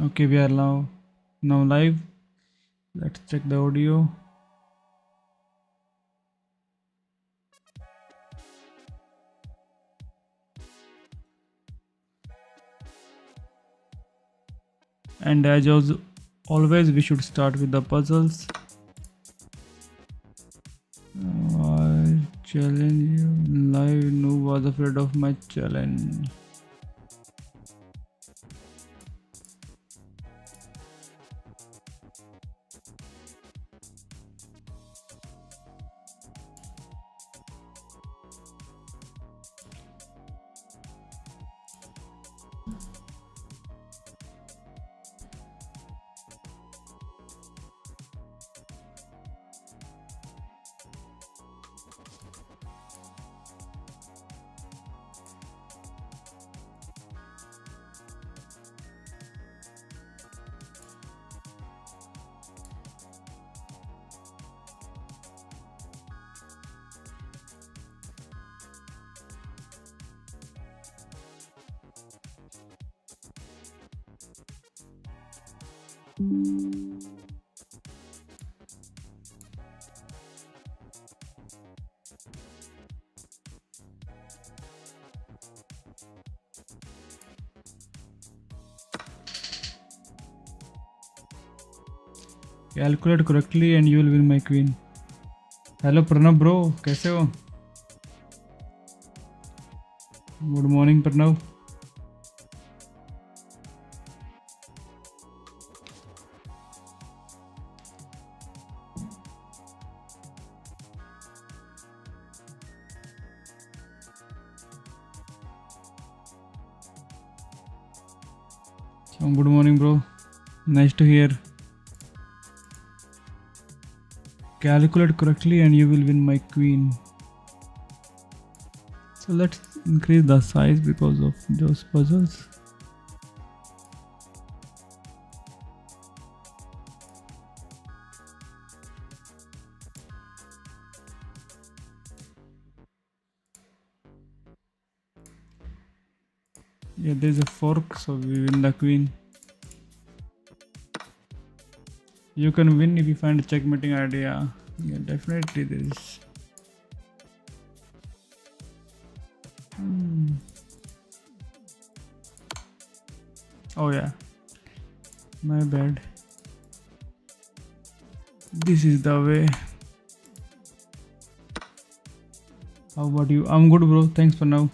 Okay, we are now live. Let's check the audio. And as always, we should start with the puzzles. I challenge you live. No was afraid of my challenge. Calculate correctly and you will win my queen. Hello Pranav bro, कैसे हो? Good morning Pranav. Good morning bro. Nice to hear. Calculate correctly and you will win my queen. So let's increase the size because of those puzzles. Yeah, there's a fork, so we win the queen. You can win if you find a checkmating idea. Yeah, definitely there is. Oh yeah, my bad. This is the way. How about you? I'm good bro, thanks for now.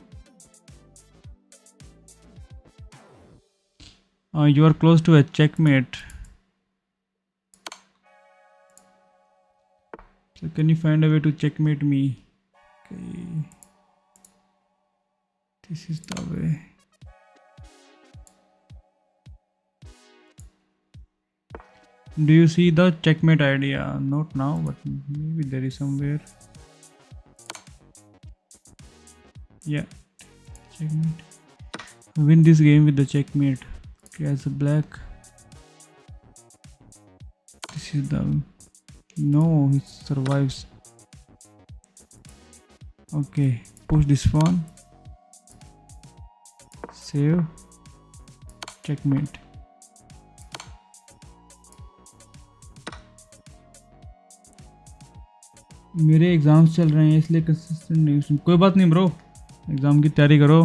You are close to a checkmate. So can you find a way to checkmate me? Okay. This is the way. Do you see the checkmate idea? Not now, but maybe there is somewhere. Yeah. Checkmate. Win this game with the checkmate. Okay, as a black. This is the... No, it survives. Okay, push this one. Save. Checkmate. मेरे exams चल रहे हैं इसलिए consistent नहीं। कोई बात नहीं bro, exam की तैयारी करो,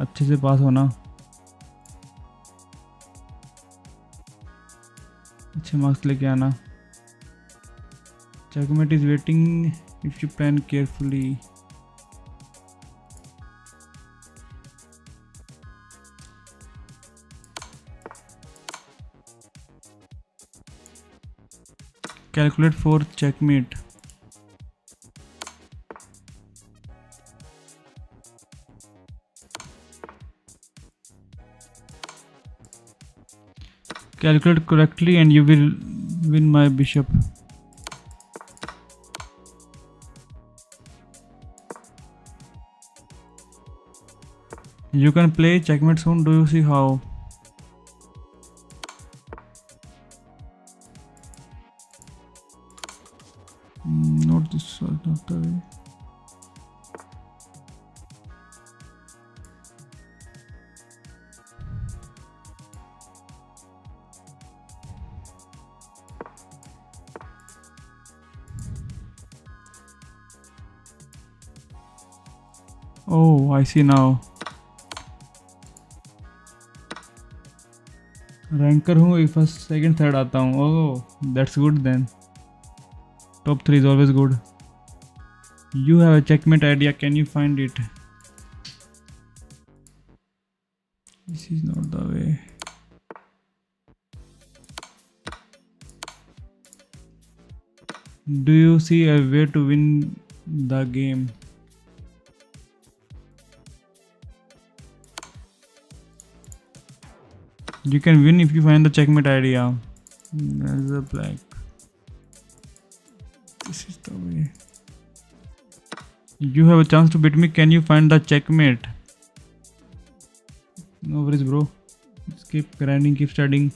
अच्छे से पास होना, अच्छे मार्क्स लेके आना। Checkmate is waiting if you plan carefully. Calculate for checkmate. Calculate correctly and you will win my bishop. You can play checkmate soon. Do you see how? Not this one, not the way. Oh, I see now. Ranker हूँ, first second third आता हूँ. Oh, that's good then. Top 3 is always good. You have a checkmate idea. Can you find it? This is not the way. Do you see a way to win the game? You can win if you find the checkmate idea. There's a black. This is the way. You have a chance to beat me. Can you find the checkmate? No worries, bro. Just keep grinding, keep studying.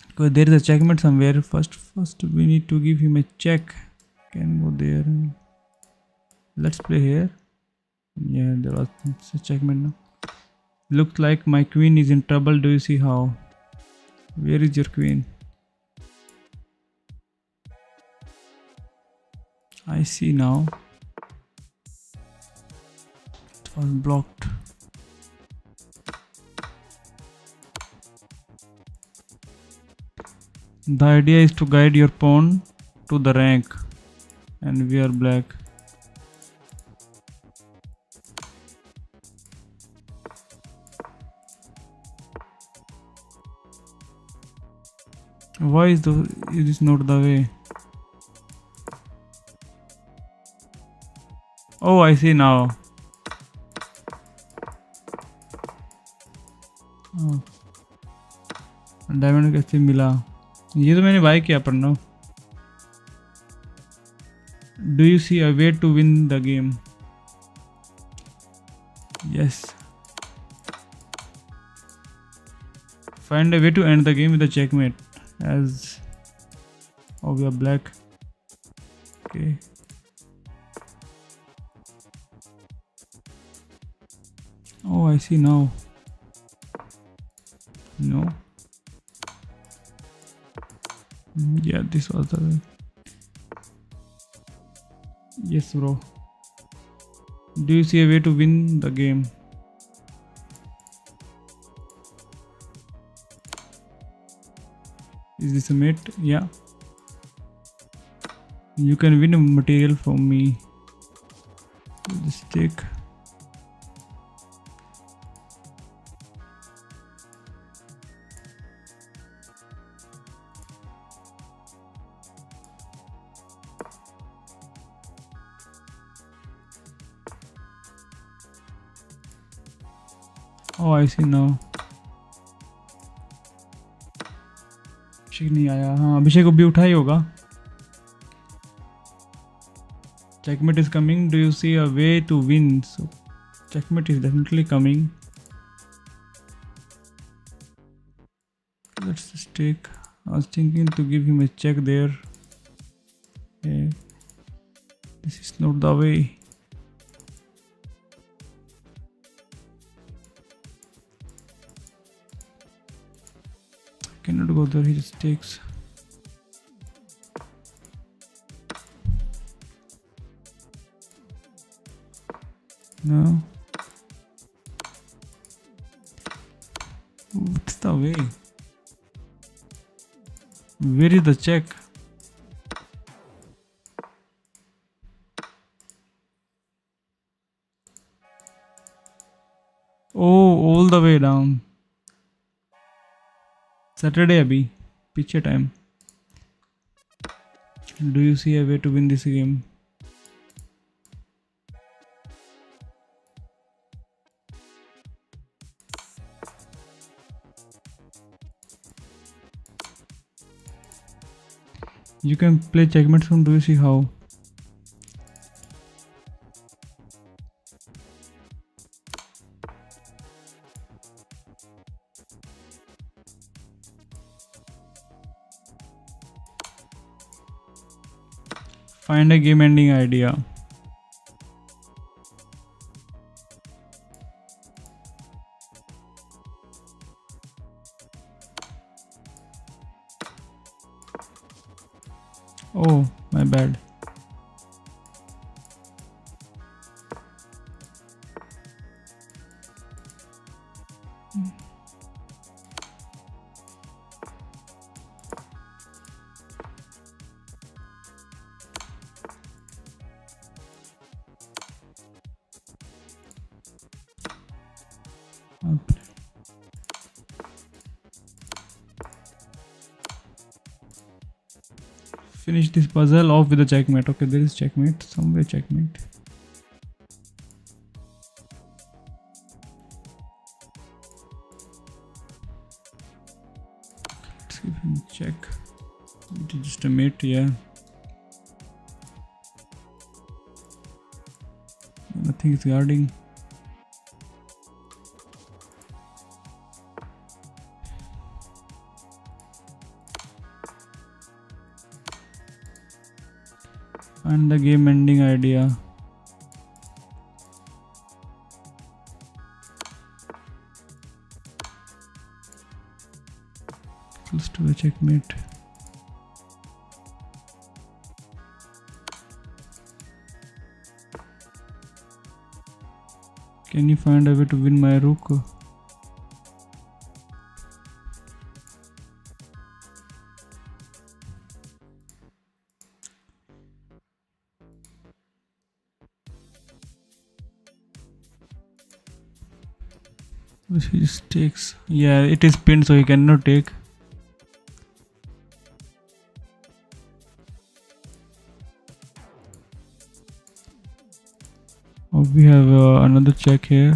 Because there is a checkmate somewhere. First we need to give him a check. Can go there. Let's play here. Yeah, there was a checkmate now. Looks like my queen is in trouble. Do you see how? Where is your queen? I see now. It was blocked. The idea is to guide your pawn to the rank, and we are black. Why is this not the way? Oh, I see now. Diamond कैसे मिला? ये तो मैंने bye किया पर no. Do you see a way to win the game? Yes. Find a way to end the game with a checkmate. As oh, we are black. Okay. Oh, I see now. No. Yeah, this was the way. Yes, bro. Do you see a way to win the game? Is this a mate? Yeah. You can win a material from me. Just take. Oh, I see now. अभिषेक नहीं आया. हाँ, अभिषेक को भी उठा ही होगा. Checkmate is coming. Do you see a way to win? So checkmate is definitely coming. Let's just take. I was thinking to give him a check there. Okay. This is not the way. Cannot go there. He just takes. No. What's the way? Where is the check? Oh, all the way down. Saturday अभी पीछे time. Do you see a way to win this game? You can play checkmate from. Do you see how? Find a game ending idea. Oh, my bad. finish this puzzle off with a checkmate. Okay, there is checkmate somewhere. Checkmate. Let's give him a check. It is just a mate, yeah. Nothing is guarding. And the game ending idea. Close to a checkmate. Can you find a way to win my rook? He just takes. Yeah, it is pinned, so he cannot take. Oh, we have another check here.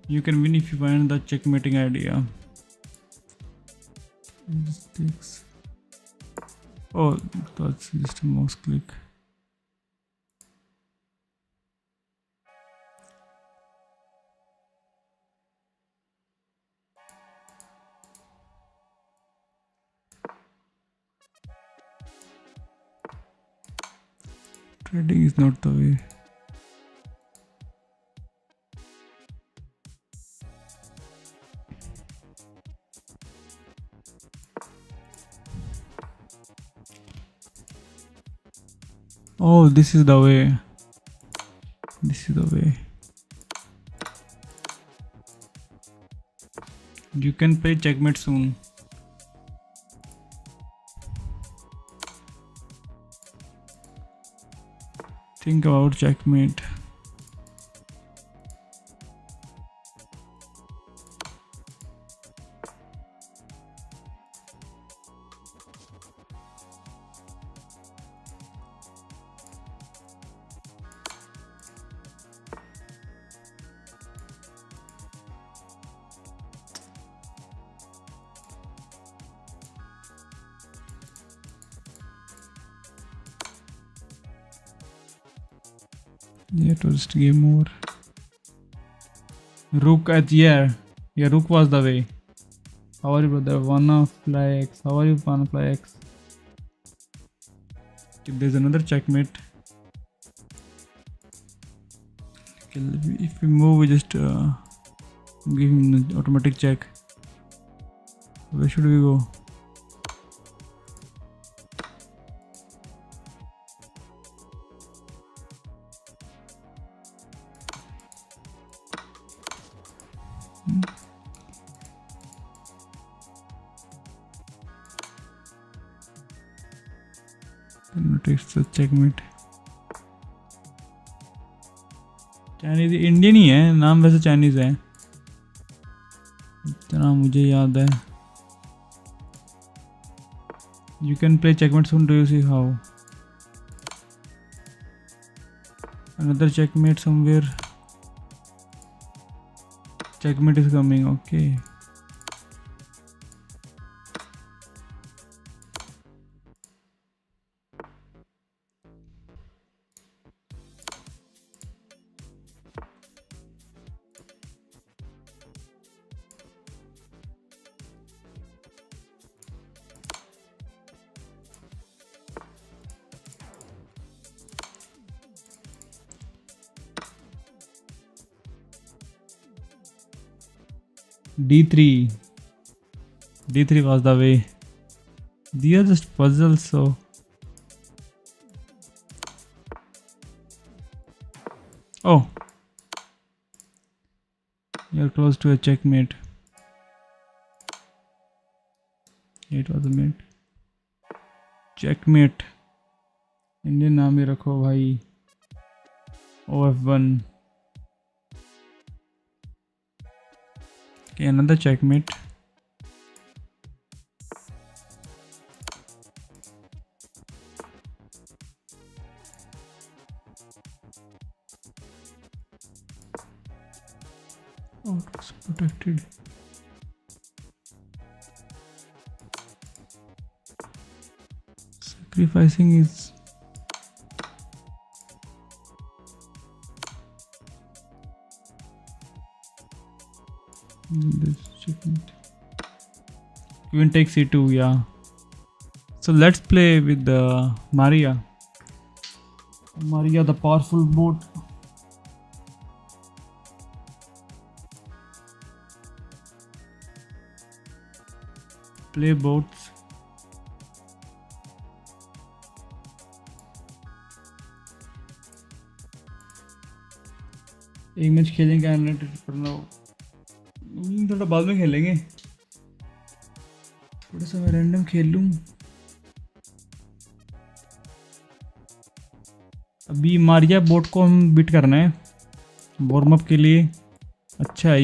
You can win if you find the checkmating idea. Just takes. Oh, that's just a mouse click. Trading is not the way. Oh, this is the way. This is the way. You can play checkmate soon. Think about checkmate. Yeah, it was just game over. Rook at yeah, rook was the way. How are you, brother? Wanna fly X? How are you, wanna fly X? Okay, there's another checkmate. Okay, if we move, we just give him an automatic check. Where should we go? Takes the checkmate. Chinese Indian ही है, नाम वैसे Chinese है, इतना मुझे याद है. You can play checkmate soon. Do you see how? Another checkmate somewhere. Checkmate is coming. Okay. D3. D3 was the way. These are just puzzles, so. Oh. You're close to a checkmate. It was a mate. Checkmate. Indian नाम ही रखो भाई. OF1. Okay, another checkmate. Out protected. Sacrificing is this checkmate. Queen takes c2, yeah. So let's play with the Maria. Maria, the powerful boat. Play boats. एक match खेलेंगे analytics पढ़ना हो, थोड़ा बाद में खेलेंगे, थोड़ा सा मैं रैंडम खेल लूँ। अभी मारिया बोट को हम बीट करना है वार्म अप के लिए। अच्छा है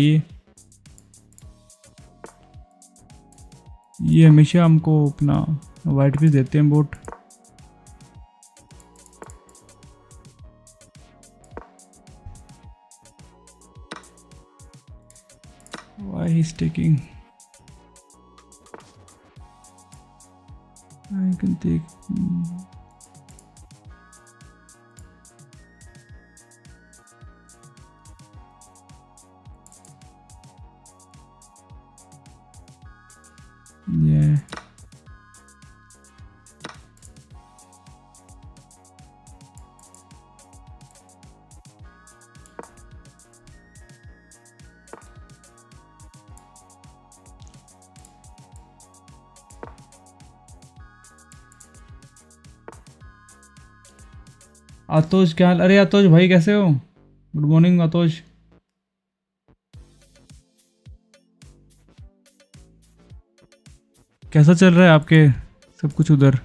ये हमेशा हमको अपना वाइट पीस देते हैं bot. Why he's taking? I can take. Yeah. Atosh क्या हाल? अरे आतोष भाई कैसे हो? Good morning Atosh. कैसा चल रहा है आपके सब कुछ उधर?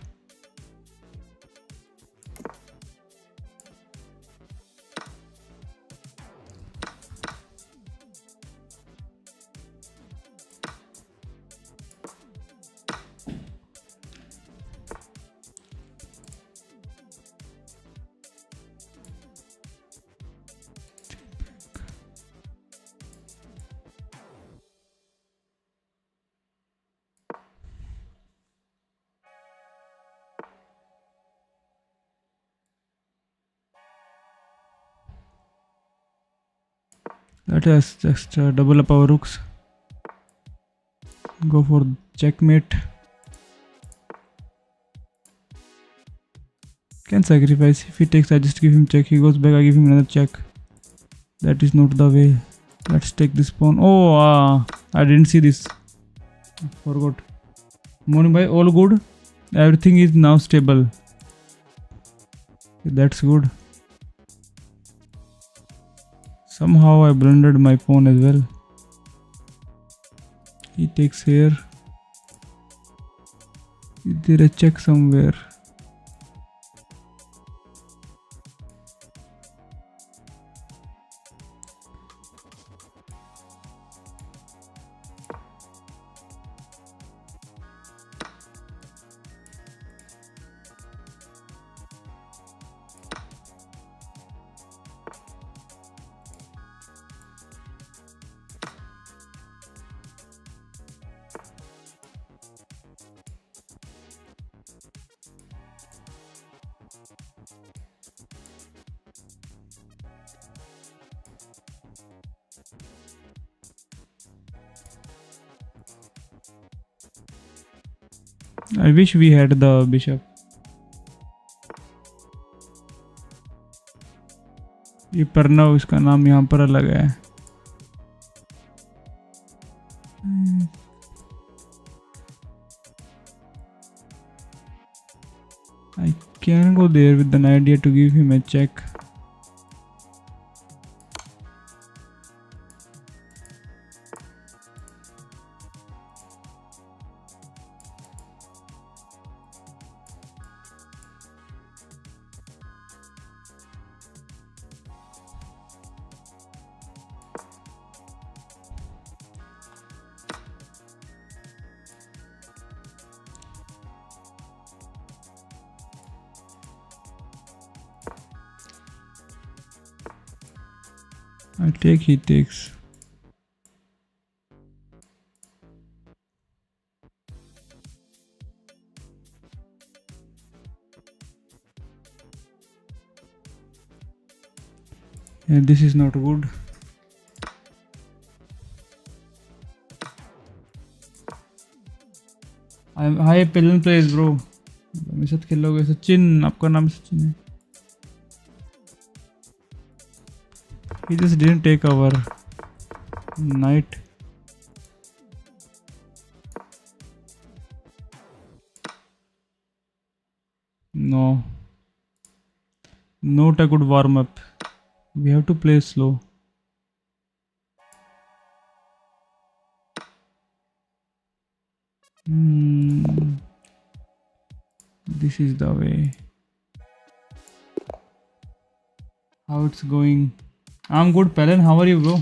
Let us just double up our rooks. Go for checkmate. Can sacrifice. If he takes, I just give him check. He goes back, I give him another check. That is not the way. Let's take this pawn. Oh, I didn't see this. Forgot. Morning bhai, all good. Everything is now stable. That's good. Somehow I blundered my pawn as well. He takes here. Is there a check somewhere? I wish we had the bishop. ये परनव इसका नाम यहाँ पर अलग है। I can go there with an idea to give him a check. I take, he takes. This is not good. Hi Pillan plays bro. मेरे साथ खेलोगे? सचिन, आपका नाम सचिन है. He just didn't take our knight. No. Not a good warm up. We have to play slow. This is the way. How it's going? I'm good, Palin. How are you, bro?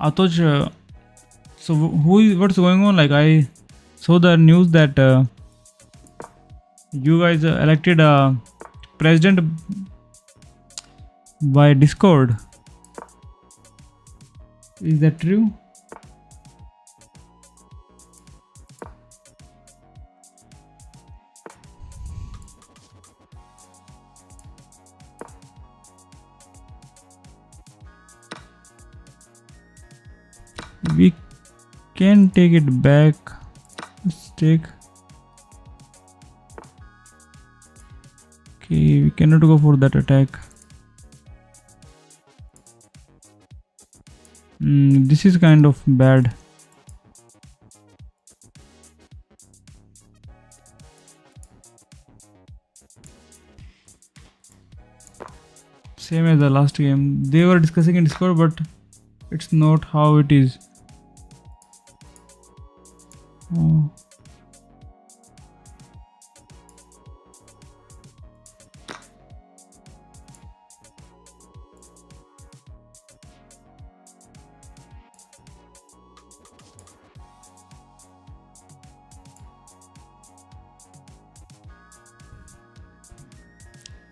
Atosh, so what's going on? Like, I saw the news that you guys elected a president by Discord. Is that true? We can take it back. Let's take. Okay, we cannot go for that attack. This is kind of bad. Same as the last game. They were discussing in Discord, but it's not how it is. Oh.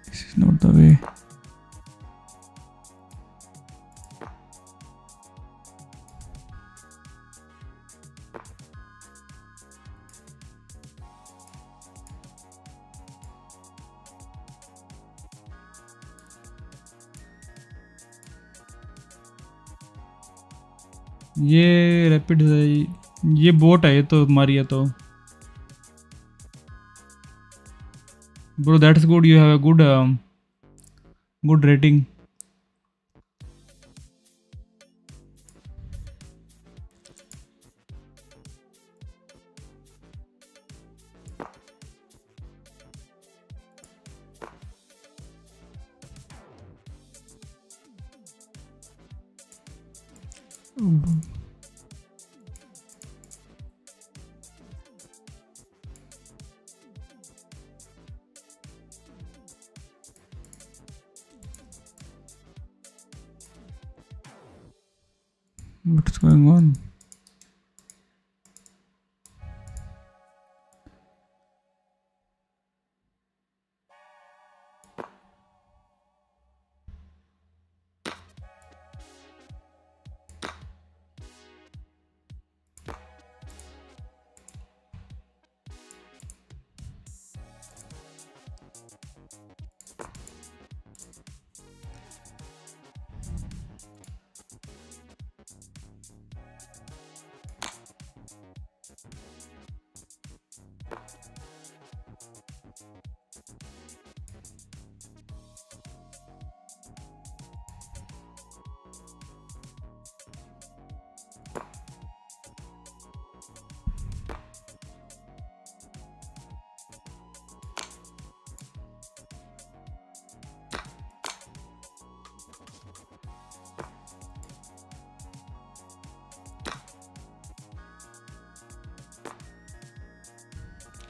This is not the way. ये rapid है, ये boat है, ये तो हमारी है तो. Bro, that's good. You have a good rating. What's going on?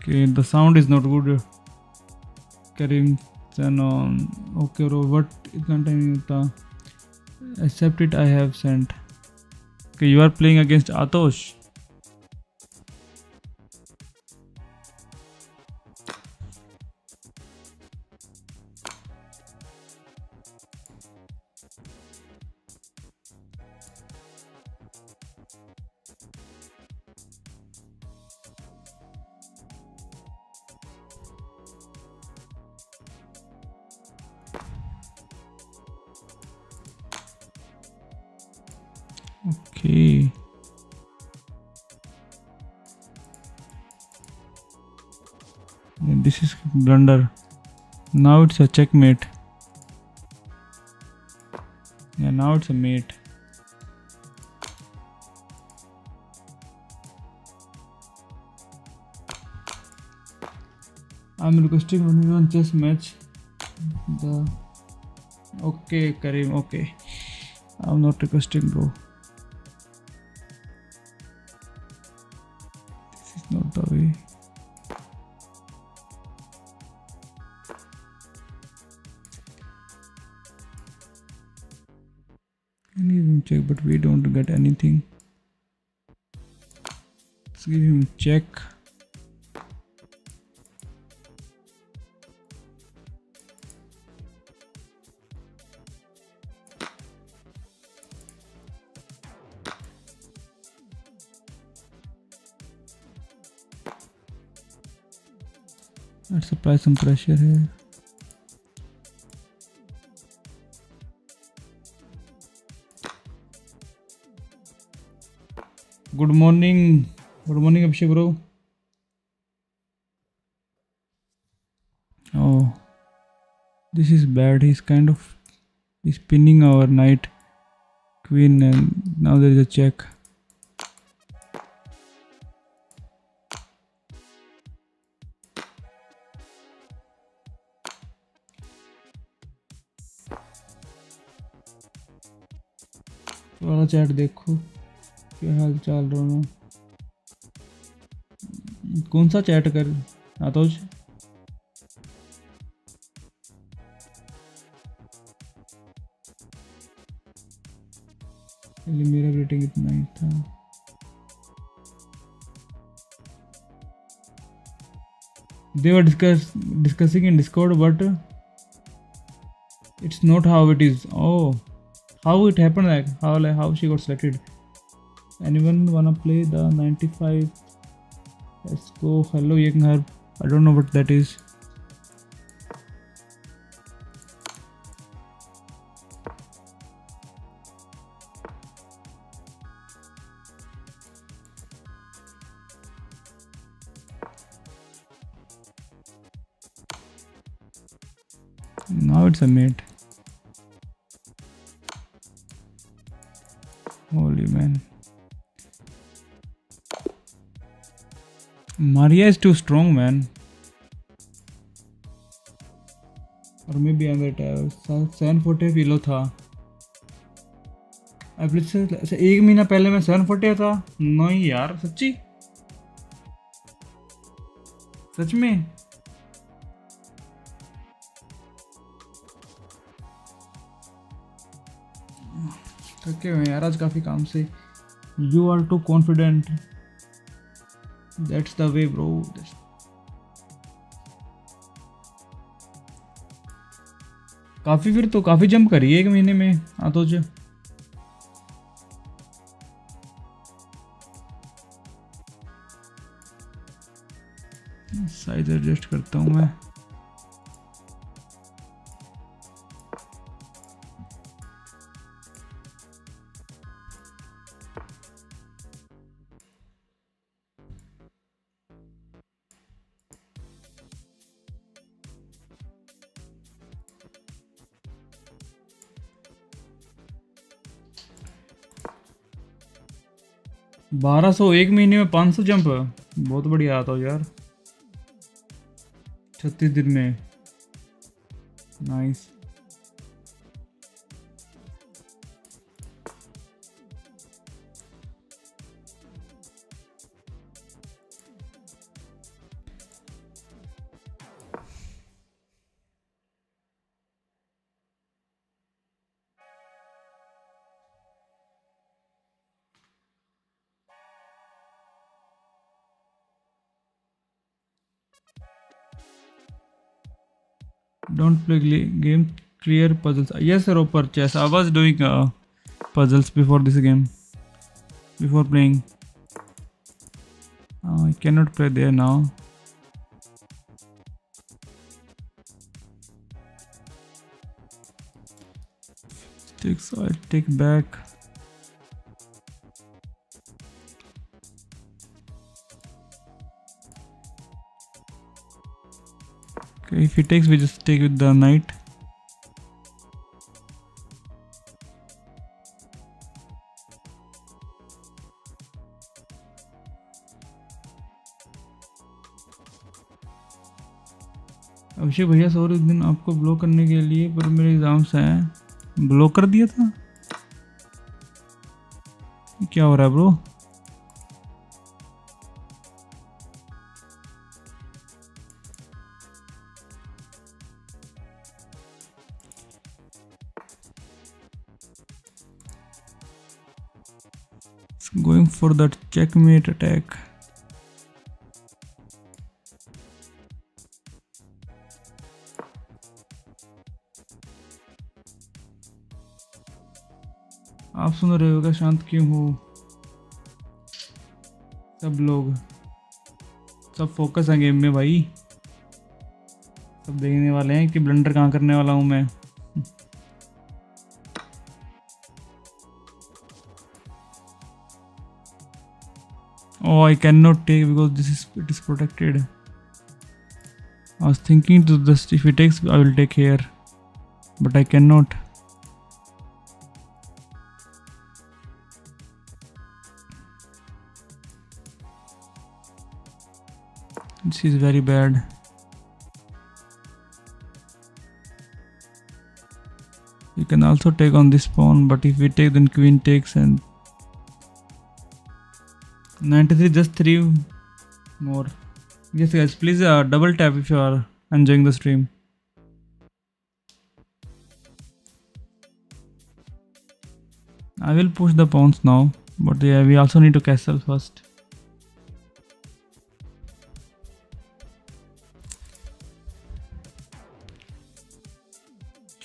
Okay, the sound is not good. Karim Sanon. Okay, bro. What content? Accept it. I have sent. Okay, you are playing against Atosh. Yeah, this is blunder. Now it's a checkmate. Yeah, now it's a mate. I'm requesting only one chess match. The okay, Karim. Okay, I'm not requesting, bro. This is not the way. Can even check, but we don't get anything. Let's give him check. Let's apply some pressure here. Good morning. Good morning, Abhishek bro. Oh, this is bad. He's pinning our knight queen, and now there is a check. वाला chat देखो क्या हाल चाल रहा है कौन सा chat कर आतोष मेरा रेटिंग इतना ही था they were discussing in Discord but it's not how it is oh how it happened like how she got selected anyone wanna play the 95 let's go hello Yegnharb I don't know what that is now it's a mate holy man Maria is too strong man or maybe I'm at 740 kilo था अब से एक महीना पहले मैं 740 था नहीं यार सच्ची सच में थके हुए यार आज काफ़ी काम से you are too confident that's the way bro काफ़ी फिर तो काफ़ी जंप करी है एक महीने में हाँ तो साइज एडजस्ट करता हूँ मैं 1200 एक महीने में 500 जंप बहुत बढ़िया आता हो यार 36 दिन में nice Don't play game, clear puzzles. Yes, Roper Chess. I was doing puzzles before this game. Before playing. I cannot play there now. I'll take back. Okay, if he takes, we just take with the knight. अभिषेक भैया sorry उस दिन आपको block करने के लिए, पर मेरे exams हैं। ब्लॉक कर दिया था? क्या हो रहा है bro? Going for that checkmate attack. आप सुन रहे होगा शांत क्यों हो? सब लोग सब फोकस है गेम में भाई, सब देखने वाले हैं कि ब्लंडर कहाँ करने वाला हूँ मैं। Oh, I cannot take because it is protected. I was thinking to just if it takes, I will take here, but I cannot. This is very bad. You can also take on this pawn, but if we take, then queen takes and 93, just 3 more. Yes guys, please double tap if you are enjoying the stream. I will push the pawns now, but yeah, we also need to castle first.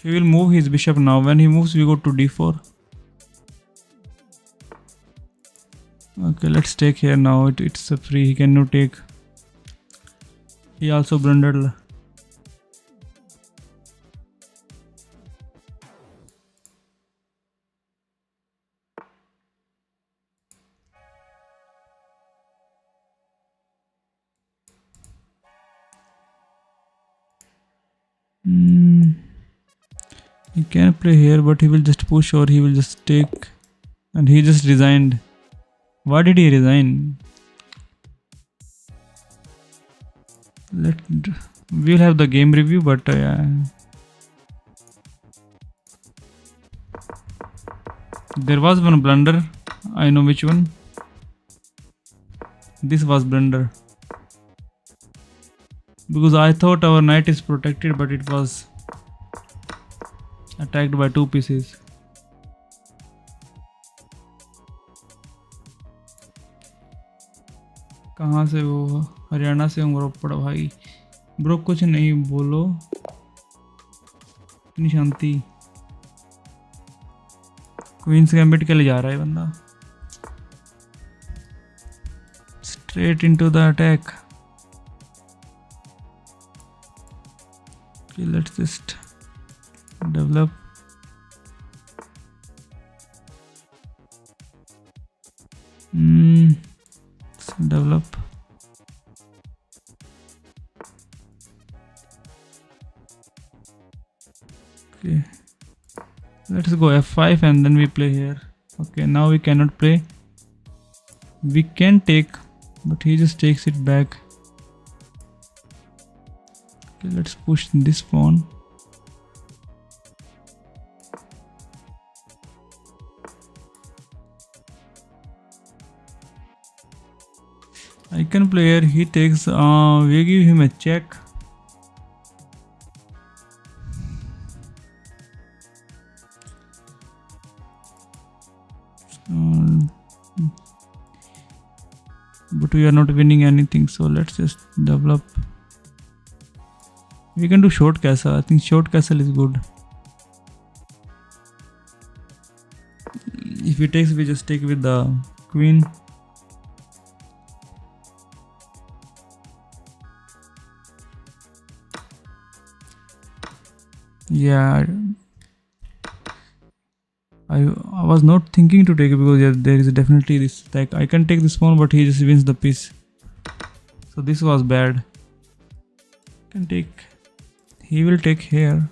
He will move his bishop now. When he moves, we go to d4. Okay, let's take here now. It's free. He cannot take. He also blundered. He can play here, but he will just push or he will just take. And he just resigned. Why did he resign? We'll have the game review, but yeah. There was one blunder. I know which one. This was blunder. Because I thought our knight is protected, but it was attacked by 2 pieces. कहाँ से वो? हरियाणा से हूँ पड़ा भाई। Bro कुछ नहीं बोलो, इतनी शांति। क्वींस गैम्बिट के लिए जा रहा है बंदा। Straight into the attack. Okay, let's just develop. Develop. Okay, let's go f5 and then we play here. Okay, now we cannot play. We can take, but he just takes it back. Okay, let's push this pawn. I can play here. He takes. We give him a check. But we are not winning anything, so let's just develop. We can do short castle. I think short castle is good. If he takes, we just take with the queen. Yeah, I was not thinking to take it because yeah, there is definitely this attack. I can take this pawn, but he just wins the piece. So this was bad. Can take. He will take here.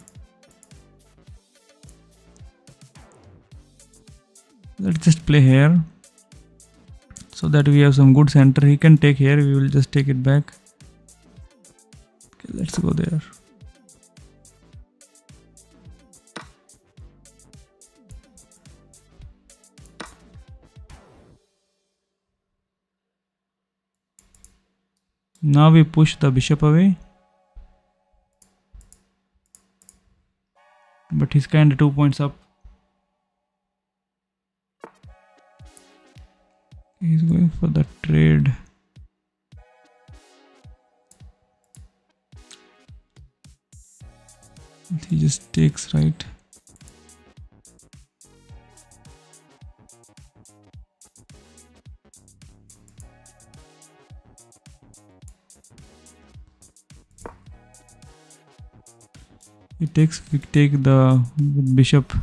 Let's just play here so that we have some good center. He can take here. We will just take it back. Okay, let's go there. Now we push the bishop away. But he's kind of 2 points up. He's going for the trade. He just takes, right? He takes, we take the bishop.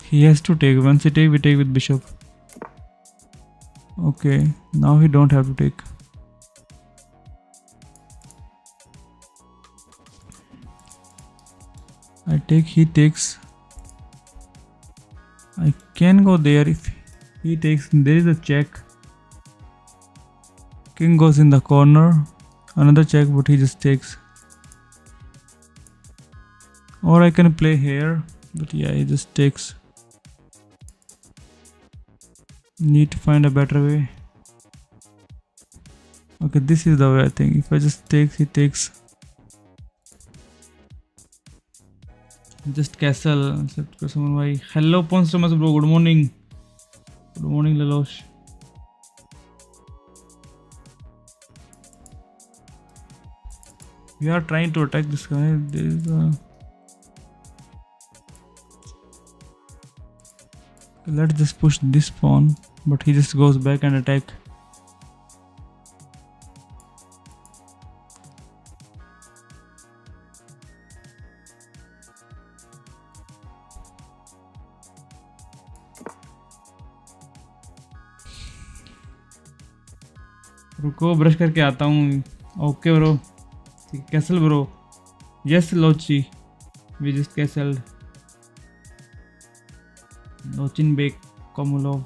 He has to take. Once he take, we take with bishop. Okay, now he don't have to take. I take, he takes. I can go there if he takes. There is a check. King goes in the corner. Another check, but he just takes. Or I can play here, but yeah, he just takes. Need to find a better way. Okay, this is the way I think. If I just take, he takes. Just castle. Hello, Ponstamas bro. Good morning. Good morning, Lalosh. We are trying to attack this guy. There is a... Let's just push this pawn, but he just goes back and attack. रुको brush करके आता हूँ. Okay bro. Castle bro. Yes, Lochi. We just castled. Lochin Bek Komulov.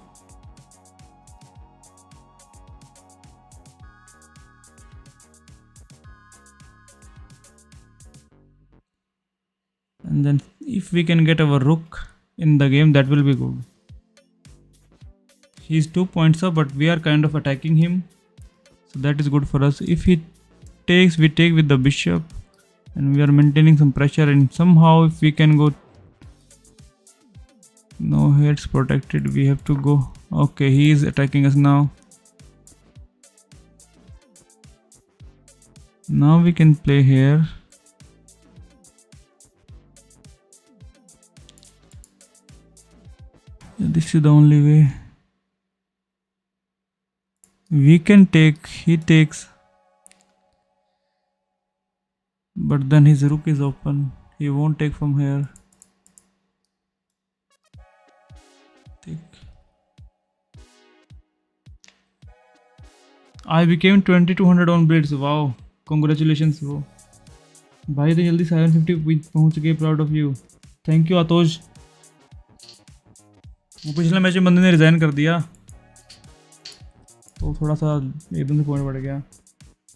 And then if we can get our rook in the game, that will be good. He's 2 points up, but we are kind of attacking him. So that is good for us. If he takes, we take with the bishop. And we are maintaining some pressure, and somehow if we can go... No, head's protected. We have to go. Okay, he is attacking us now. Now we can play here. This is the only way. We can take, he takes. But then his rook is open. He won't take from here. Take. I became 2200 on blades. Wow. Congratulations bro. भाई तो जल्दी 750 पहुंच गए. Proud of you. Thank you आतोष. वो पिछले match में बंदे ने रिजाइन कर दिया तो थोड़ा सा एकदम से पॉइंट बढ़ गया.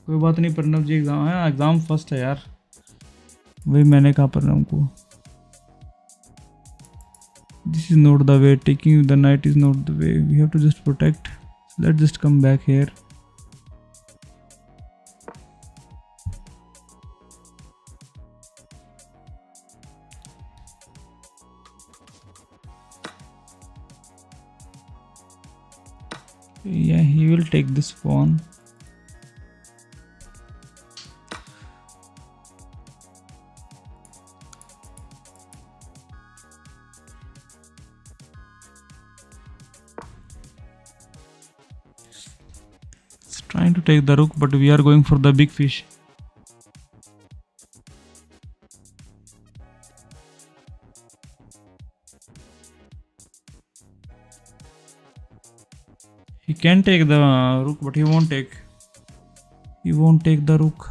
कोई बात नहीं. प्रणव जी एग्जाम है. एग्जाम फर्स्ट है यार. वही मैंने कहा प्रणव को. This is not the way. Taking the knight is not the way. We have to just protect. So let's just come back here. Yeah, he will take this pawn. It's trying to take the rook, but we are going for the big fish. He can take the rook, but he won't take. He won't take the rook.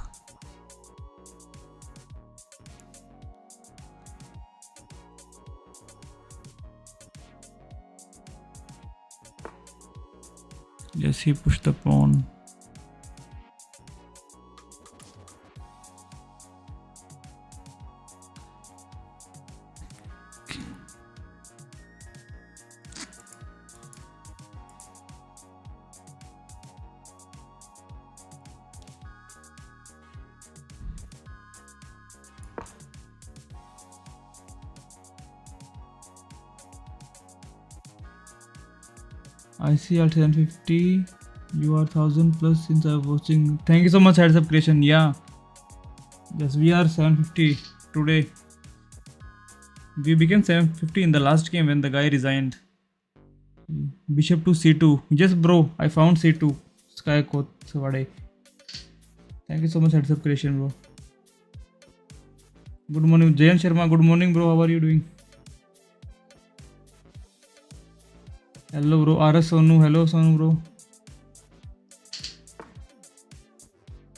Yes, he pushed the pawn. I see at 750. You are 1000 plus since I'm watching. Thank you so much, heads up creation. Yeah. Yes, we are 750 today. We became 750 in the last game when the guy resigned. Bishop to c2. Yes, bro. I found c2. Sky Koth Savade. Thank you so much, heads up creation, bro. Good morning, Jayan Sharma. Good morning, bro. How are you doing? Hello, bro. RS Sonu. Hello, Sonu, bro.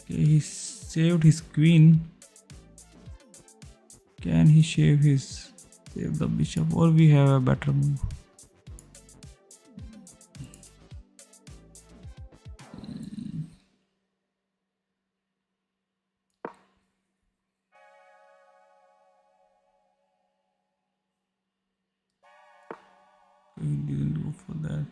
Okay, he saved his queen. Can he save the bishop, or we have a better move? He didn't go for that.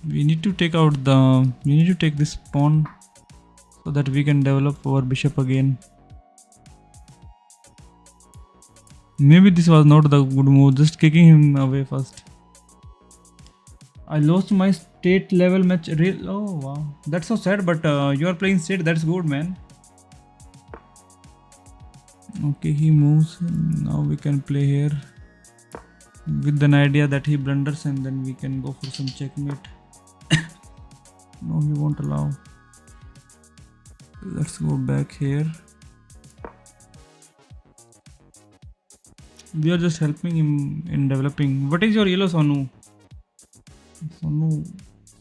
We need to take this pawn so that we can develop our bishop again. Maybe this was not the good move, just kicking him away first. I lost my state level match. Oh wow, that's so sad, but you are playing state, that's good, man. Okay, he moves. Now we can play here with an idea that he blunders and then we can go for some checkmate. No, he won't allow. Let's go back here. We are just helping him in developing. What is your yellow, Sonu? Sonu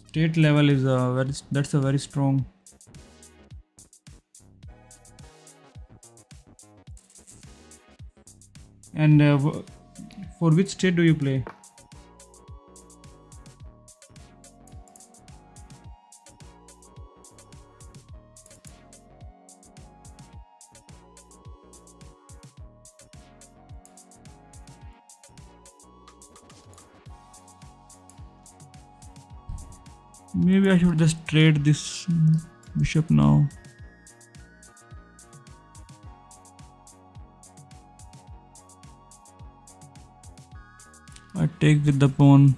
state level is that's a very strong. And for which state do you play? Maybe I should just trade this bishop now. I take with the pawn.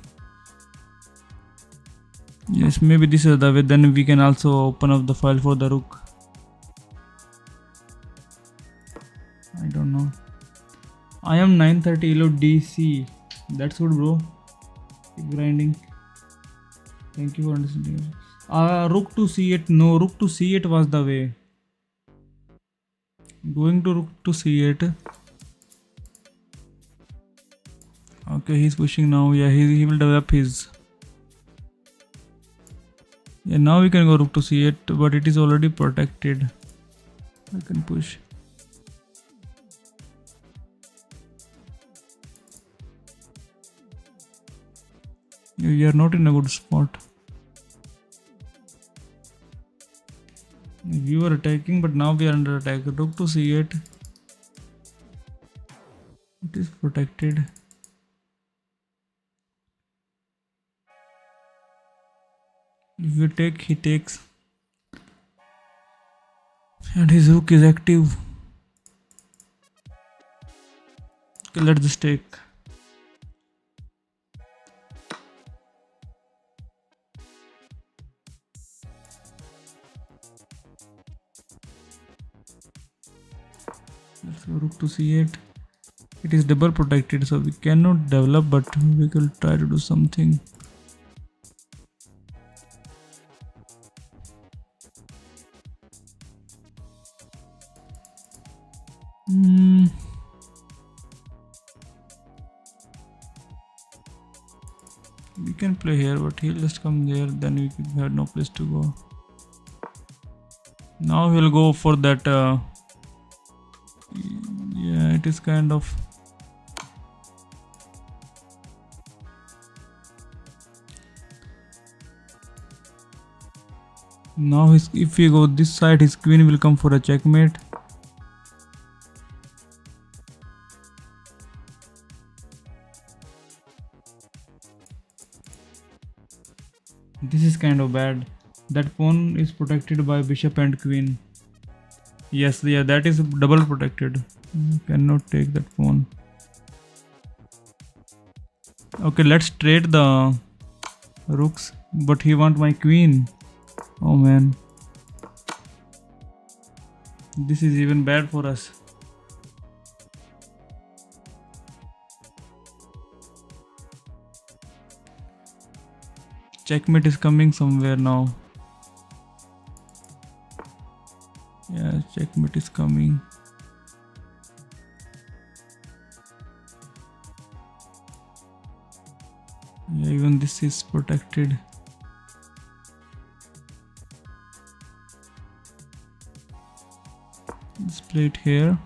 Yes, maybe this is the way. Then we can also open up the file for the rook. I don't know. I am 930 elo DC. That's good, bro. Keep grinding. Thank you for understanding. Rook to c8. No, rook to c8 was the way. Going to rook to c8. Okay, he's pushing now. Yeah, he will develop his. Yeah, now we can go rook to c8, but it is already protected. I can push. We are not in a good spot. We were attacking, but now we are under attack. Rook to c8. It is protected. If we take, he takes. And his hook is active. Okay, let's just take. Let's go rook to c8. It is double protected, so we cannot develop, but we will try to do something. We can play here, but he'll just come there, then we have no place to go. Now he'll go for that. Yeah, it is kind of. Now if we go this side, his queen will come for a checkmate. This is kind of bad. That pawn is protected by bishop and queen. Yes, yeah, that is double protected. You cannot take that pawn. Okay, let's trade the rooks, but he want my queen. Oh man, this is even bad for us. Checkmate is coming somewhere now. Yeah, checkmate is coming. Yeah, even this is protected. Let's play it here.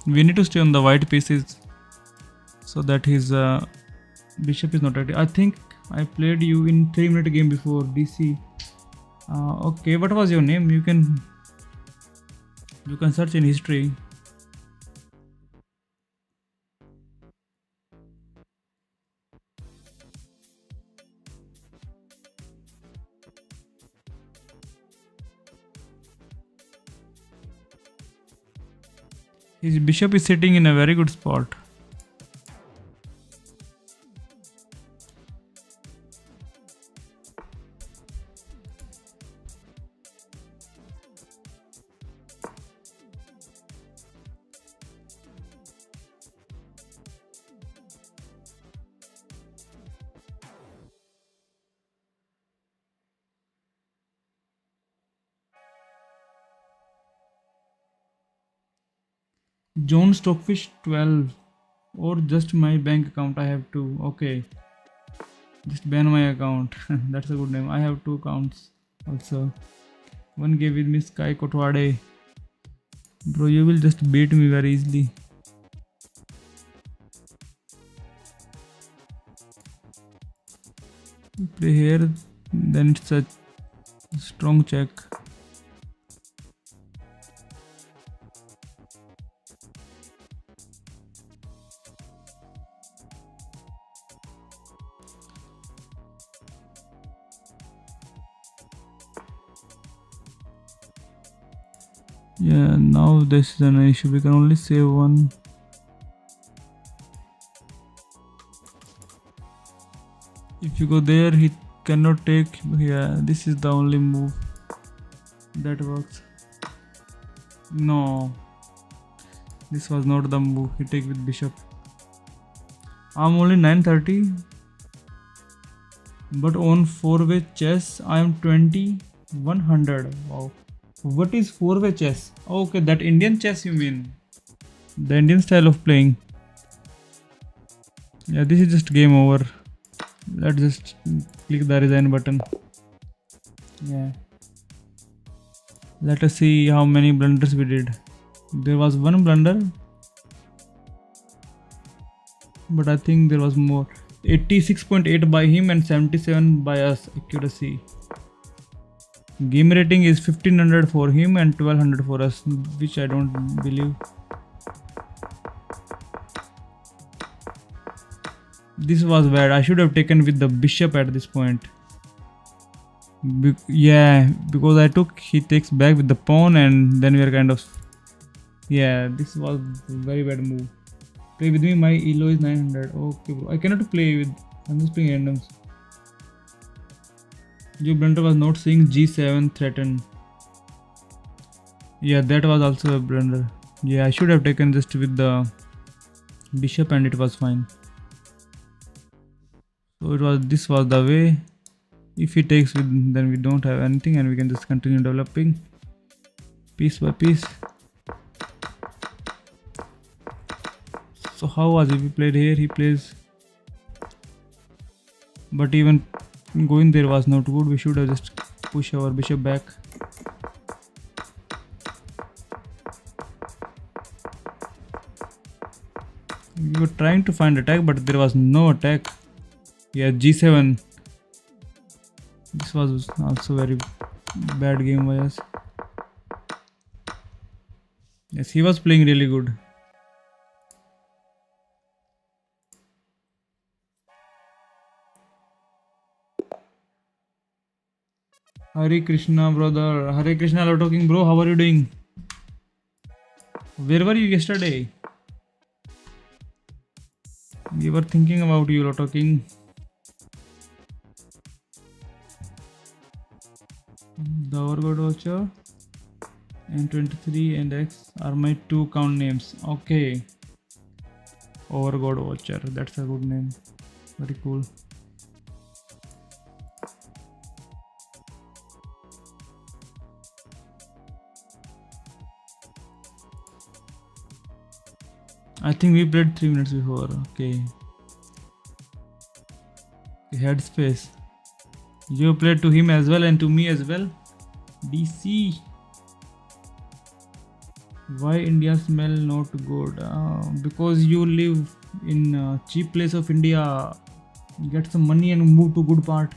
We need to stay on the white pieces so that his bishop is not ready. I think I played you in 3-minute game before DC. Okay, what was your name? You can search in history. His bishop is sitting in a very good spot. John Stockfish 12, or just my bank account. I have two. Okay, just ban my account. That's a good name. I have 2 accounts also. One game with Miss Sky Kotwade. Bro, you will just beat me very easily. You play here, then it's a strong check. Yeah, now this is an issue. We can only save one. If you go there, he cannot take. Yeah, this is the only move that works. No, this was not the move. He take with bishop. I'm only 930, but on 4-way chess I am 2100. Wow. What is 4-way chess? Okay, that Indian chess you mean? The Indian style of playing. Yeah, this is just game over. Let's just click the resign button. Yeah. Let us see how many blunders we did. There was one blunder, but I think there was more. 86.8 by him and 77 by us accuracy. Game rating is 1500 for him and 1200 for us, which I don't believe. This was bad. I should have taken with the bishop at this point. Yeah, because I took, he takes back with the pawn, and then we are kind of. Yeah, this was a very bad move. Play with me, my elo is 900. Okay, bro. I cannot play with. I'm just playing randoms. Your blunder was not seeing G7 threaten. Yeah, that was also a blunder. Yeah, I should have taken just with the bishop and it was fine. So this was the way. If he takes with, then we don't have anything and we can just continue developing piece by piece. So how was if he played here? He plays, but even going there was not good. We should have just pushed our bishop back. We were trying to find attack, but there was no attack. Yeah, g7. This was also very bad game by us. Yes, he was playing really good. Hare Krishna, brother. Hare Krishna, Lord talking, bro. How are you doing? Where were you yesterday? We were thinking about you, Lord talking. The overgod watcher and 23 and X are my two count names. Okay. Overgod watcher. That's a good name. Very cool. I think we played 3 minutes before. Okay. Headspace. You played to him as well and to me as well. DC. Why India smell not good? Because you live in a cheap place of India. Get some money and move to good part.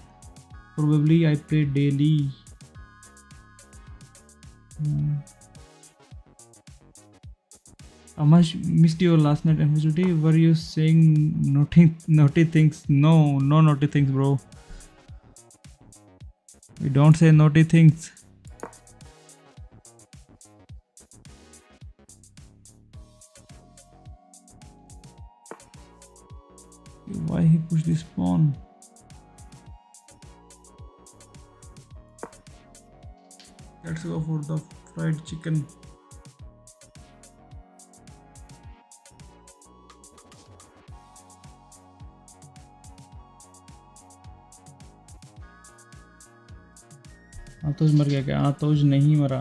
Probably I play daily. Amash, missed your last night episode. Were you saying naughty things? No naughty things, bro. We don't say naughty things. Why he pushed this pawn? Let's go for the fried chicken. आतोष मर गया क्या? आतोष नहीं मरा.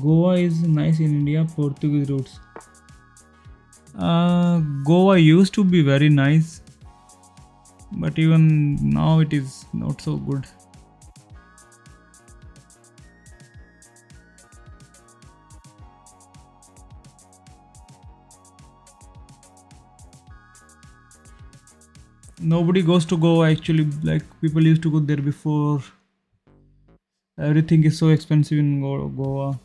Goa is nice in India. Portuguese roots. Goa used to be very nice, but even now it is not so good. Nobody goes to Goa actually. Like people used to go there before. Everything is so expensive in Goa.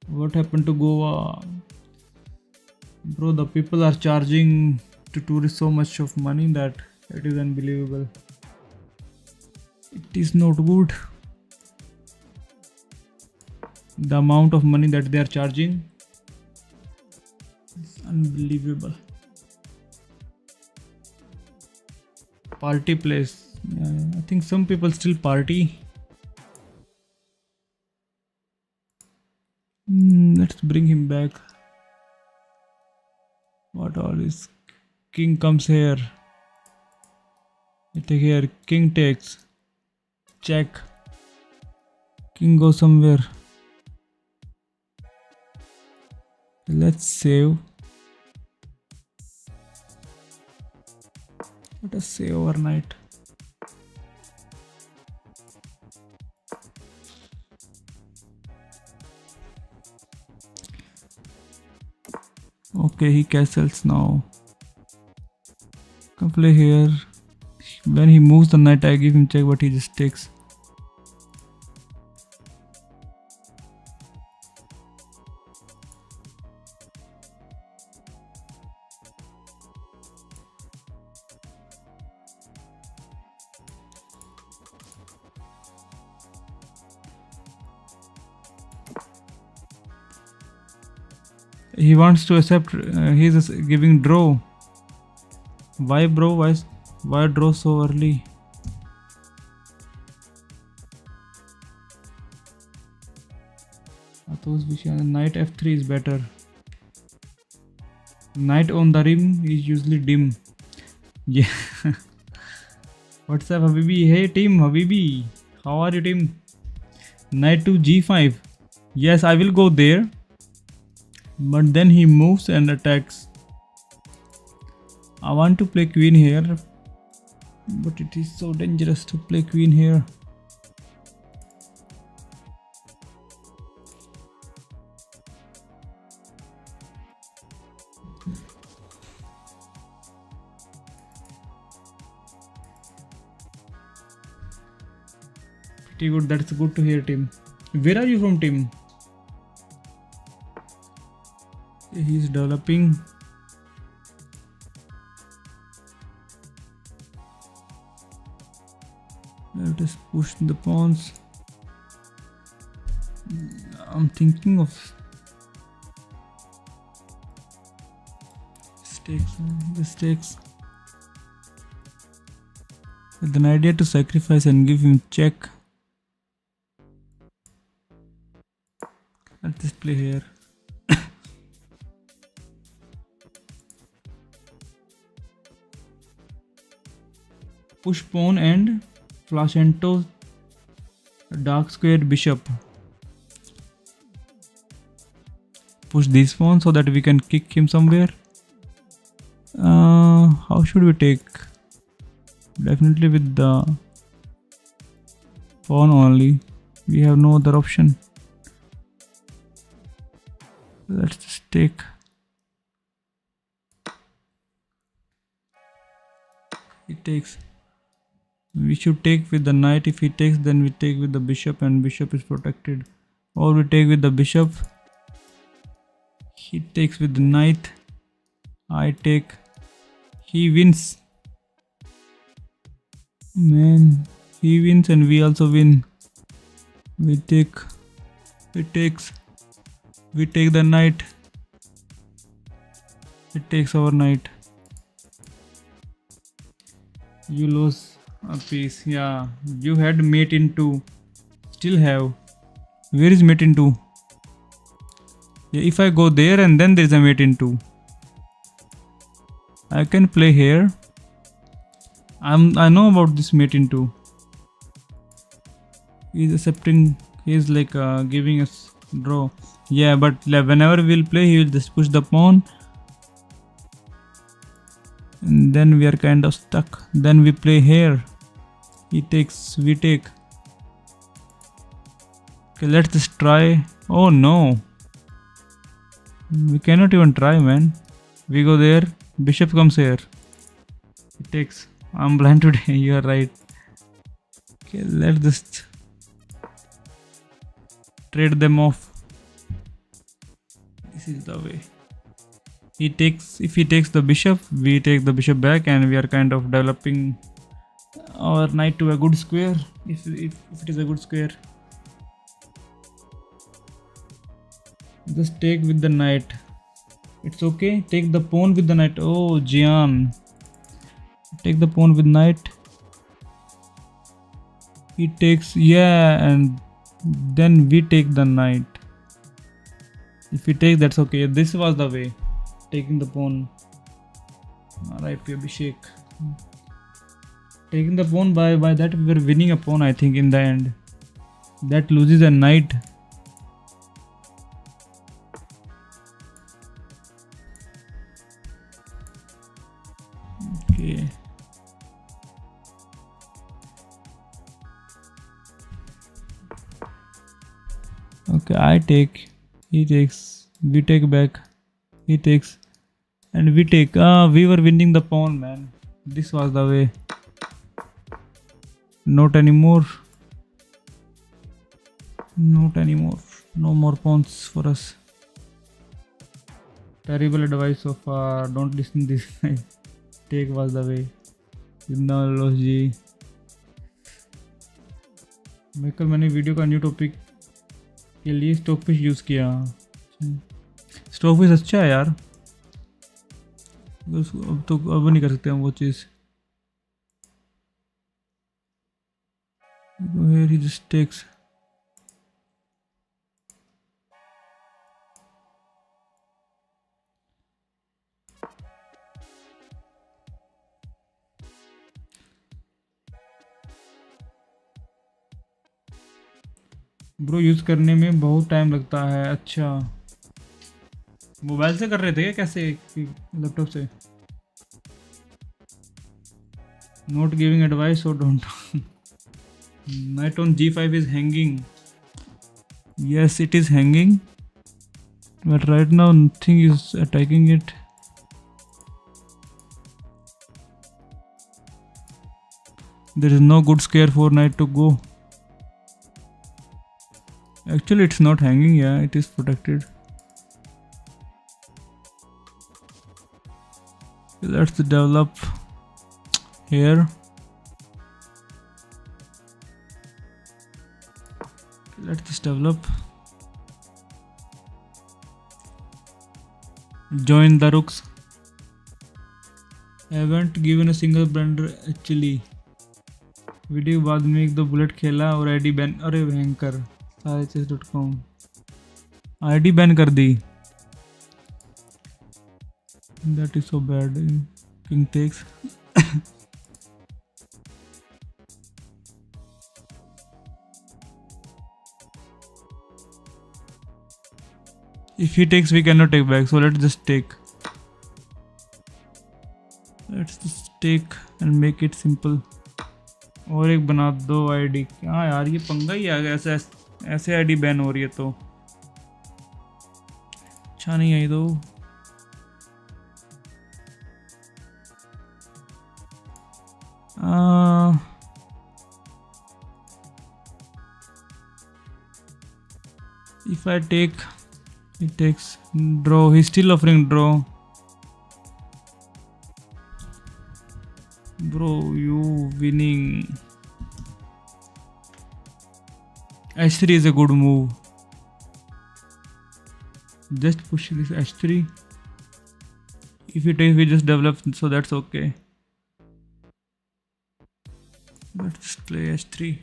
What happened to Goa? Bro, the people are charging to tourists so much of money that it is unbelievable. It is not good. The amount of money that they are charging is unbelievable. Party place. Yeah, I think some people still party. Let's bring him back. What all is? King comes here. You take here. King takes. Check. King goes somewhere. Let's save. Let us save overnight. Okay, he castles now. Come play here. When he moves the knight, I give him check, but he just takes. He wants to accept. He's giving draw. Why, bro? Why draw so early? those which are knight f3 is better. Knight on the rim is usually dim. Yeah. What's up, Habibi? Hey, team, Habibi. How are you, team? Knight to g5. Yes, I will go there. But then he moves and attacks. I want to play queen here. But it is so dangerous to play queen here. Pretty good. That's good to hear, team. Where are you from, team? He's developing. Let us push the pawns. I'm thinking of stakes. With an idea to sacrifice and give him check. Let's just play here. Push pawn and Flashento dark squared bishop. Push this pawn so that we can kick him somewhere. How should we take? Definitely with the pawn only. We have no other option. Let's just take. He takes. We should take with the knight. If he takes, then we take with the bishop, and bishop is protected. Or we take with the bishop. He takes with the knight. I take. He wins. Man, he wins and we also win. We take. He takes. We take the knight. It takes our knight. You lose a piece. Yeah, you had mate in 2. Still have. Where is mate in 2? Yeah, if I go there and then there is a mate in 2. I can play here. I know about this mate in 2. He's accepting. He's like giving us draw. Yeah, but whenever we'll play, he will just push the pawn. And then we are kind of stuck. Then we play here. He takes, we take. Okay, let's just try. Oh no. We cannot even try, man. We go there. Bishop comes here. He takes. I'm blind today. You are right. Okay, let's just trade them off. This is the way. He takes. If he takes the bishop, we take the bishop back, and we are kind of developing our knight to a good square. If it is a good square, just take with the knight. It's okay. Take the pawn with the knight. Oh, Jian. Take the pawn with knight. He takes, yeah, and then we take the knight. If we take, that's okay. This was the way. Taking the pawn. Alright, Abhishek. Taking the pawn, by that we were winning a pawn, I think, in the end. That loses a knight. Okay. Okay, I take. He takes. We take back. He takes. And we take. We were winning the pawn, man. This was the way. Not anymore. Not anymore. No more pawns for us. Terrible advice so far. Don't listen to this. Take was the way. जी मैं कल मैंने video का new topic के लिए Stockfish use किया. Stockfish अच्छा है यार. अब तो अब नहीं कर सकते हम वो चीज़. Here he just takes. Bro use करने में बहुत टाइम लगता है। अच्छा, मोबाइल से कर रहे थे क्या, कैसे, लैपटॉप से? नॉट गिविंग एडवाइस और don't. Night on G5 is hanging. Yes, it is hanging, but right now nothing is attacking it. There is no good scare for knight to go. Actually, it's not hanging. Yeah, it is protected. Let's develop here. Let's just develop. Join the rooks. Haven't given a single blunder actually. Video के बाद में एक दो bullet खेला और ID ban. अरे भयंकर, सारे chess.com आईडी बैन कर दी। That is so bad. King takes. If he takes, we cannot take back. So let's just take. Let's just take and make it simple. और एक बना दो आईडी। क्या यार, ये पंगा ही आ गया। ऐसे ऐसे आईडी बैन हो रही है तो अच्छा नहीं आई तो। If I take, he takes draw. He's still offering draw. Bro, you winning. H3 is a good move. Just push this H3. If it takes, we just develop, so that's okay. Let's play H3.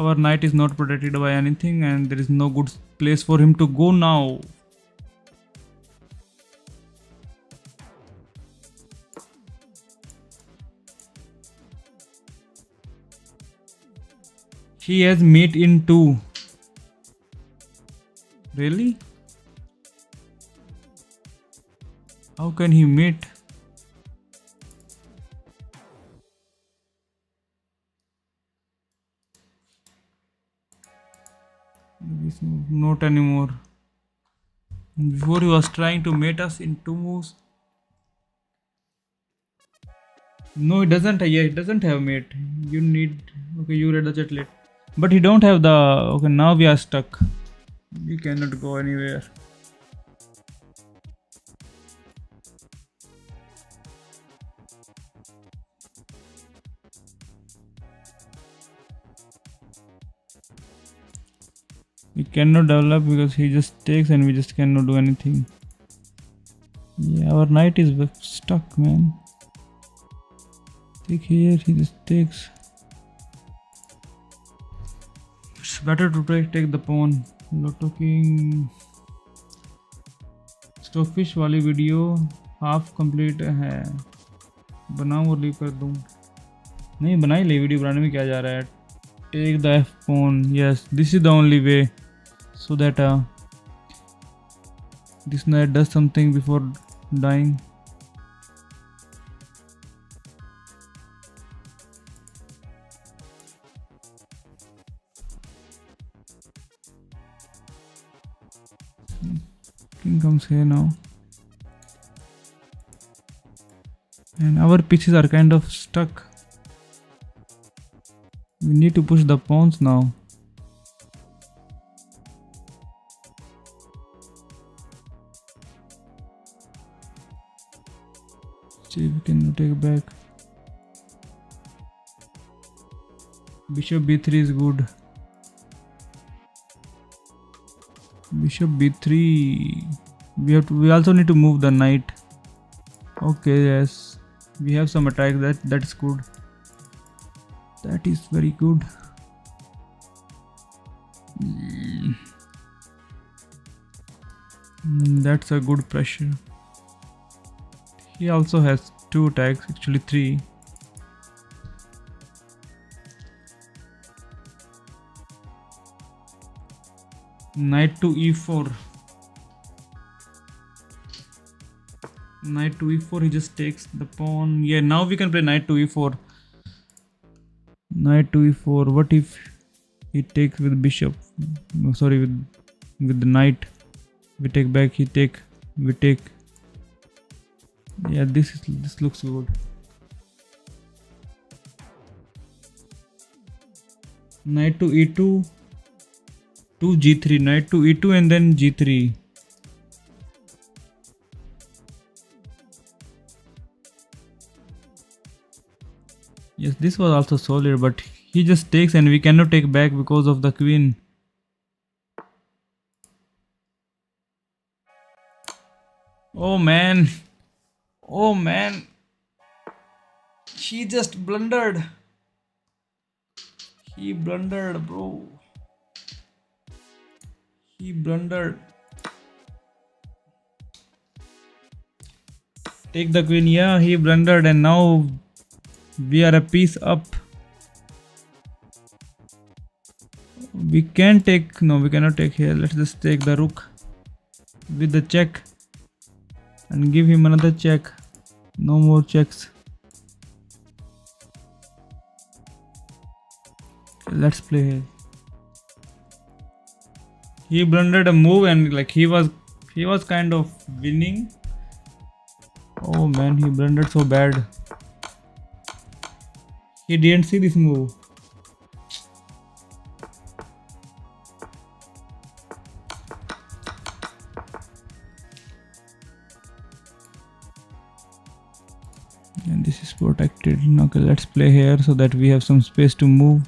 Our knight is not protected by anything and there is no good place for him to go now. He has mate in 2. Really? How can he mate? Not anymore. Before he was trying to mate us in 2 moves. No, it doesn't. Yeah, it doesn't have mate. You need. Okay, you read the chat late. But he don't have the. Okay, now we are stuck. We cannot go anywhere. We cannot develop because he just takes and we just cannot do anything. Yeah, our knight is stuck, man. Take here, he just takes. It's better to take the pawn. Lotto King. Stockfish वाली video half complete है, बनाऊँ और leave कर दूँ? नहीं, बना ही ले, video बनाने में क्या जा रहा है। Take the F pawn. Yes, this is the only way, so that this knight does something before dying. King comes here now. And our pieces are kind of stuck. We need to push the pawns now. See if we can take back. Bishop b3 is good. Bishop b3. We also need to move the knight. Okay, yes. We have some attack. That's good. That is very good. That's a good pressure. He also has 2 attacks, actually 3. Knight to e4. Knight to e4. He just takes the pawn. Yeah, now we can play knight to e4. Knight to e4. What if he takes with bishop? No, sorry, with the knight. We take back. He take. We take. Yeah, this looks good. Knight to e2. To g3. Knight to e2 and then g3. Yes, this was also solid, but he just takes and we cannot take back because of the queen. Oh man. Oh man. He just blundered. He blundered, bro. He blundered. Take the queen. Yeah, he blundered and now we are a piece up. We can take. No, we cannot take here. Let's just take the rook with the check and give him another check. No more checks. Let's play here. He blundered a move and like he was kind of winning. Oh man, he blundered so bad. He didn't see this move. And this is protected. Okay, let's play here so that we have some space to move.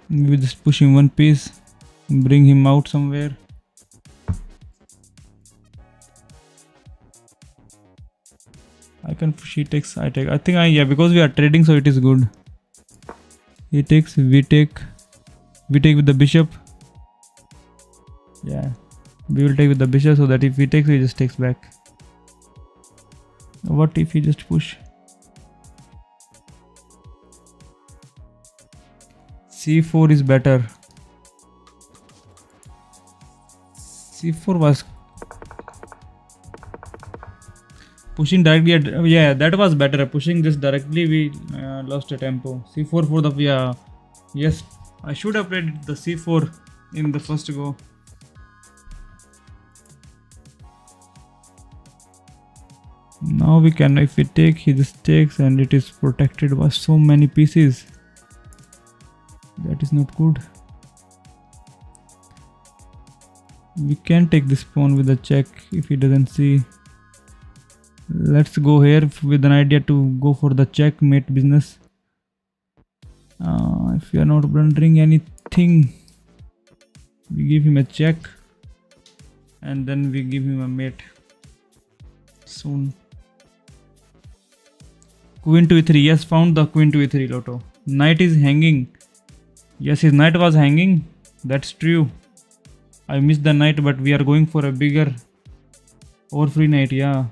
We just push him one piece, bring him out somewhere. I can push. He takes. I take. I think yeah, because we are trading, so it is good. He takes. We take. We take with the bishop. Yeah, we will take with the bishop so that if he takes, he just takes back. What if he just push? C4 is better. C4 was pushing directly. Yeah, that was better. Pushing this directly, we lost a tempo. C4 for the yeah. Yes, I should have played the C4 in the first go. Now we can, if we take, he just takes and it is protected by so many pieces. That is not good. We can take this pawn with a check if he doesn't see. Let's go here with an idea to go for the checkmate business. If we are not blundering anything, we give him a check and then we give him a mate soon. Queen to e3. Yes, found the queen to e3 Lotto. Knight is hanging. Yes, his knight was hanging. That's true. I missed the knight, but we are going for a bigger or free knight. Yeah.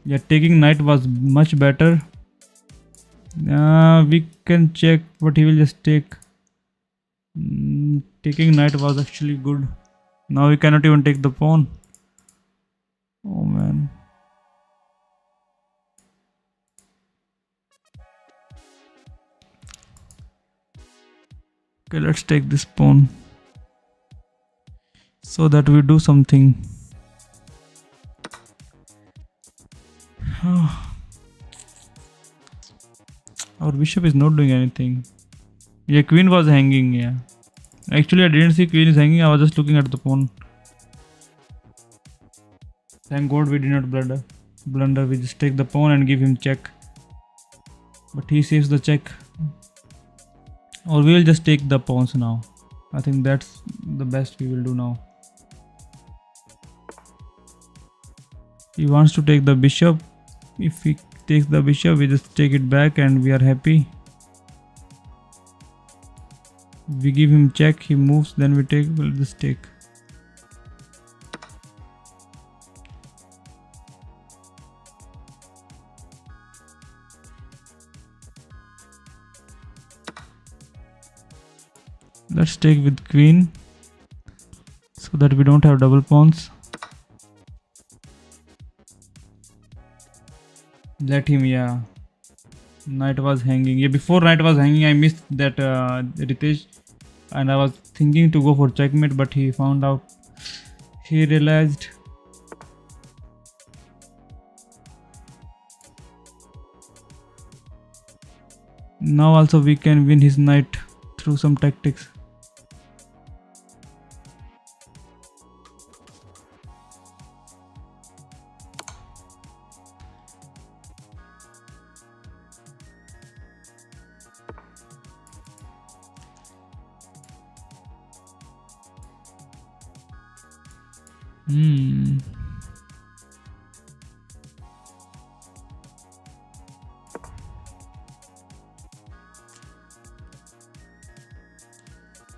Yeah, taking knight was much better. We can check, but he will just take. Taking knight was actually good. Now we cannot even take the pawn. Oh man. Okay, let's take this pawn so that we do something. Our bishop is not doing anything. Yeah, queen was hanging. Yeah, actually I didn't see queen is hanging. I was just looking at the pawn. Thank God we did not blunder. We just take the pawn and give him check. But he saves the check. Or we will just take the pawns now. I think that's the best we will do now. He wants to take the bishop. If he takes the bishop, we just take it back and we are happy. We give him check, he moves, then we take, we'll just take. Let's take with queen so that we don't have double pawns. Let him, yeah. Knight was hanging. Yeah, before knight was hanging, I missed that Ritesh, and I was thinking to go for checkmate, but he found out. He realized. Now also we can win his knight through some tactics.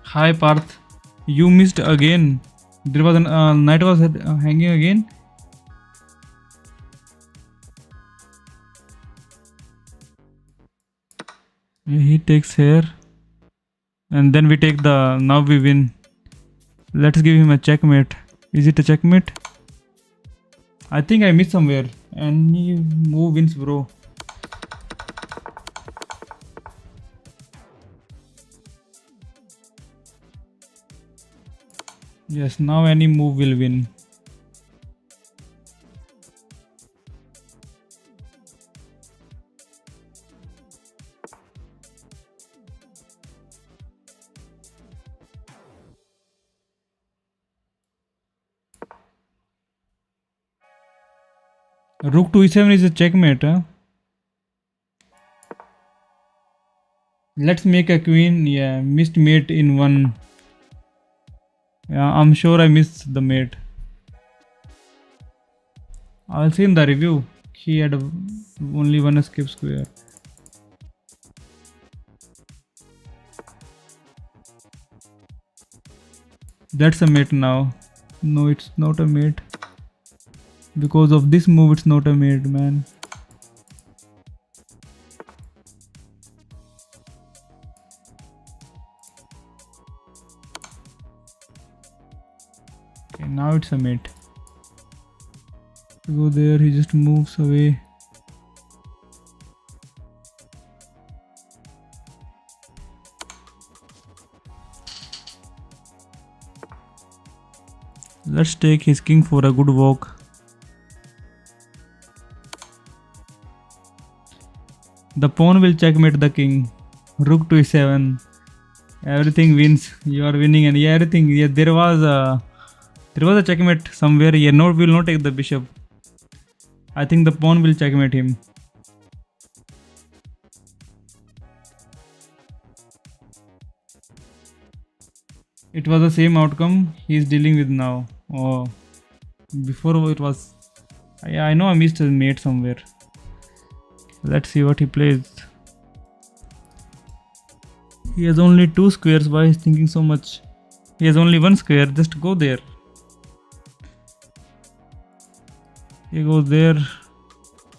Hi Parth, you missed again. There was a knight was hanging again. Yeah, he takes here, and then we take the. Now we win. Let's give him a checkmate. Is it a checkmate? I think I missed somewhere. Any move wins, bro. Yes, now any move will win. Rook to e7 is a checkmate, huh? Let's make a queen. Yeah, missed mate in one. Yeah, I'm sure I missed the mate. I'll see in the review. He had only one escape square. That's a mate now. No, it's not a mate. Because of this move, it's not a mate, man. Okay, now it's a mate. Go there, he just moves away. Let's take his king for a good walk. The pawn will checkmate the king. Rook to e7. Everything wins. You are winning, and yeah, everything. Yeah, there was a checkmate somewhere. Yeah, no, will not take the bishop. I think the pawn will checkmate him. It was the same outcome he is dealing with now. Oh, before it was. Yeah, I know I missed a mate somewhere. Let's see what he plays. He has only 2 squares. Why is thinking so much? He has only 1 square. Just go there. He goes there.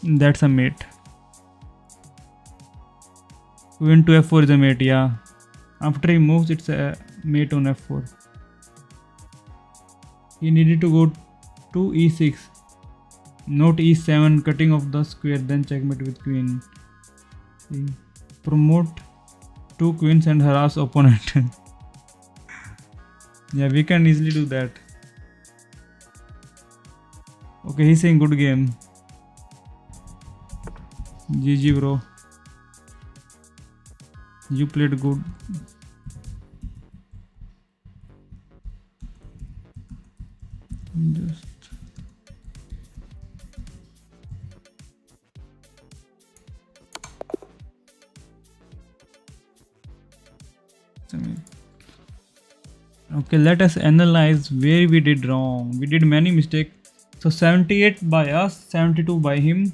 That's a mate. Queen to f4 is a mate. Yeah. After he moves, it's a mate on f4. He needed to go to e6. Not e7, cutting off the square, then checkmate with queen. See. Promote 2 queens and harass opponent. Yeah, we can easily do that. Okay, he's saying good game. GG, bro. You played good. Just okay, let us analyze where we did wrong. We did many mistakes. So 78 by us, 72 by him,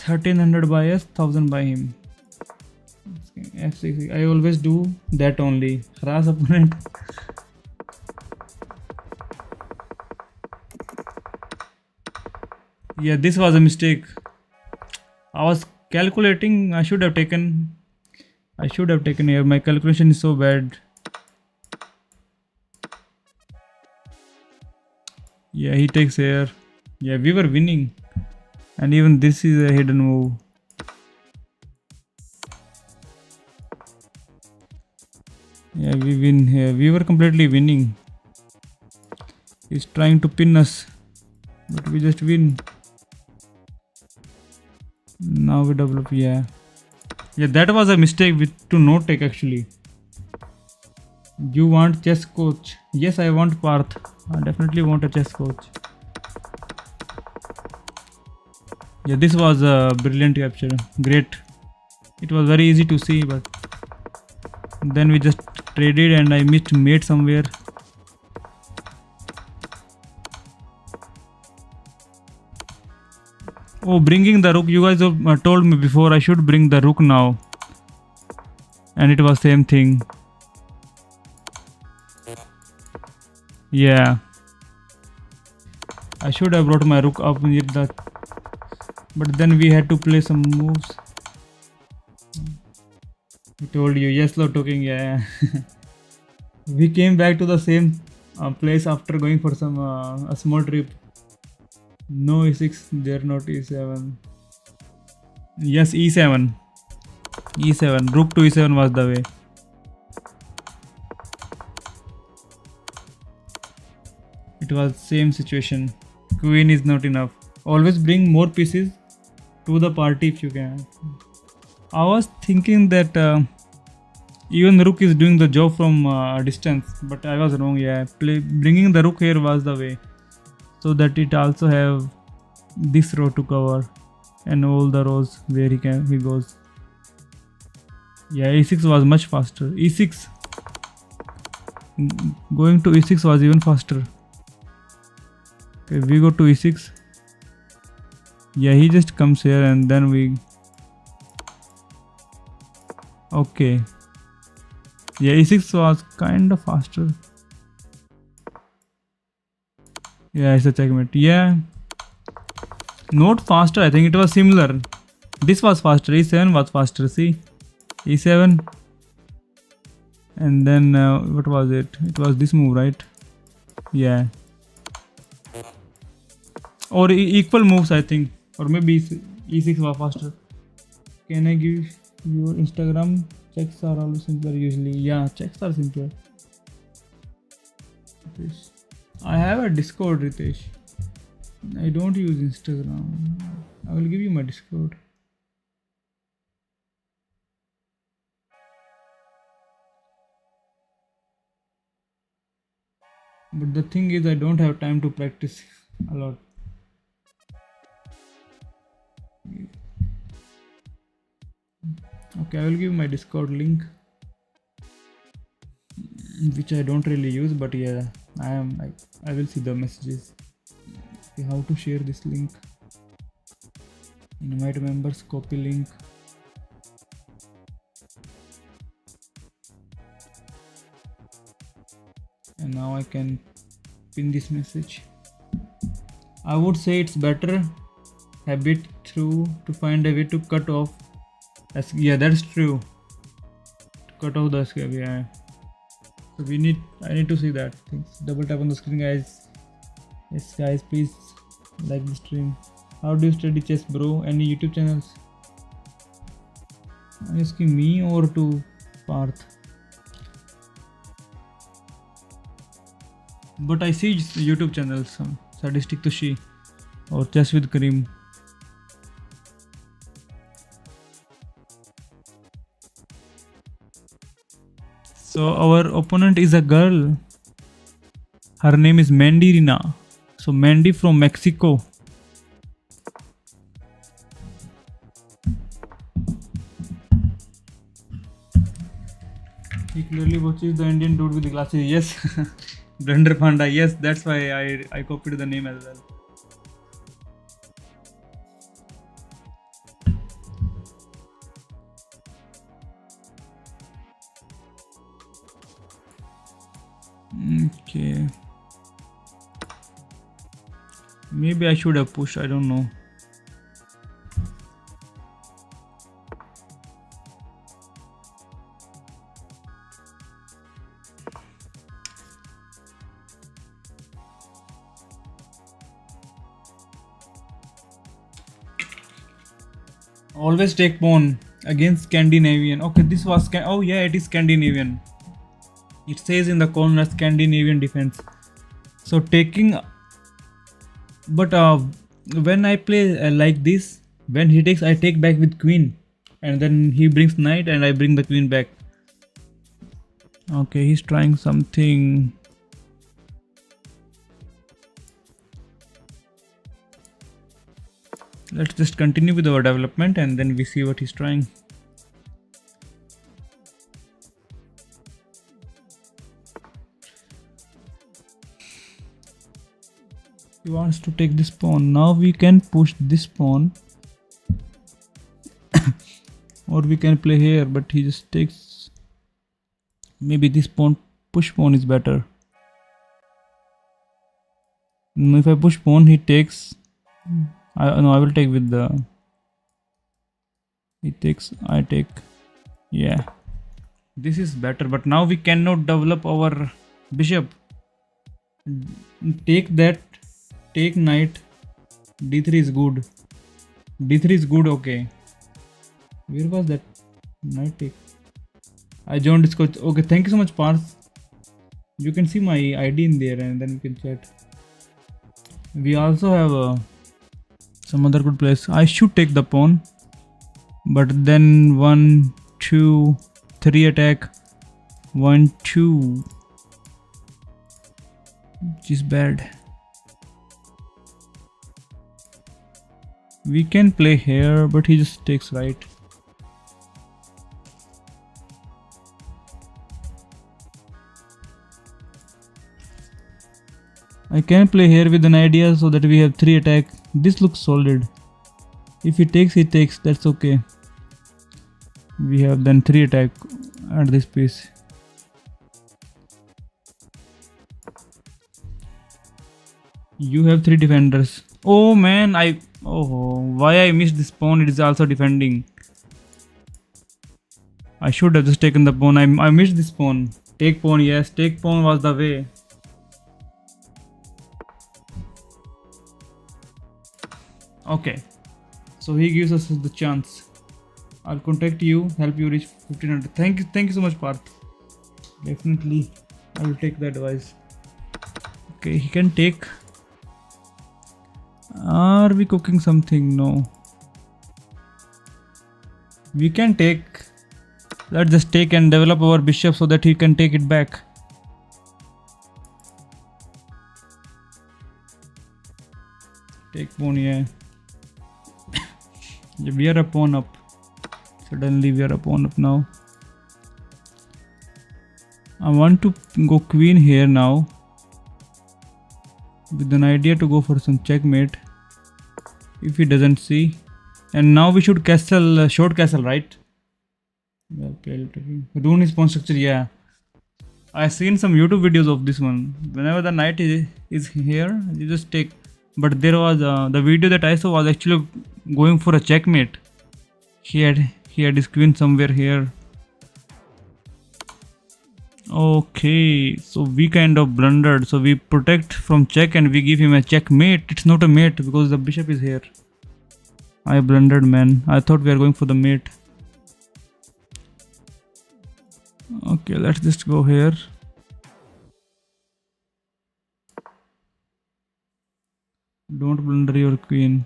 1300 by us, 1000 by him. F6. I always do that only. Harass opponent. Yeah, this was a mistake. I was calculating. I should have taken I should have taken here. My calculation is so bad. Yeah, he takes here. Yeah, we were winning. And even this is a hidden move. Yeah, we win here. We were completely winning. He's trying to pin us. But we just win. Now we develop. Yeah. Yeah, that was a mistake to no take actually. You want chess coach? Yes, I want Parth. I definitely want a chess coach. Yeah, this was a brilliant capture. Great. It was very easy to see, but then we just traded and I missed mate somewhere. Oh, bringing the rook. You guys have told me before I should bring the rook now. And it was same thing. Yeah. I should have brought my rook up near the... But then we had to play some moves. I told you. Yes, Lord talking. Yeah. We came back to the same place after going for some a small trip. No e6, they're not e7. Yes, e7. E7. Rook to e7 was the way. It was same situation. Queen is not enough. Always bring more pieces to the party if you can. I was thinking that even rook is doing the job from distance, but I was wrong. Yeah, bringing the rook here was the way, so that it also have this row to cover and all the rows where he goes. Yeah, e6 was much faster. E6 going to e6 was even faster. Okay, we go to e6. Yeah, he just comes here and then we... Okay. Yeah, e6 was kind of faster. Yeah, it's a checkmate. Yeah. Not faster, I think it was similar. This was faster, e7 was faster, see? e7. And then, what was it? It was this move, right? Yeah. Or equal moves, I think. Or maybe e6 was faster. Can I give your Instagram? Checks are always simpler usually. Yeah, checks are simpler. Ritesh. I have a Discord, Ritesh. I don't use Instagram. I will give you my Discord. But the thing is, I don't have time to practice a lot. Okay, I will give my Discord link, which I don't really use, but yeah, I will see the messages. Okay, how to share this link? Invite members, copy link. And now I can pin this message. I would say it's better habit through to find a way to cut off. Yeah, that's true. To cut off the escape, yeah. So I need to see that things. Double tap on the screen, guys. Yes, guys, please like the stream. How do you study chess, bro? Any YouTube channels? Are you asking me or to Parth? But I see YouTube channels, Sadistic Tushi or Chess with Kareem. So our opponent is a girl. Her name is Mandarina. So Mandy from Mexico. He clearly watches the Indian dude with the glasses. Yes. Blender Panda. Yes, that's why I copied the name as well. Okay. Maybe I should have pushed. I don't know. Always take pawn against Scandinavian. Okay, this was oh yeah, it is Scandinavian. It says in the corner Scandinavian defense. So taking, but when I play like this, when he takes, I take back with queen, and then he brings knight, and I bring the queen back. Okay, he's trying something. Let's just continue with our development and then we see what he's trying. He wants to take this pawn. Now we can push this pawn or we can play here, but he just takes, maybe this pawn, push pawn is better. If I push pawn, he takes, I will take with the, he takes, I take, yeah, this is better. But now we cannot develop our bishop. Take that, take knight, d3 is good, d3 is good. Okay, where was that knight take? I joined Discord. Okay, thank you so much, Parth. You can see my ID in there and then we can chat. We also have some other good players. I should take the pawn, but then 1 2 3 attack, 1 2, which is bad. We can play here, but he just takes right. I can play here with an idea so that we have 3 attack. This looks solid. If he takes, he takes. That's okay. We have then 3 attack at this piece. You have 3 defenders. Oh man, why I missed this pawn? It is also defending. I should have just taken the pawn. I missed this pawn. Take pawn, yes. Take pawn was the way. Okay, so he gives us the chance. I'll contact you, help you reach 1500. Thank you so much, Parth. Definitely, I will take the advice. Okay, he can take. Are we cooking something? No. We can take. Let's just take and develop our bishop so that he can take it back. Take pawn, yeah. We are a pawn up. Suddenly we are a pawn up now. I want to go queen here now, with an idea to go for some checkmate if he doesn't see. And now we should castle, short castle, right? Well played. Rune is pawn structure, yeah. I've seen some YouTube videos of this one. Whenever the knight is here, you just take. But there was the video that I saw was actually going for a checkmate. He had his queen somewhere here. Okay, so we kind of blundered. So we protect from check and we give him a checkmate. It's not a mate because the bishop is here. I blundered, man. I thought we are going for the mate. Okay, let's just go here. Don't blunder your queen.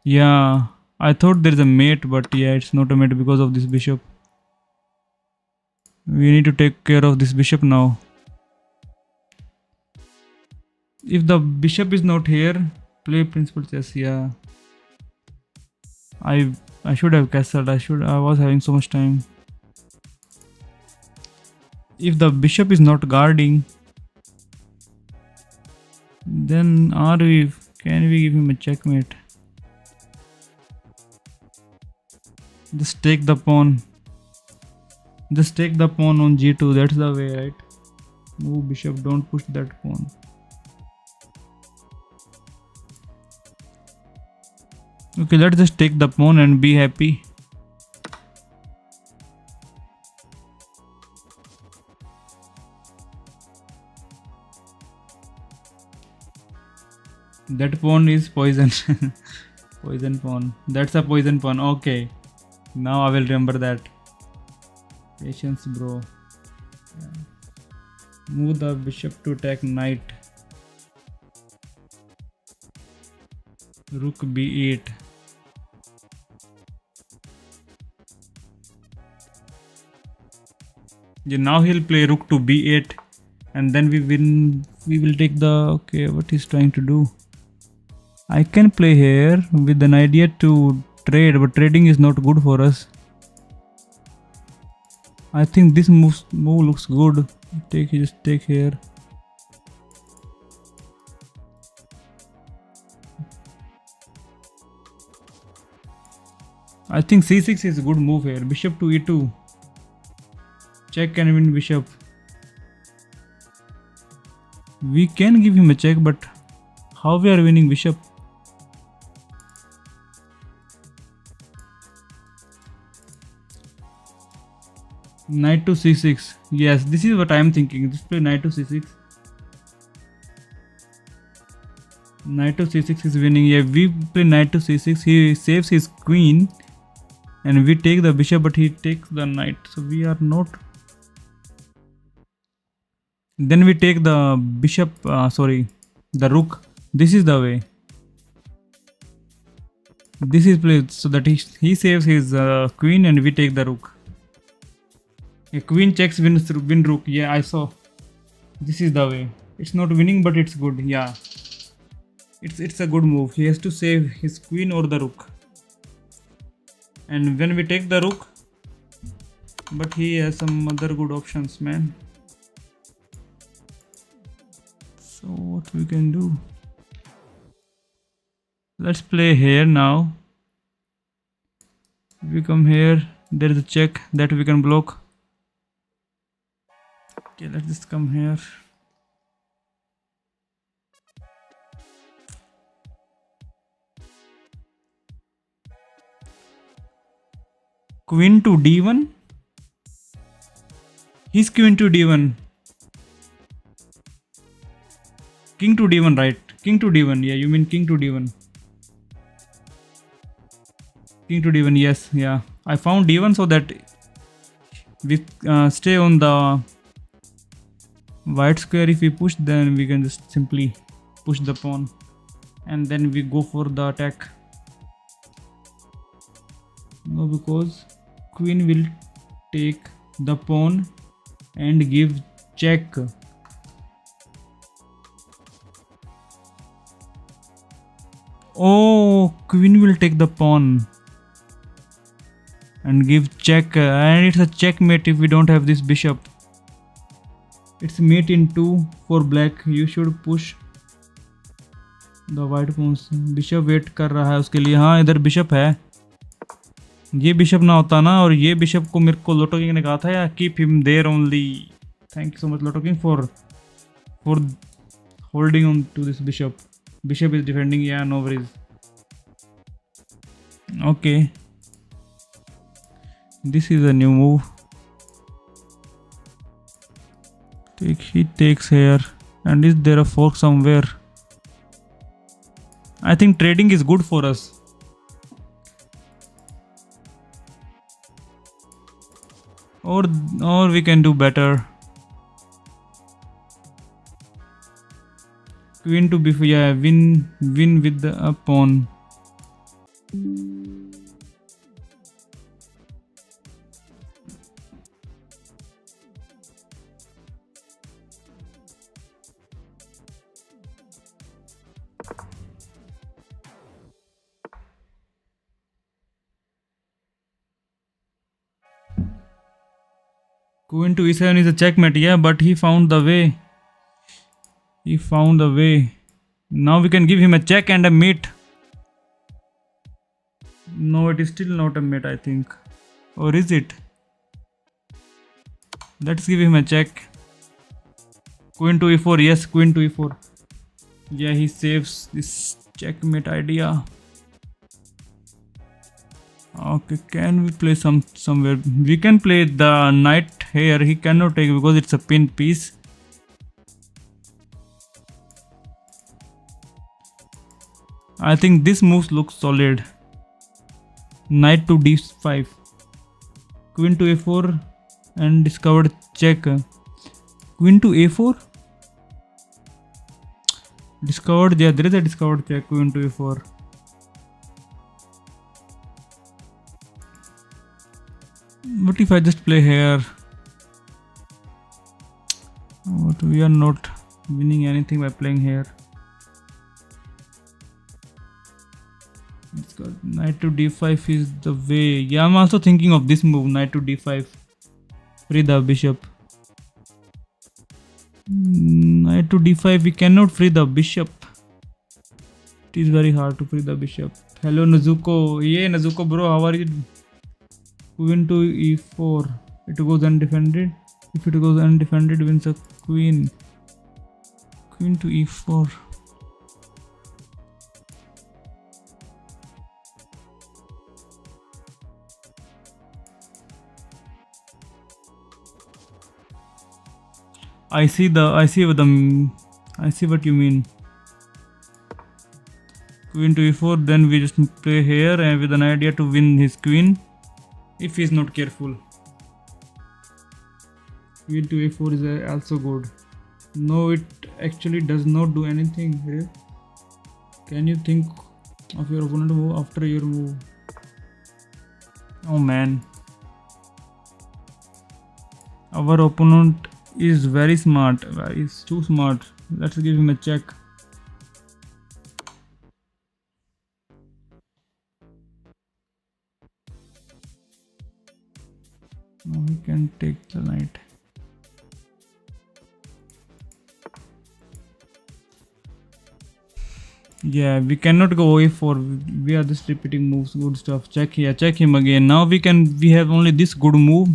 Yeah, I thought there is a mate, but yeah, it's not a mate because of this bishop. We need to take care of this bishop now. If the bishop is not here, play principal chess. Yeah, I should have castled. I was having so much time. If the bishop is not guarding, then can we give him a checkmate? Just take the pawn. Just take the pawn on g2. That's the way, right? Move bishop. Don't push that pawn. Okay, let's just take the pawn and be happy. That pawn is poison. Poison pawn. That's a poison pawn. Okay. Now I will remember that. Patience, bro. Yeah. Move the bishop to attack knight. Rook b8. Yeah, now he'll play rook to b8, and then we win. We will take the. Okay, what he's trying to do. I can play here with an idea to trade, but trading is not good for us. I think this move looks good. Just take here. I think c6 is a good move here. Bishop to e2. Check and win bishop. We can give him a check, but how we are winning bishop? Knight to c6. Yes, this is what I am thinking. Just play knight to c6. Knight to c6 is winning. Yeah, we play knight to c6. He saves his queen, and we take the bishop, but he takes the knight. So we are not. Then we take the bishop. The rook. This is the way. This is played so that he saves his queen, and we take the rook. A queen checks win rook. Yeah, I saw. This is the way. It's not winning, but it's good. Yeah, it's a good move. He has to save his queen or the rook. And when we take the rook, but he has some other good options, man. So what we can do? Let's play here now. We come here. There is a check that we can block. Okay, let's just come here. Queen to d1. He's queen to d1. King to d1, right? King to d1. Yeah, you mean king to d1. King to d1. Yes, yeah. I found d1 so that we stay on the white square. If we push, then we can just simply push the pawn, and then we go for the attack. No, because queen will take the pawn and give check. Oh, queen will take the pawn and give check, and it's a checkmate if we don't have this bishop. It's mate in 2 for black. You should push the white pawns. Bishop wait कर रहा है उसके लिए. हाँ, इधर bishop है. ये bishop ना होता ना, और ये बिशप को मेरे को लोटो किंग ने कहा था यार, keep him there only. Thank you so much Lotto King for holding on to this bishop. Bishop is defending. Yeah, no worries. Okay, this is a new move. He takes here, and is there a fork somewhere? I think trading is good for us. Or we can do better. Queen to b4. Yeah, win with the pawn. Queen to e7 is a checkmate. Yeah, but he found the way. He found a way. Now we can give him a check and a mate. No, it is still not a mate, I think. Or is it? Let's give him a check. Queen to e4. Yes, queen to e4. Yeah, he saves this checkmate idea. Okay, can we play somewhere? We can play the knight here. He cannot take because it's a pin piece. I think this move looks solid. Knight to d5, queen to a4, and discovered check. Queen to a4. Discovered. Yeah, there is a discovered check. Queen to a4. What if I just play here? What, we are not winning anything by playing here. It's got knight to d5 is the way. Yeah, I'm also thinking of this move, knight to d5. Free the bishop. Knight to d5, we cannot free the bishop. It is very hard to free the bishop. Hello Nazuko. Yeah, Nazuko bro, how are you? Queen to e4. It goes undefended. If it goes undefended, wins a queen. Queen to e4. I see what you mean. Queen to e4, then we just play here and with an idea to win his queen. If he is not careful. Queen to a4 is also good. No, it actually does not do anything here. Can you think of your opponent move after your move? Oh man. Our opponent is very smart. He's too smart. Let's give him a check. Now we can take the knight. Yeah, we cannot go a4. We are just repeating moves. Good stuff. Check here. Check him again. Now we have only this good move,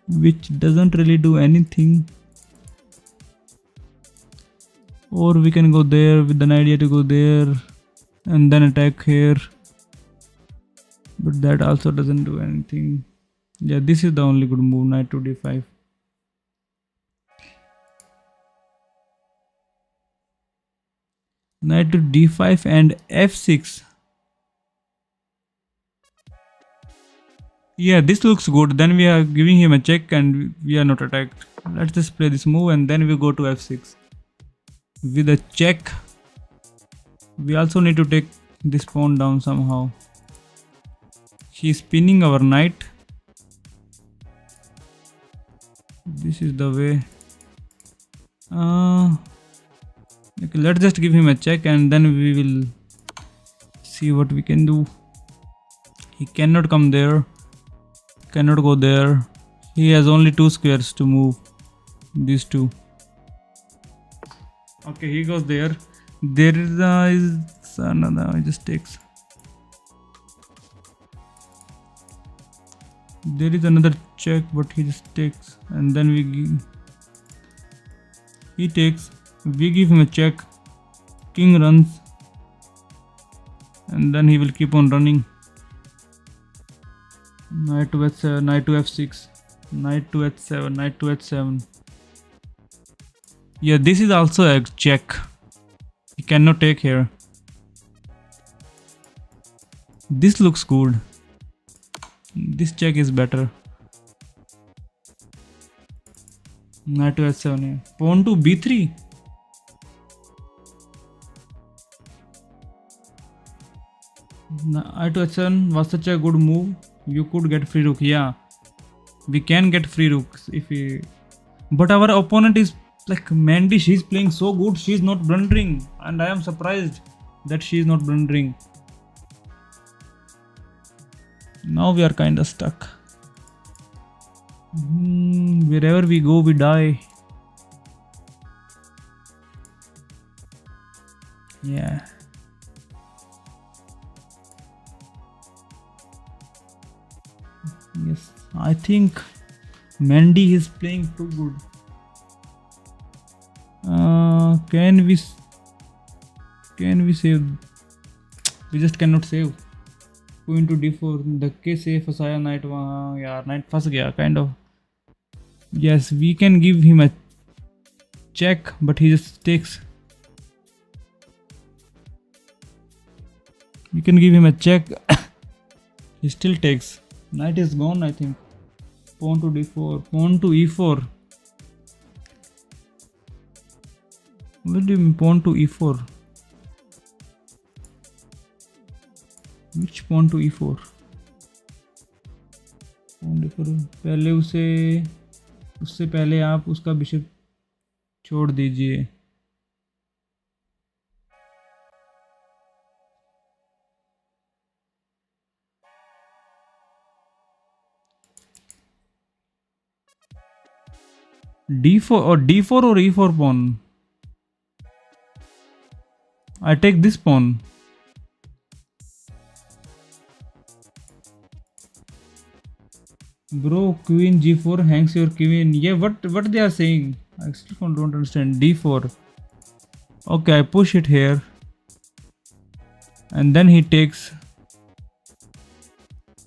which doesn't really do anything. Or we can go there with an idea to go there and then attack here. But that also doesn't do anything. Yeah, this is the only good move, knight to d5. Knight to d5 and f6. Yeah, this looks good. Then we are giving him a check and we are not attacked. Let's just play this move and then we go to f6. With a check, we also need to take this pawn down somehow. He's pinning our knight. This is the way. Okay, let's just give him a check and then we will see what we can do. He cannot come there. Cannot go there. He has only 2 squares to move. These 2. Okay, he goes there. There is another. He just takes. There is another check, but he just takes, and then he takes. We give him a check. King runs, and then he will keep on running. Knight to h7, knight to f6, knight to h7, knight to h7. Yeah, this is also a check. He cannot take here. This looks good. This check is better. Knight to h7. Yeah. Pawn to b3. Knight to h7 was such a good move. You could get free rook. Yeah, we can get free rooks if we. But our opponent is like Mandy. She's playing so good. She's not blundering, and I am surprised that she is not blundering. Now we are kinda stuck. Wherever we go, we die. Yeah. Yes, I think Mandy is playing too good. Can we save? We just cannot save. Queen to d4. धक्के से फंसाया knight वहाँ यार. Knight फंस गया kind of. Yes, we can give him a check, but he just takes. We can give him a check. He still takes. Knight is gone, I think. Pawn to d4. Pawn to e4. What do you mean pawn to e4? Which pawn to e4? pawn d4. पहले उससे पहले आप उसका bishop छोड़ दीजिए. d4 or d4 or e4 pawn. I take this pawn. Bro, queen g4 hangs your queen. Yeah, what they are saying? I still don't understand. d4. Okay, I push it here. And then he takes.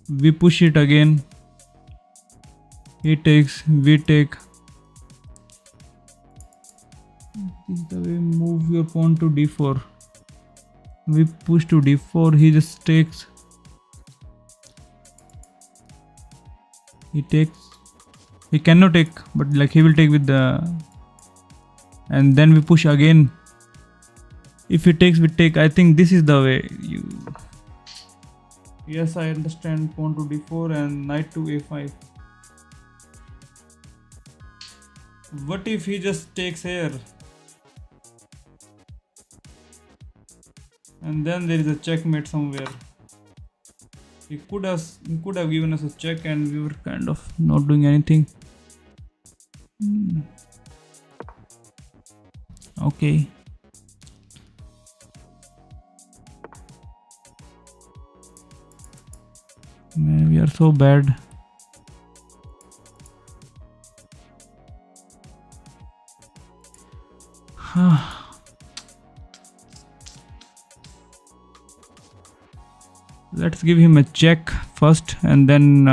We push it again. He takes. We take. This is the way. Move your pawn to d4. We push to d4. He just takes. He takes. He cannot take, but like he will take with the. And then we push again. If he takes, we take. I think this is the way. Yes, I understand. Pawn to d4 and knight to a5. What if he just takes here? And then there is a checkmate somewhere. He could have given us a check and we were kind of not doing anything. Okay. Man, we are so bad. Let's give him a check first and then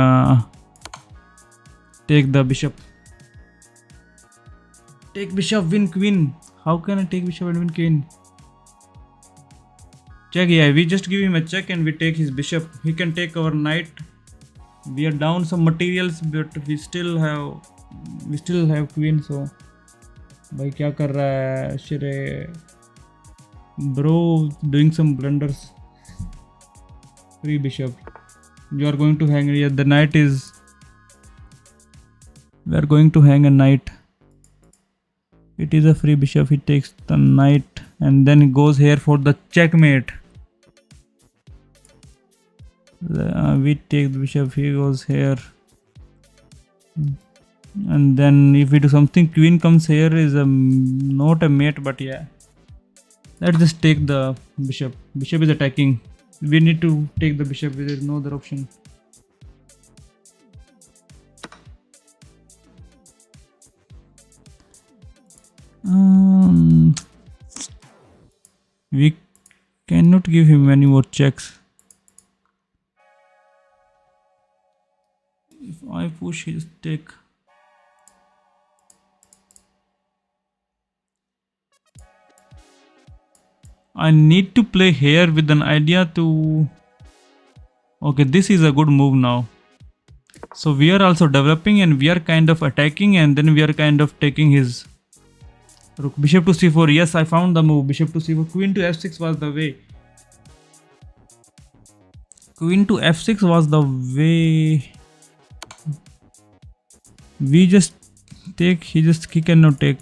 take the bishop. Take bishop, win queen. How can I take bishop and win queen? Check, yeah, we just give him a check and we take his bishop. He can take our knight. We are down some materials, but we still have queen. So, भाई क्या कर रहा है Shire? Bro, doing some blunders. Free bishop. You are going to hang. Yeah, the knight is. We are going to hang a knight. It is a free bishop. He takes the knight and then he goes here for the checkmate. We take the bishop. He goes here. And then if we do something, queen comes here is not a mate, but yeah. Let's just take the bishop. Bishop is attacking. We need to take the bishop. There is no other option. We cannot give him any more checks. If I push his take. I need to play here with an idea to. Okay, this is a good move now. So we are also developing and we are kind of attacking and then we are kind of taking his rook. Bishop to c4. Yes, I found the move. Bishop to c4. Queen to f6 was the way. Queen to f6 was the way. We just take. He cannot take.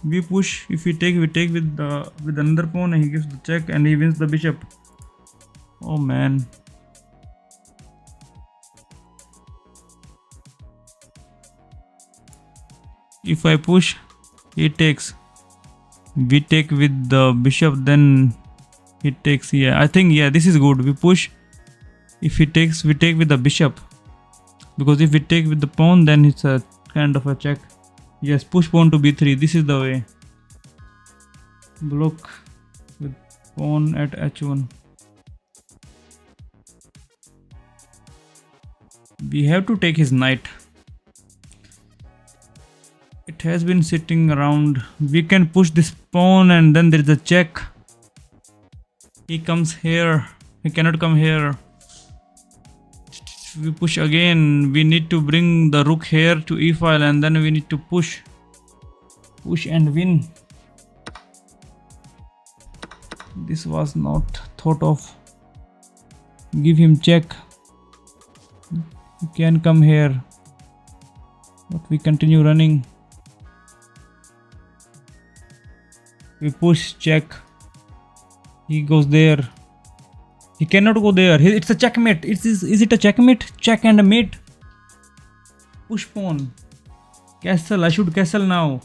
We push. If we take, we take with another pawn and he gives the check and he wins the bishop. Oh man. If I push, he takes. We take with the bishop, then he takes. Yeah, I think yeah, this is good. We push. If he takes, we take with the bishop. Because if we take with the pawn, then it's a kind of a check. Yes, push pawn to b3. This is the way. Block with pawn at h1. We have to take his knight. It has been sitting around. We can push this pawn and then there is a check. He comes here. He cannot come here. We push again. We need to bring the rook here to e file, and then we need to push and win. This was not thought of. Give him check. He can come here, but we continue running. We push check. He goes there. He cannot go there. It's a checkmate. Is it a checkmate? Check and a mate. Push pawn. Castle. I should castle now.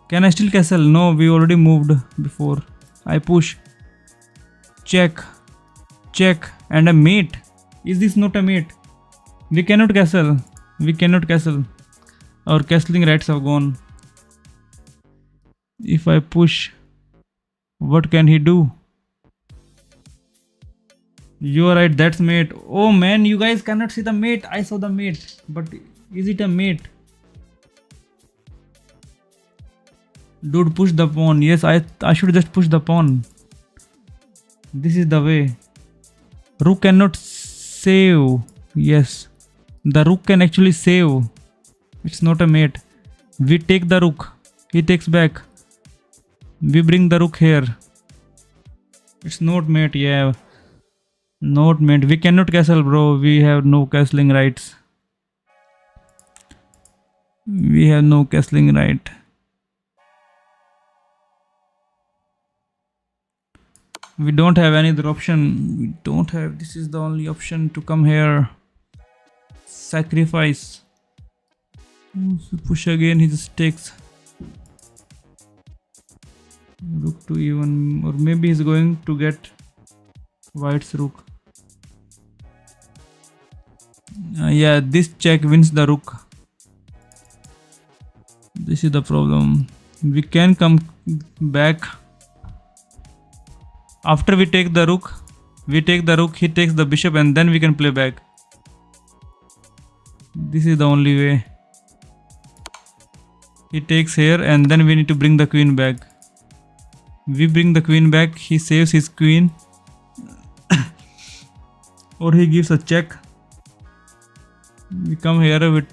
Can I still castle? No, we already moved before. I push. Check. Check and a mate. Is this not a mate? We cannot castle. We cannot castle. Our castling rights have gone. If I push, what can he do? You are right, that's mate. Oh man, you guys cannot see the mate. I saw the mate, but is it a mate? Dude, push the pawn. Yes, I should just push the pawn. This is the way. Rook cannot save. Yes, the rook can actually save. It's not a mate. We take the rook. He takes back. We bring the rook here. It's not mate, yeah. Not mate. We cannot castle, bro. We have no castling rights. We have no castling right. We don't have any other option. We don't have. This is the only option to come here. Sacrifice. If we push again, he just takes. Rook to e1, or maybe he's going to get white's rook. Yeah, this check wins the rook. This is the problem. We can come back. After we take the rook, he takes the bishop, and then we can play back. This is the only way. He takes here, and then we need to bring the queen back. We bring the queen back, he saves his queen. Or he gives a check. We come here, we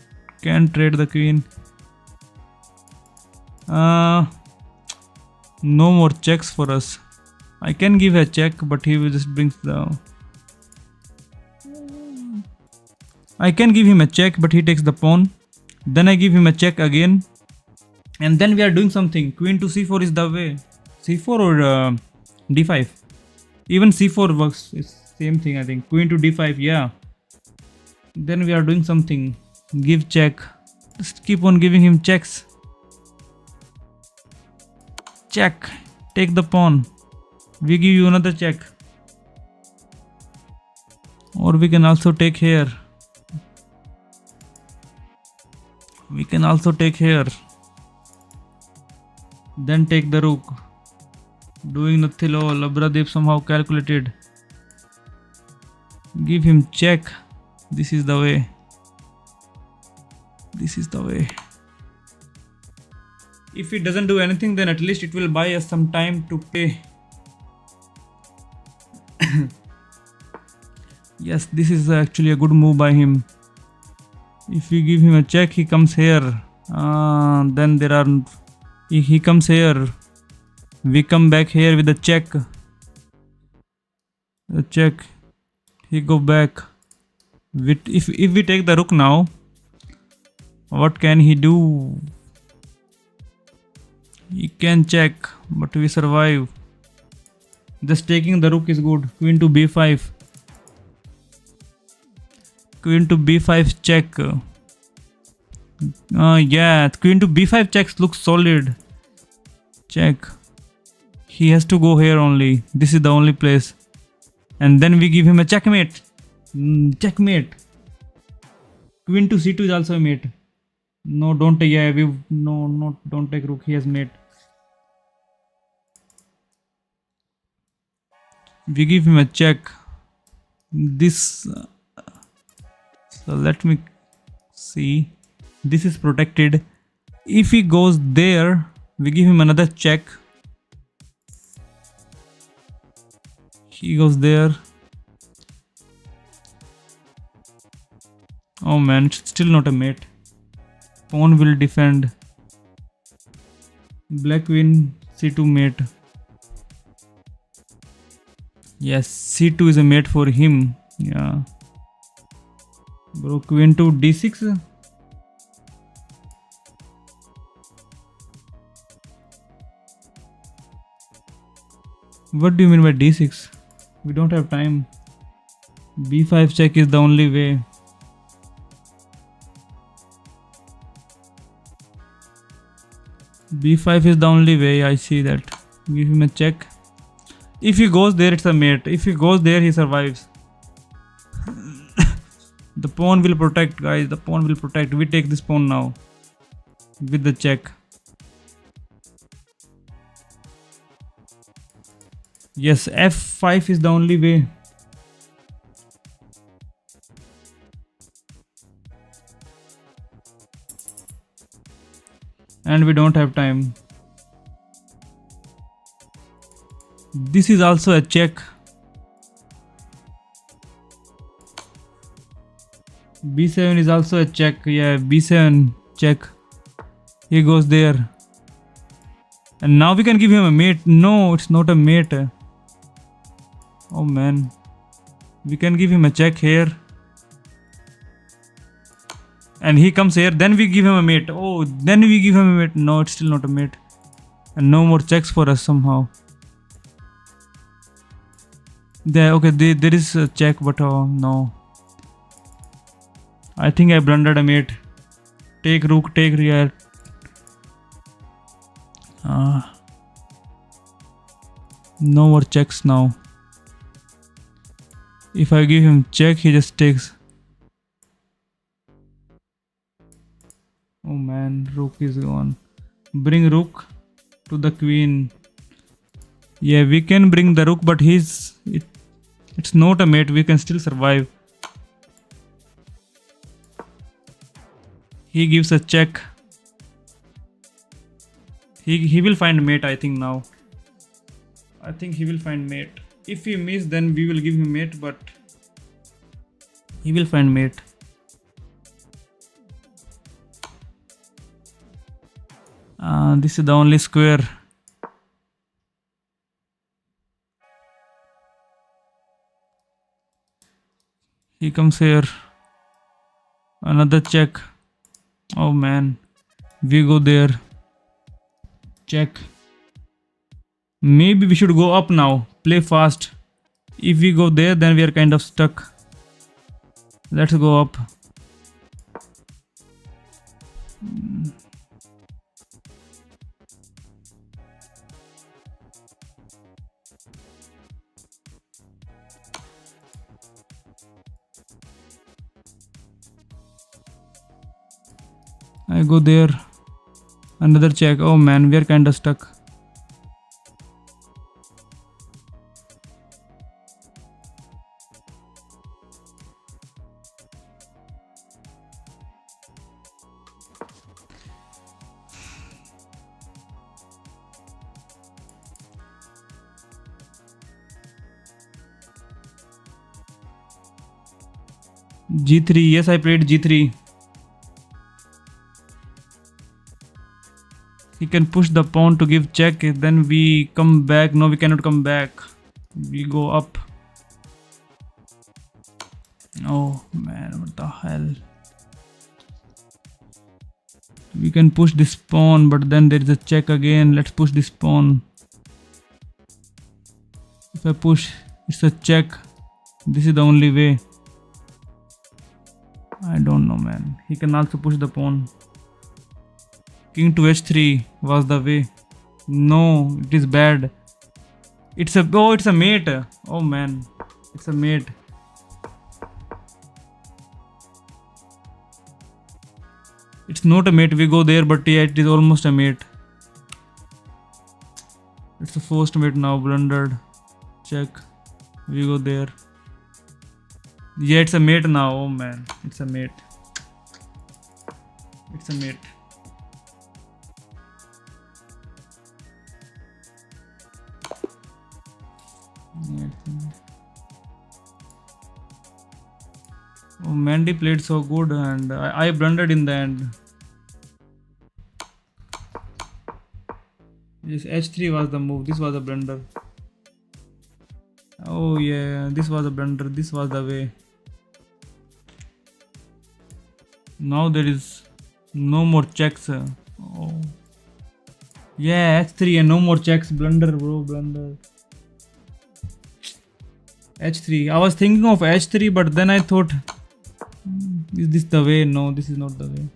can trade the queen. No more checks for us. I can give a check, but he will just bring the... I can give him a check, but he takes the pawn. Then I give him a check again. And then we are doing something. Queen to c4 is the way. c4 or d5. Even c4 works. It's same thing, I think. Queen to d5, yeah. Then we are doing something. Give check. Just keep on giving him checks. Check. Take the pawn. We give you another check. Or we can also take here. We can also take here. Then take the rook. Doing nothing all. Labradev somehow calculated. Give him check. This is the way. This is the way. If it doesn't do anything, then at least it will buy us some time to play. Yes, this is actually a good move by him. If we give him a check, he comes here. Then there are... He comes here. We come back here with a check. A check. He go back. If we take the rook now, what can he do? He can check, but we survive. Just taking the rook is good. Queen to b5. Queen to b5 check. Yeah, queen to b5 checks looks solid. Check. He has to go here only. This is the only place. And then we give him a checkmate. Checkmate. Queen to c2 is also a mate. No, don't take. Yeah, don't take rook. He has mate. We give him a check. This. So let me see. This is protected. If he goes there, we give him another check. He goes there. Oh man, it's still not a mate. Pawn will defend. Black queen c2 mate. Yes, c2 is a mate for him. Yeah. Bro, queen to d6. What do you mean by d6? We don't have time. b5 check is the only way. b5 is the only way. I see that. Give him a check. If he goes there, it's a mate. If he goes there, he survives. The pawn will protect, guys. The pawn will protect. We take this pawn now with the check. Yes, f5 is the only way. And we don't have time. This is also a check. b7 is also a check. Yeah, b7 check. He goes there. And now we can give him a mate. No, it's not a mate. Oh man. We can give him a check here. And he comes here. Then we give him a mate. Oh, then we give him a mate. No, it's still not a mate. And no more checks for us somehow. There, okay, there is a check, but oh no. I think I blundered a mate. Take rook, take rear. No more checks now. If I give him check, he just takes. Oh man, rook is gone. Bring rook to the queen. Yeah, we can bring the rook, but it's not a mate. We can still survive. He gives a check. He will find mate, I think now. I think he will find mate. If he miss, then we will give him mate, but he will find mate. This is the only square. He comes here. Another check. Oh man. We go there. Check. Maybe we should go up now. Play fast. If we go there, then we are kind of stuck. Let's go up. I go there. Another check. Oh man, we are kind of stuck. G3. Yes, I played G3. He can push the pawn to give check. Then we come back. No, we cannot come back. We go up. Oh man, what the hell. We can push this pawn, but then there is a check again. Let's push this pawn. If I push, it's a check. This is the only way. I don't know, man. He can also push the pawn. King to h3 was the way. No, it is bad. It's a mate. Oh man, it's a mate. It's not a mate. We go there, but yeah, it is almost a mate. It's a forced mate now. Blundered. Check. We go there. Yeah, it's a mate now. Oh man, it's a mate. It's a mate. Yeah, Mandy played so good and I blundered in the end. Yes, h3 was the move. This was a blunder. Oh yeah, this was a blunder. This was the way. Now there is no more checks. Oh. Yeah, h3 and no more checks. Blunder, bro, blunder. h3. I was thinking of h3, but then I thought, is this the way? No, this is not the way.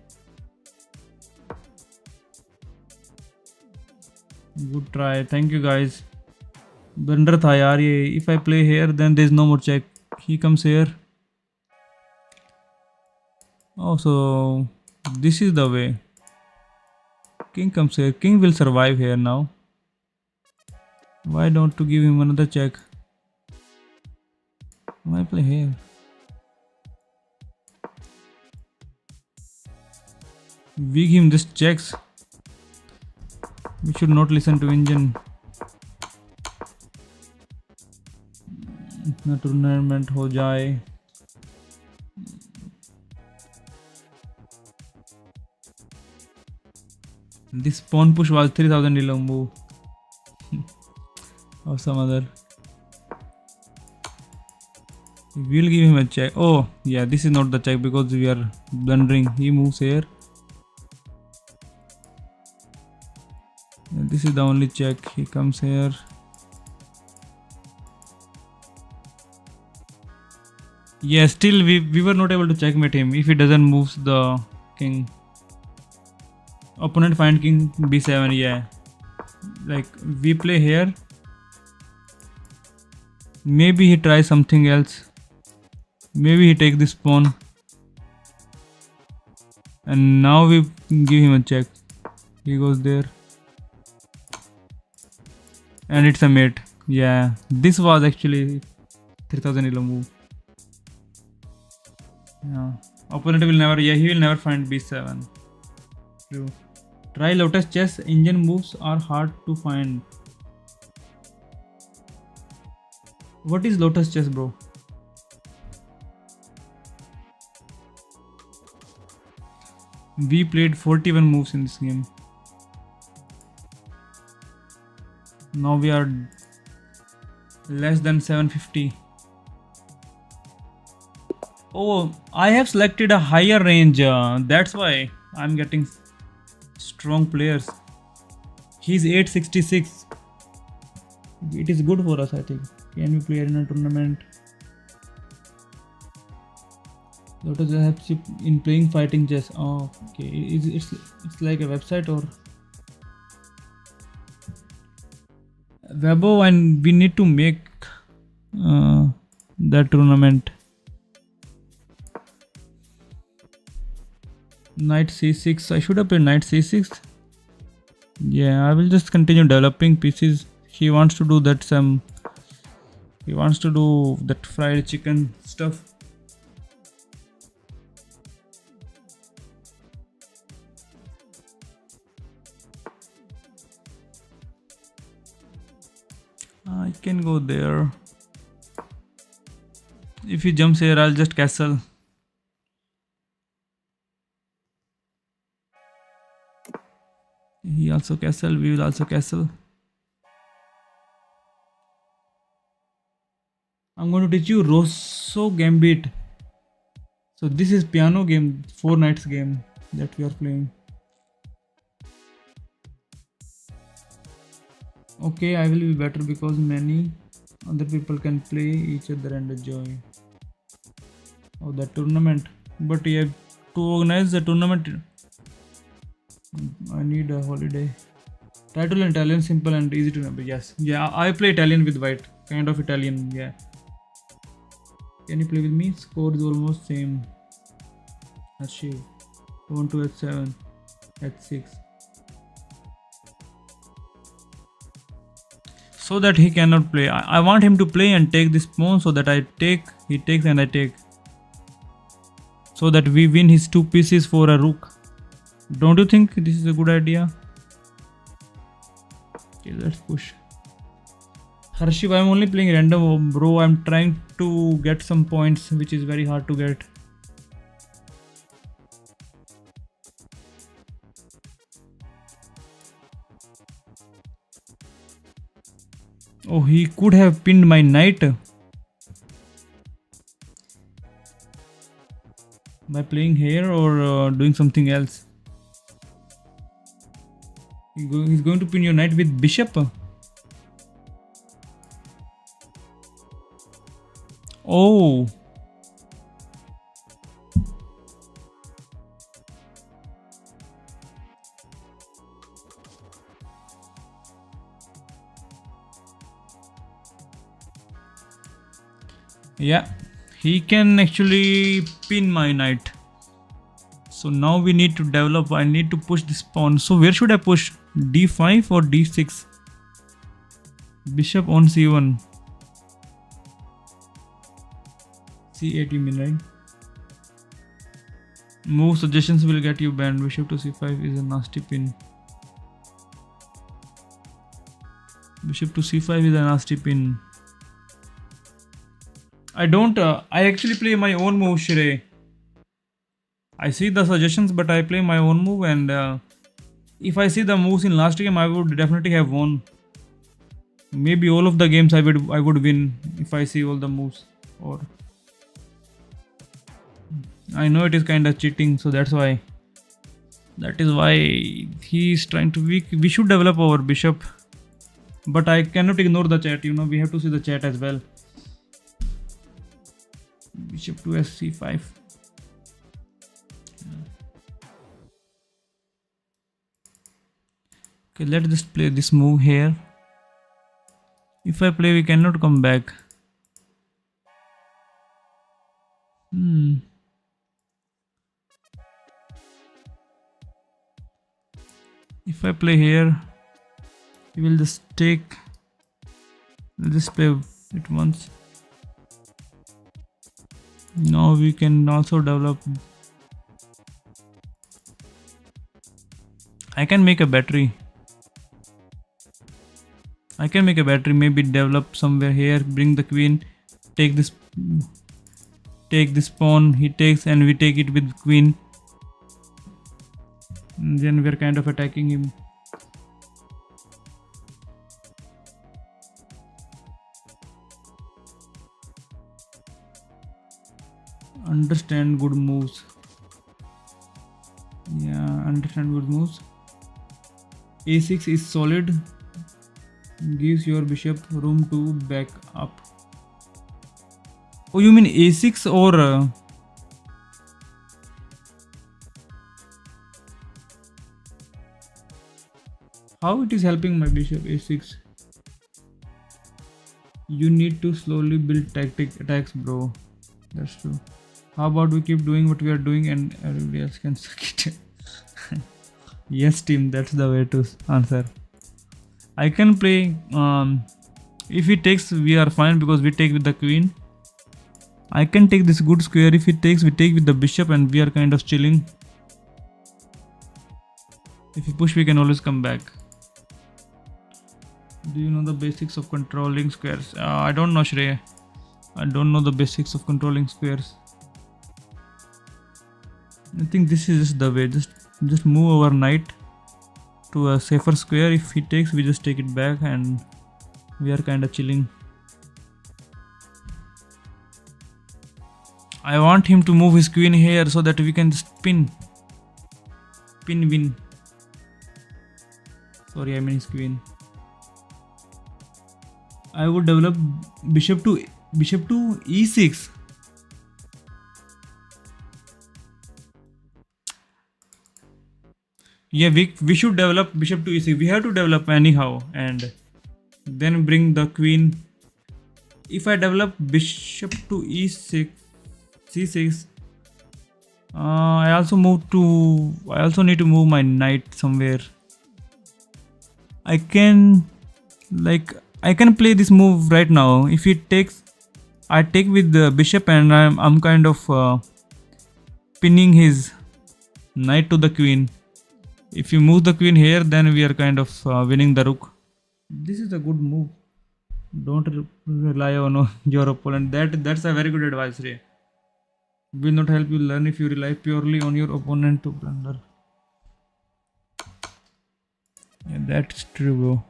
Good try. Thank you guys. Blunder tha yaar ye. If I play here, then there's no more check. He comes here. Oh, so this is the way. King comes here. King will survive here now. Why don't to give him another check? Why play here? We give him this checks. We should not listen to engine. इतना tournament हो जाए. This pawn push was 3000 elo move. Or some other. We'll give him a check. Oh yeah, this is not the check because we are blundering. He moves here. And this is the only check. He comes here. Yeah, still we were not able to checkmate him if he doesn't move the king. Opponent find king b7. Yeah, like we play here. Maybe he tries something else. Maybe he takes this pawn. And now we give him a check. He goes there. And it's a mate. Yeah, this was actually 3000 elo move. Yeah, opponent will never. Yeah, he will never find b7. True. Try lotus chess. Engine moves are hard to find. What is lotus chess, bro? We played 41 moves in this game. Now we are less than 750. Oh, I have selected a higher range. That's why I'm getting strong players. He's 866. It is good for us, I think. Can we play in a tournament? Lotus helps you in playing fighting chess. Oh, okay. It's like a website or Webo, and we need to make that tournament. Knight c6. I should have played knight c6. Yeah, I will just continue developing pieces. He wants to do that he wants to do that fried chicken stuff. I can go there. If he jumps here, I'll just castle. He also castle, we will also castle. I'm going to teach you Rosso Gambit. So this is piano game, 4 knights game that we are playing. Okay, I will be better because many other people can play each other and enjoy. Oh, that tournament. But yeah, to organize the tournament, I need a holiday. Try to learn Italian, simple and easy to remember. Yes, yeah, I play Italian with white, kind of Italian. Yeah. Can you play with me? Score is almost same. Achieve. 1 to h7, h6. So that he cannot play. I want him to play and take this pawn so that I take, he takes and I take. So that we win his 2 pieces for a rook. Don't you think this is a good idea? Okay, let's push. Harshiv, I'm only playing random, bro. I'm trying to get some points, which is very hard to get. Oh, he could have pinned my knight by playing here or doing something else. He's going to pin your knight with bishop. Oh. Yeah, he can actually pin my knight. So now we need to develop. I need to push this pawn. So where should I push? D5 or D6? Bishop on C1. C8 you mean, right? Move suggestions will get you banned. Bishop to C5 is a nasty pin. Bishop to C5 is a nasty pin. I don't. I actually play my own move, Shirey. I see the suggestions, but I play my own move, and if I see the moves in last game, I would definitely have won. Maybe all of the games I would win if I see all the moves. Or I know it is kind of cheating, so that's why. That is why he is trying to. We should develop our bishop, but I cannot ignore the chat. You know, we have to see the chat as well. Bishop to SC5. Okay, let's just play this move here. If I play, we cannot come back. If I play here, we will just take. We'll just play it once. Now we can also develop. I can make a battery. Maybe develop somewhere here, bring the queen, take this pawn, he takes, and we take it with queen. And then we're kind of attacking him. Understand good moves. Yeah, understand good moves. A6 is solid. Gives your bishop room to back up. Oh, you mean A6 or how it is helping my bishop A6? You need to slowly build tactic attacks, bro. That's true. How about we keep doing what we are doing and everybody else can suck it? Yes, team, that's the way to answer. I can play. If he takes, we are fine because we take with the queen. I can take this good square. If he takes, we take with the bishop, and we are kind of chilling. If you push, we can always come back. Do you know the basics of controlling squares? I don't know, Shreya. I don't know the basics of controlling squares. I think this is just the way. Just move our knight to a safer square. If he takes, we just take it back, and we are kind of chilling. I want him to move his queen here so that we can just pin win. Sorry, I mean his queen. I would develop bishop to e6. Yeah, we should develop bishop to e6. We have to develop anyhow, and then bring the queen. If I develop bishop to e6, c6, I also need to move my knight somewhere. I can play this move right now. If he takes, I take with the bishop, and I'm kind of pinning his knight to the queen. If you move the queen here, then we are kind of winning the rook. This is a good move. Don't rely on your opponent. That's a very good advice, Ray. Will not help you learn if you rely purely on your opponent to blunder. Yeah, that's true, bro.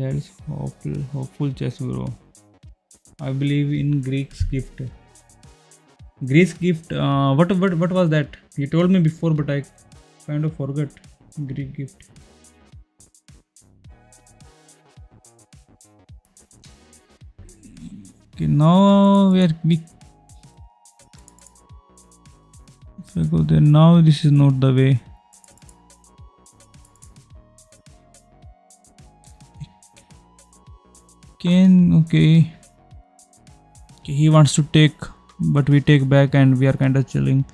That is hopeful chess, bro. I believe in Greek's gift. Greece gift. What was that? You told me before, but I kind of forgot. Greek gift. Okay, now we if I go there now, this is not the way. Okay. He wants to take, but we take back and we are kind of chilling.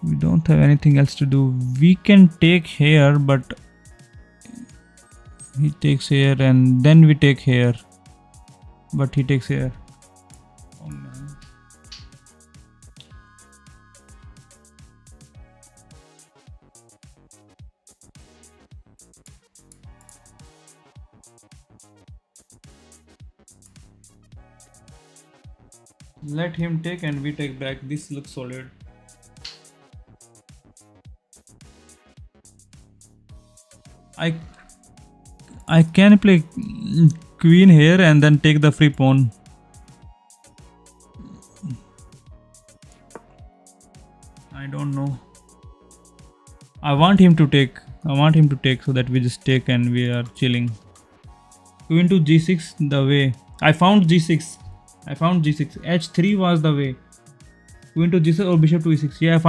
We don't have anything else to do. We can take here, but he takes here and then we take here. But he takes here. Oh man. Let him take and we take back. This looks solid. I can play queen here and then take the free pawn. I don't know. I want him to take so that we just take and we are chilling. Queen to g6 the way. I found g6. h3 was the way. Queen to g6 or bishop to e6. Yeah, I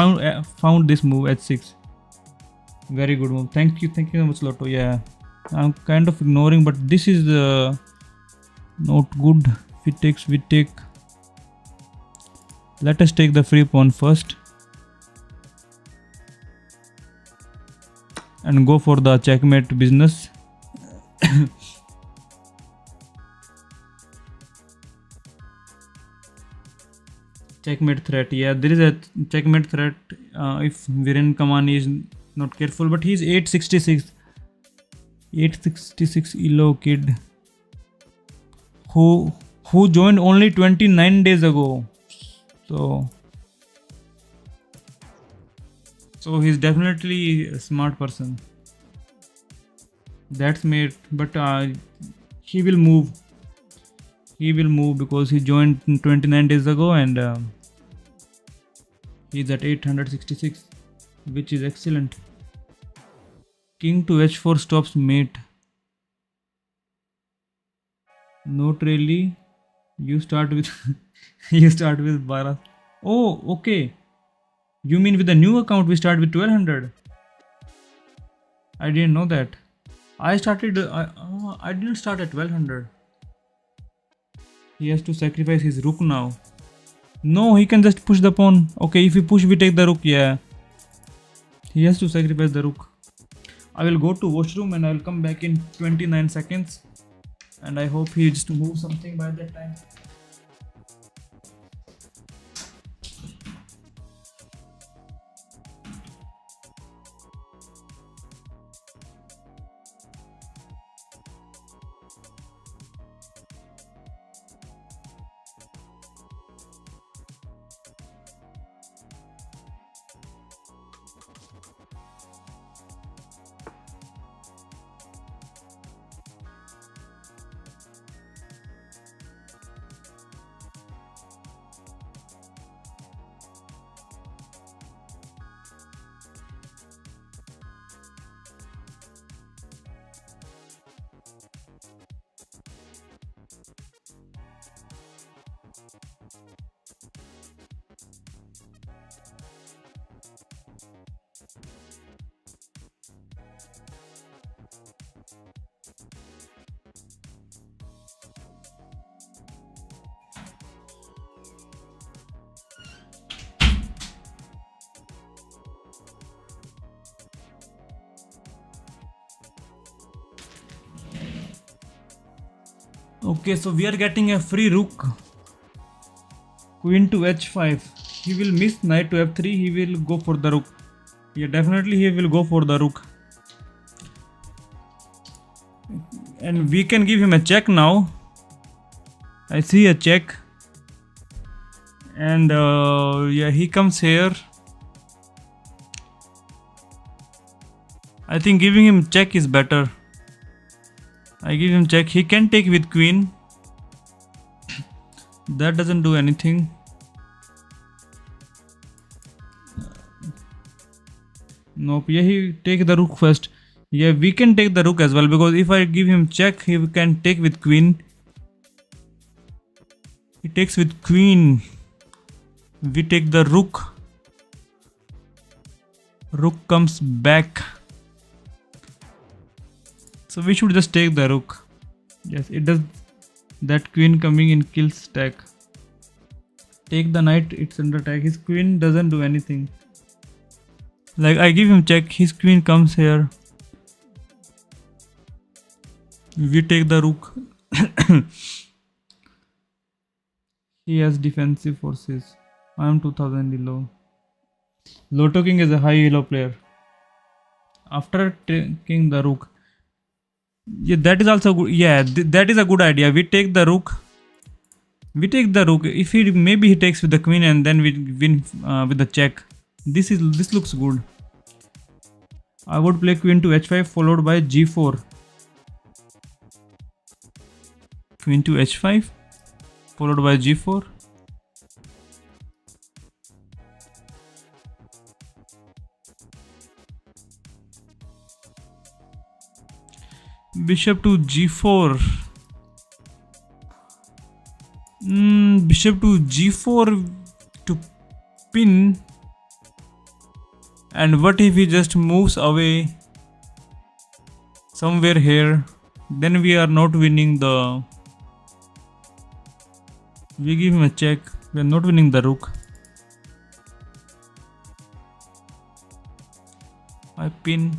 found this move, h6. Very good move. Thank you so much, Lotto. Yeah, I'm kind of ignoring, but this is not good. If we take. Let us take the free pawn first and go for the checkmate business. Checkmate threat. Yeah, there is a checkmate threat if Viren Kamani is not careful, but he's 866 elo kid who joined only 29 days ago, so he's definitely a smart person. That's mate, but he will move because he joined 29 days ago and he's at 866, which is excellent. King to h4 stops mate. Not really. You start with Bharat. Oh, okay. You mean with the new account we start with 1200? I didn't know that. I didn't start at 1200. He has to sacrifice his rook now. No, he can just push the pawn. Okay, if we push, we take the rook. Yeah. He has to sacrifice the rook. I will go to washroom and I will come back in 29 seconds. And I hope he just moves something by that time. Okay, so we are getting a free rook. Queen to h5. He will miss knight to f3. He will go for the rook. Yeah, definitely he will go for the rook. And we can give him a check now. I see a check. And yeah, he comes here. I think giving him check is better. I give him check. He can take with queen. That doesn't do anything. Nope. Yeah, he take the rook first. Yeah, we can take the rook as well, because if I give him check, he can take with queen. He takes with queen. We take the rook. Rook comes back. So we should just take the rook. Yes, it does. That queen coming in kills stack. Take the knight, it's under attack. His queen doesn't do anything. Like, I give him check, his queen comes here. We take the rook. He has defensive forces. I am 2000 elo. Loto King is a high elo player. After taking the rook. Yeah, that is also good. Yeah, that is a good idea. We take the rook. We take the rook. If he maybe he takes with the queen and then we win with the check. This looks good. I would play queen to h5 followed by g4. Queen to h5 followed by g4. Bishop to g4. Bishop to g4 to pin. And what if he just moves away somewhere here? Then we are not winning the... We give him a check. We are not winning the rook. I pin.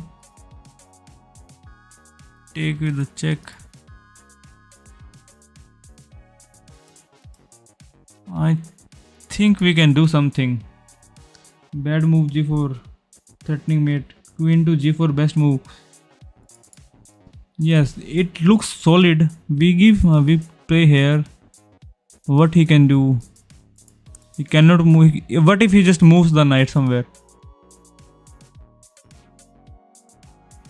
Take with the check. I think we can do something. Bad move g4. Threatening mate. Queen to g4, best move. Yes, it looks solid. We play here. What he can do? He cannot move. What if he just moves the knight somewhere?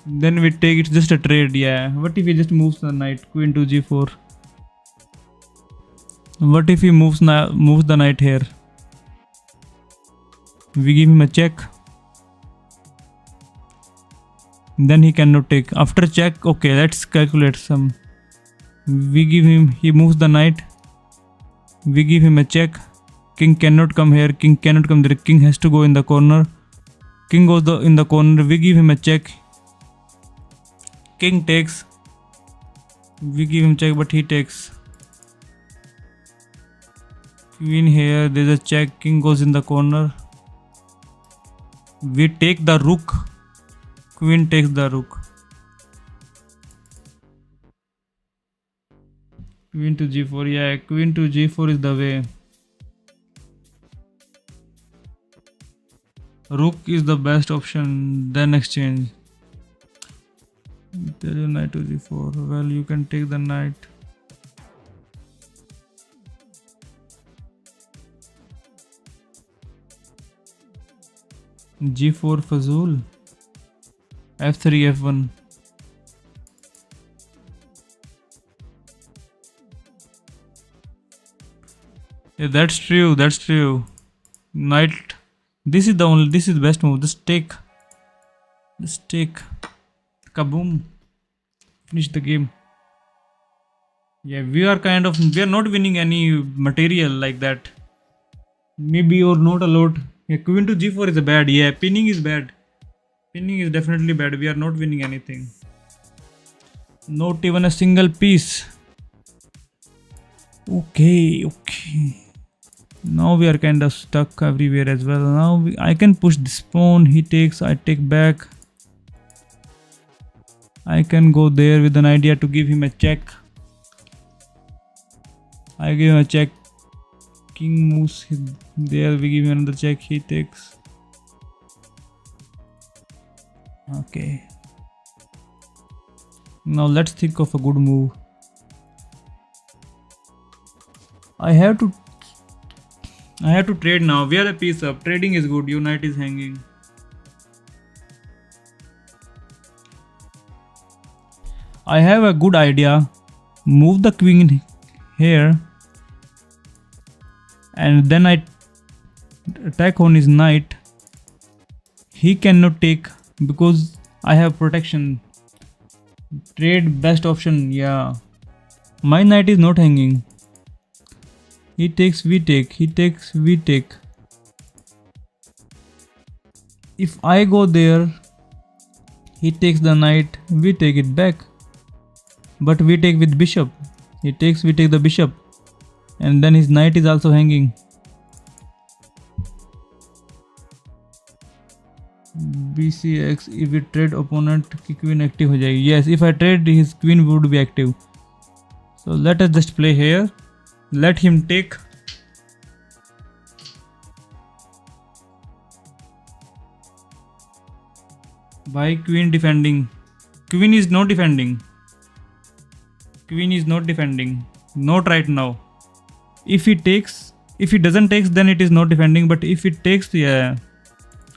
Then we take it, just a trade. Yeah. What if he just moves the knight? Queen to g4. What if he moves the knight here? We give him a check. Then he cannot take. After check, okay, let's calculate some. We give him, he moves the knight. We give him a check. King cannot come here. King cannot come there. King has to go in the corner. King goes in the corner. We give him a check. King takes. We give him check, but he takes. Queen here. There's a check. King goes in the corner. We take the rook. Queen takes the rook. Queen to g4. Yeah, queen to g4 is the way. Rook is the best option. Then exchange. Tell you knight to g4. Well, you can take the knight. g4 Fazul. f3 f1. Yeah, that's true. That's true. Knight. This is the best move. Just take. Just take. Kaboom. Finish the game. Yeah, we are not winning any material like that. Maybe or not a lot. Yeah, queen to g4 is bad. Yeah, pinning is bad. Pinning is definitely bad. We are not winning anything. Not even a single piece. Okay. Now we are kind of stuck everywhere as well. Now I can push this pawn. He takes. I take back. I can go there with an idea to give him a check. I give him a check. King moves there. We give him another check. He takes. Okay. Now let's think of a good move. I have to trade now. We are a piece up. Trading is good. Unite is hanging. I have a good idea. Move the queen here, and then I attack on his knight. He cannot take because I have protection. Trade best option, yeah. My knight is not hanging. He takes, we take. He takes, we take. If I go there, he takes the knight, we take it back. But we take with bishop. He takes, we take the bishop. And then his knight is also hanging. BCX, if we trade opponent की queen active हो जाएगी. Yes, if I trade his queen would be active. So let us just play here. Let him take. Why queen defending? Queen is not defending. Queen is not defending. Not right now. If he takes, if he doesn't takes, then it is not defending. But if it takes, yeah.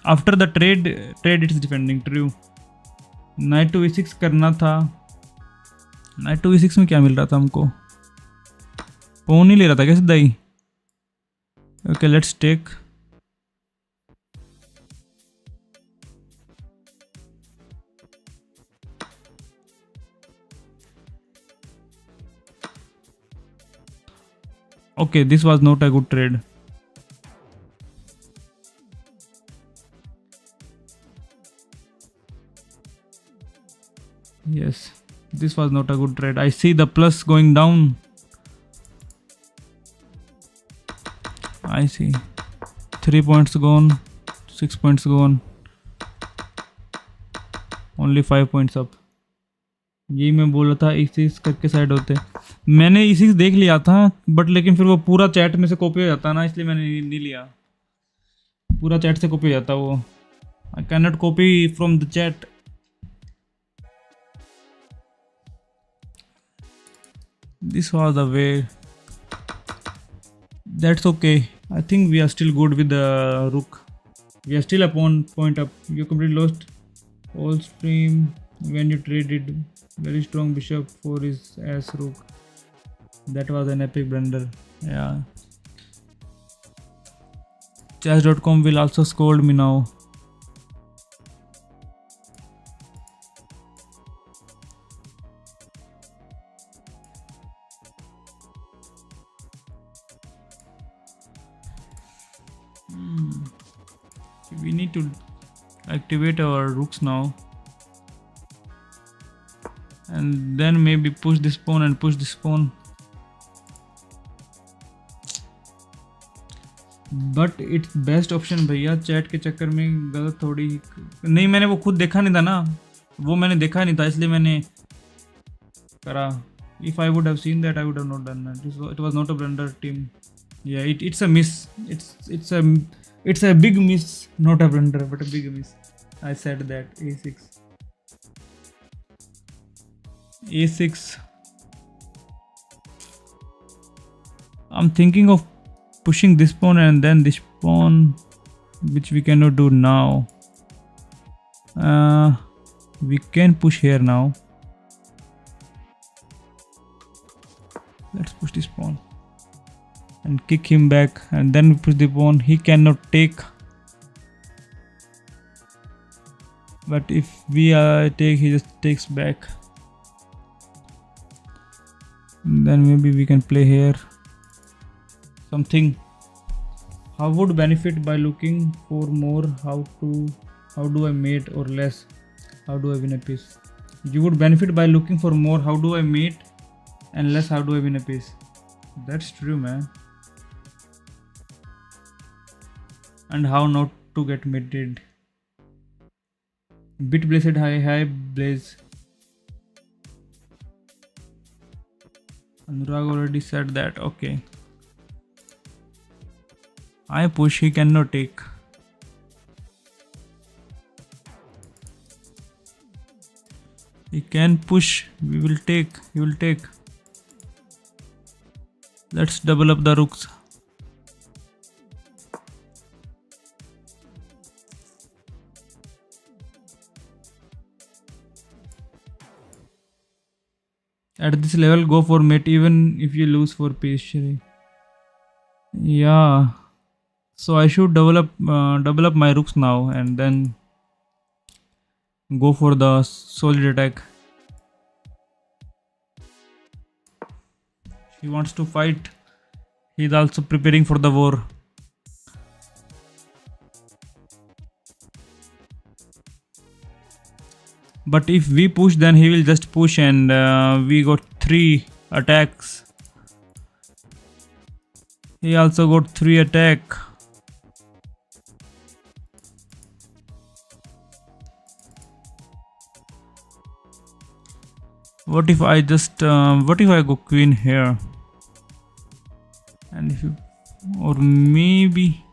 After the trade it is defending. True. Knight to e6 करना था. Knight to e6 में क्या मिल रहा था हमको? Pawn ही ले रहा था क्या सीधा ही? Okay, let's take. Okay, this was not a good trade. Yes, this was not a good trade. I see the plus going down. I see 3 points gone, 6 points gone, only 5 points up. यही मैं बोल रहा था E6 करके side होते. मैंने E6 देख लिया था बट लेकिन फिर वो पूरा चैट में से कॉपी हो जाता ना, इसलिए मैंने नहीं लिया. पूरा चैट से कॉपी हो जाता वो. I can not copy from the chat. This was the way. That's okay. I think we are still good with the rook. We are still a point up. You completely lost all stream when you traded very strong bishop for his ass rook. That was an epic blunder. Yeah. Chess.com will also scold me now. We need to activate our rooks now, and then maybe push this pawn and push this pawn. But it's best option भैया. Chat के चक्कर में गलत थोड़ी नहीं, मैंने वो खुद देखा नहीं था ना, वो मैंने देखा नहीं था इसलिए मैंने करा. If I would have seen that, I would have not done that. It was not a blunder, team. Yeah, it's a miss. It's a big miss, not a blunder, but a big miss. I said that. A6. A6. I'm thinking of pushing this pawn and then this pawn, which we cannot do now. We can push here now. Let's push this pawn and kick him back, and then we push the pawn. He cannot take, but if we take, he just takes back. And then maybe we can play here something. How would benefit by looking for more? How do I mate or less? How do I win a piece? You would benefit by looking for more. How do I mate? And less, how do I win a piece? That's true, man. And how not to get mated? Bit blessed, hi Blaze. Anurag already said that. Okay. I push, he cannot take. He can push, we will take, he will take. Let's double up the rooks. At this level, go for mate even if you lose for pastry. Yeah. So I should double up my rooks now and then go for the solid attack. He wants to fight. He's also preparing for the war. But if we push, then he will just push, and we got 3 attacks. He also got 3 attack. What if I just what if I go queen here? And if you, or maybe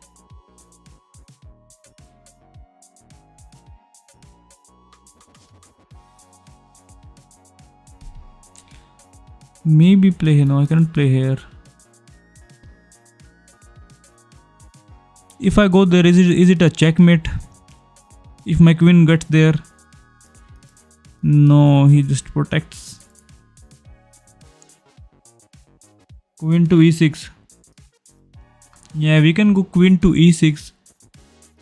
play here. No, I cannot play here. If I go there, is it a checkmate? If my queen gets there? No, he just protects. Queen to e6. Yeah, we can go queen to e6,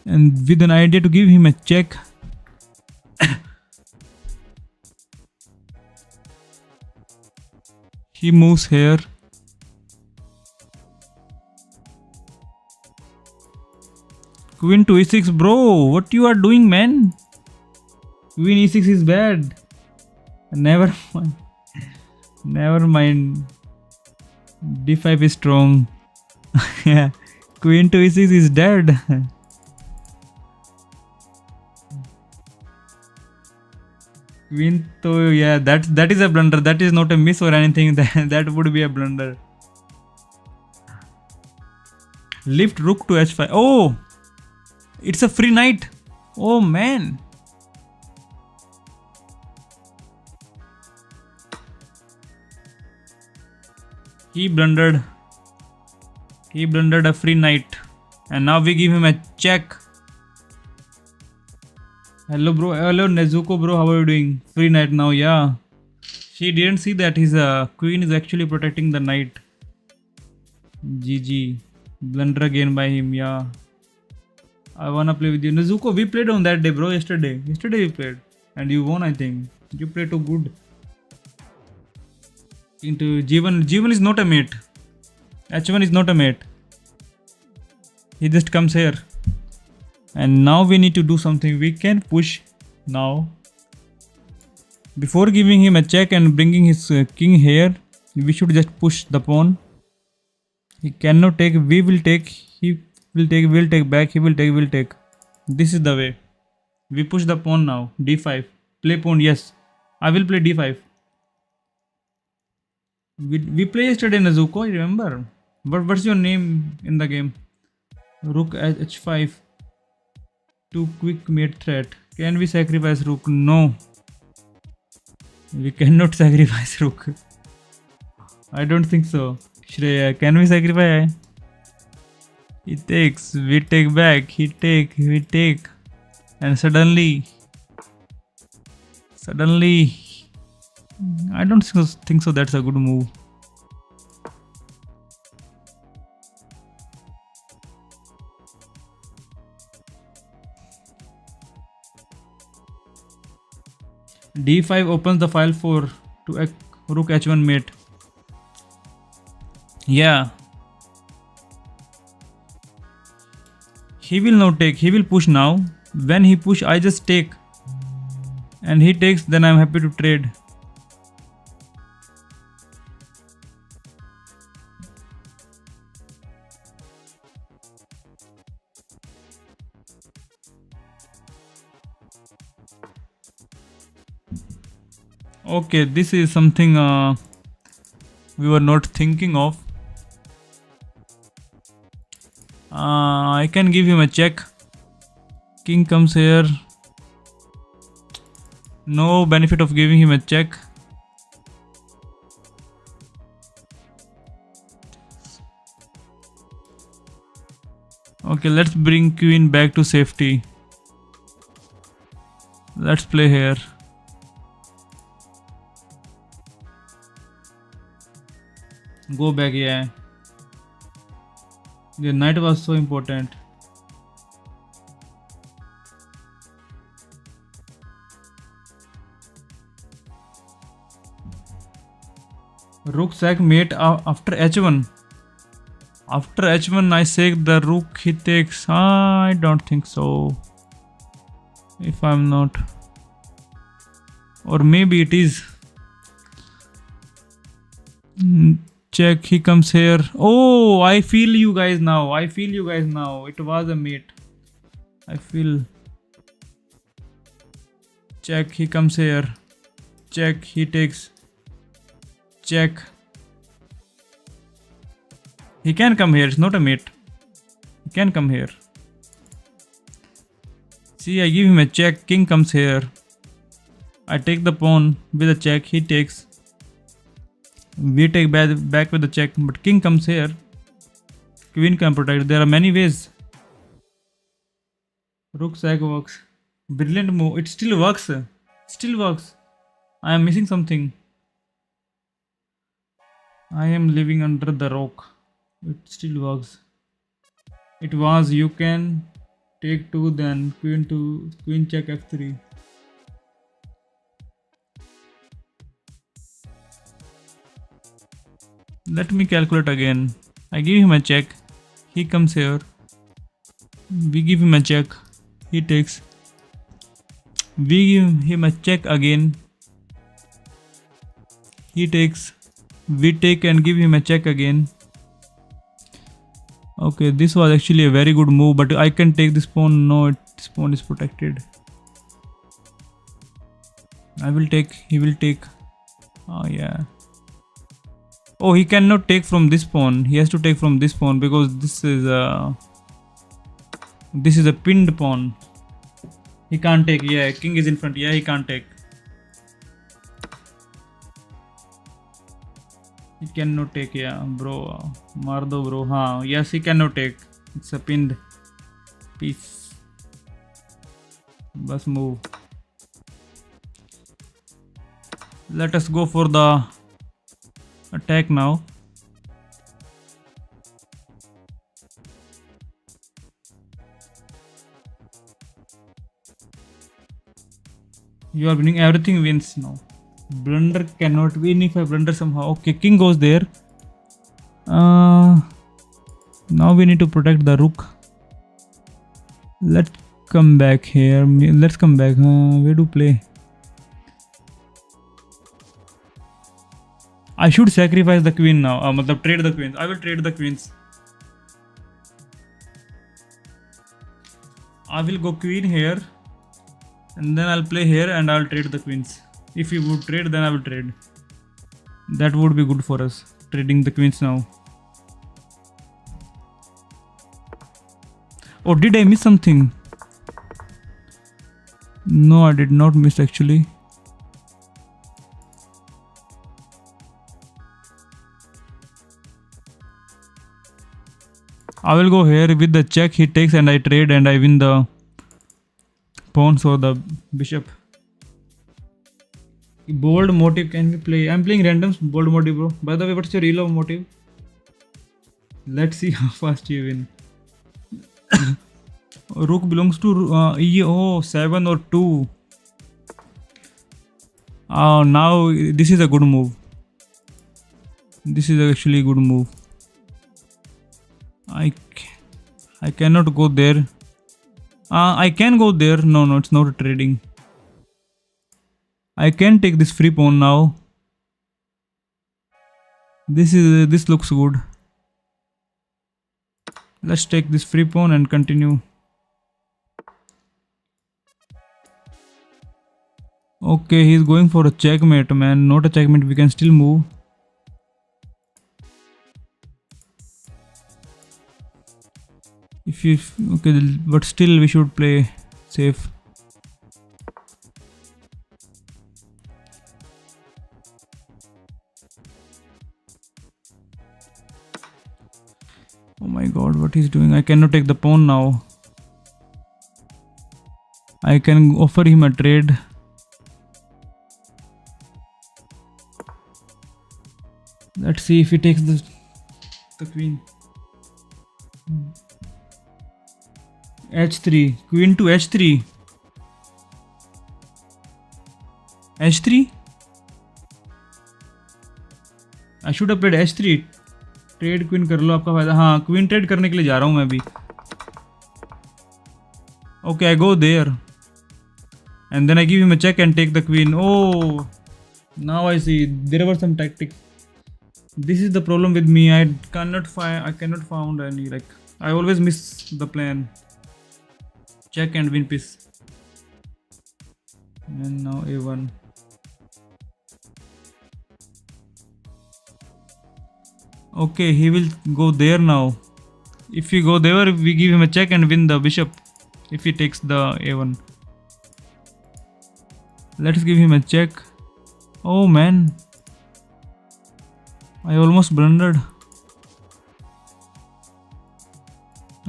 and with an idea to give him a check. He moves here. Queen to e6, bro. What you are doing, man? Queen e6 is bad. Never mind. Never mind. d5 is strong. Yeah. Queen to e6 is dead. Queen to, yeah, that is a blunder. That is not a miss or anything. That would be a blunder. Lift rook to h5. Oh, it's a free knight. Oh man. He blundered a free knight, and now we give him a check. Hello bro, hello Nezuko bro, how are you doing? Free knight now, yeah. She didn't see that his queen is actually protecting the knight. GG. Blunder again by him, yeah. I wanna play with you. Nezuko, we played on that day, bro, yesterday. Yesterday we played. And you won, I think. You played too good. Into G1 is not a mate. H1 is not a mate. He just comes here. And now we need to do something. We can push now. Before giving him a check and bringing his king here, we should just push the pawn. He cannot take. We will take. He will take. We'll take back. He will take. We'll take. This is the way. We push the pawn now. d5. Play pawn. Yes. I will play d5. We played yesterday, Nezuko. I remember. But what's your name in the game? Rook h5. Too quick mate threat. Can we sacrifice rook? No. We cannot sacrifice rook. I don't think so. Shreya, can we sacrifice? He takes, we take back, he take, we take. And suddenly, I don't think so that's a good move. d5 opens the file for to rook h1 mate. Yeah. He will not take. He will push now. When he push, I just take. And he takes, then I'm happy to trade. Okay, this is something we were not thinking of. I can give him a check. King comes here. No benefit of giving him a check. Okay, let's bring queen back to safety. Let's play here. Go back, yeah. The knight was so important. Rook sack mate after h1. After h1 I sack the rook, he takes. I don't think so. If I'm not. Or maybe it is. Check, he comes here. Oh, I feel you guys now. It was a mate. I feel. Check, he comes here. Check, he takes. Check. He can come here. It's not a mate. He can come here. See, I give him a check. King comes here. I take the pawn with a check. He takes. We take back with the check. But king comes here. Queen can protect. There are many ways. Rook sack works. Brilliant move. It still works. Still works. I am missing something. I am living under the rock. It still works. It was you can take 2, then queen check f3. Let me calculate again. I give him a check. He comes here. We give him a check. He takes. We give him a check again. He takes. We take and give him a check again. Okay, this was actually a very good move, but I can take this pawn. No, this pawn is protected. I will take. He will take. Oh yeah. Oh, he cannot take from this pawn. He has to take from this pawn because this is a pinned pawn. He can't take. Yeah, king is in front. Yeah, he can't take. He cannot take. Yeah, bro. Mardo, bro. Haan. Yes, he cannot take. It's a pinned piece. Bus move. Let us go for the attack now. You are winning. Everything wins now. Blunder cannot win if I blunder somehow. Okay, king goes there. Now we need to protect the rook. Let's come back here. Let's come back. Where to play? I should sacrifice the queen now. Trade the queens. I will trade the queens. I will go queen here. And then I'll play here and I'll trade the queens. If you would trade, then I will trade. That would be good for us. Trading the queens now. Oh, did I miss something? No, I did not miss actually. I will go here with the check. He takes and I trade and I win the pawns or the bishop. Bold motive can we play? I'm playing randoms. Bold motive, bro. By the way, what's your reload motive? Let's see how fast you win. Rook belongs to 7 or 2. Now this is a good move. This is actually a good move. I cannot go there. I can go there. No, it's not a trading. I can take this free pawn now. This looks good. Let's take this free pawn and continue. Okay, he's going for a checkmate, man. Not a checkmate. We can still move. Okay, but still we should play safe. Oh my god, what he's doing. I cannot take the pawn now. I can offer him a trade. Let's see if he takes the queen. H3, queen to H3. H3. I should have played H3. Trade queen कर लो, आपका फायदा. हाँ, queen trade करने के लिए जा रहा हूँ मैं अभी. Okay, I go there and then I give him a check and take the queen. Oh, now I see there were some tactics. This is the problem with me. I cannot found any, like I always miss the plan. Check and win piece. And now A1. Okay, he will go there now. If we go there, we give him a check and win the bishop. If he takes the A1. Let's give him a check. Oh man, I almost blundered.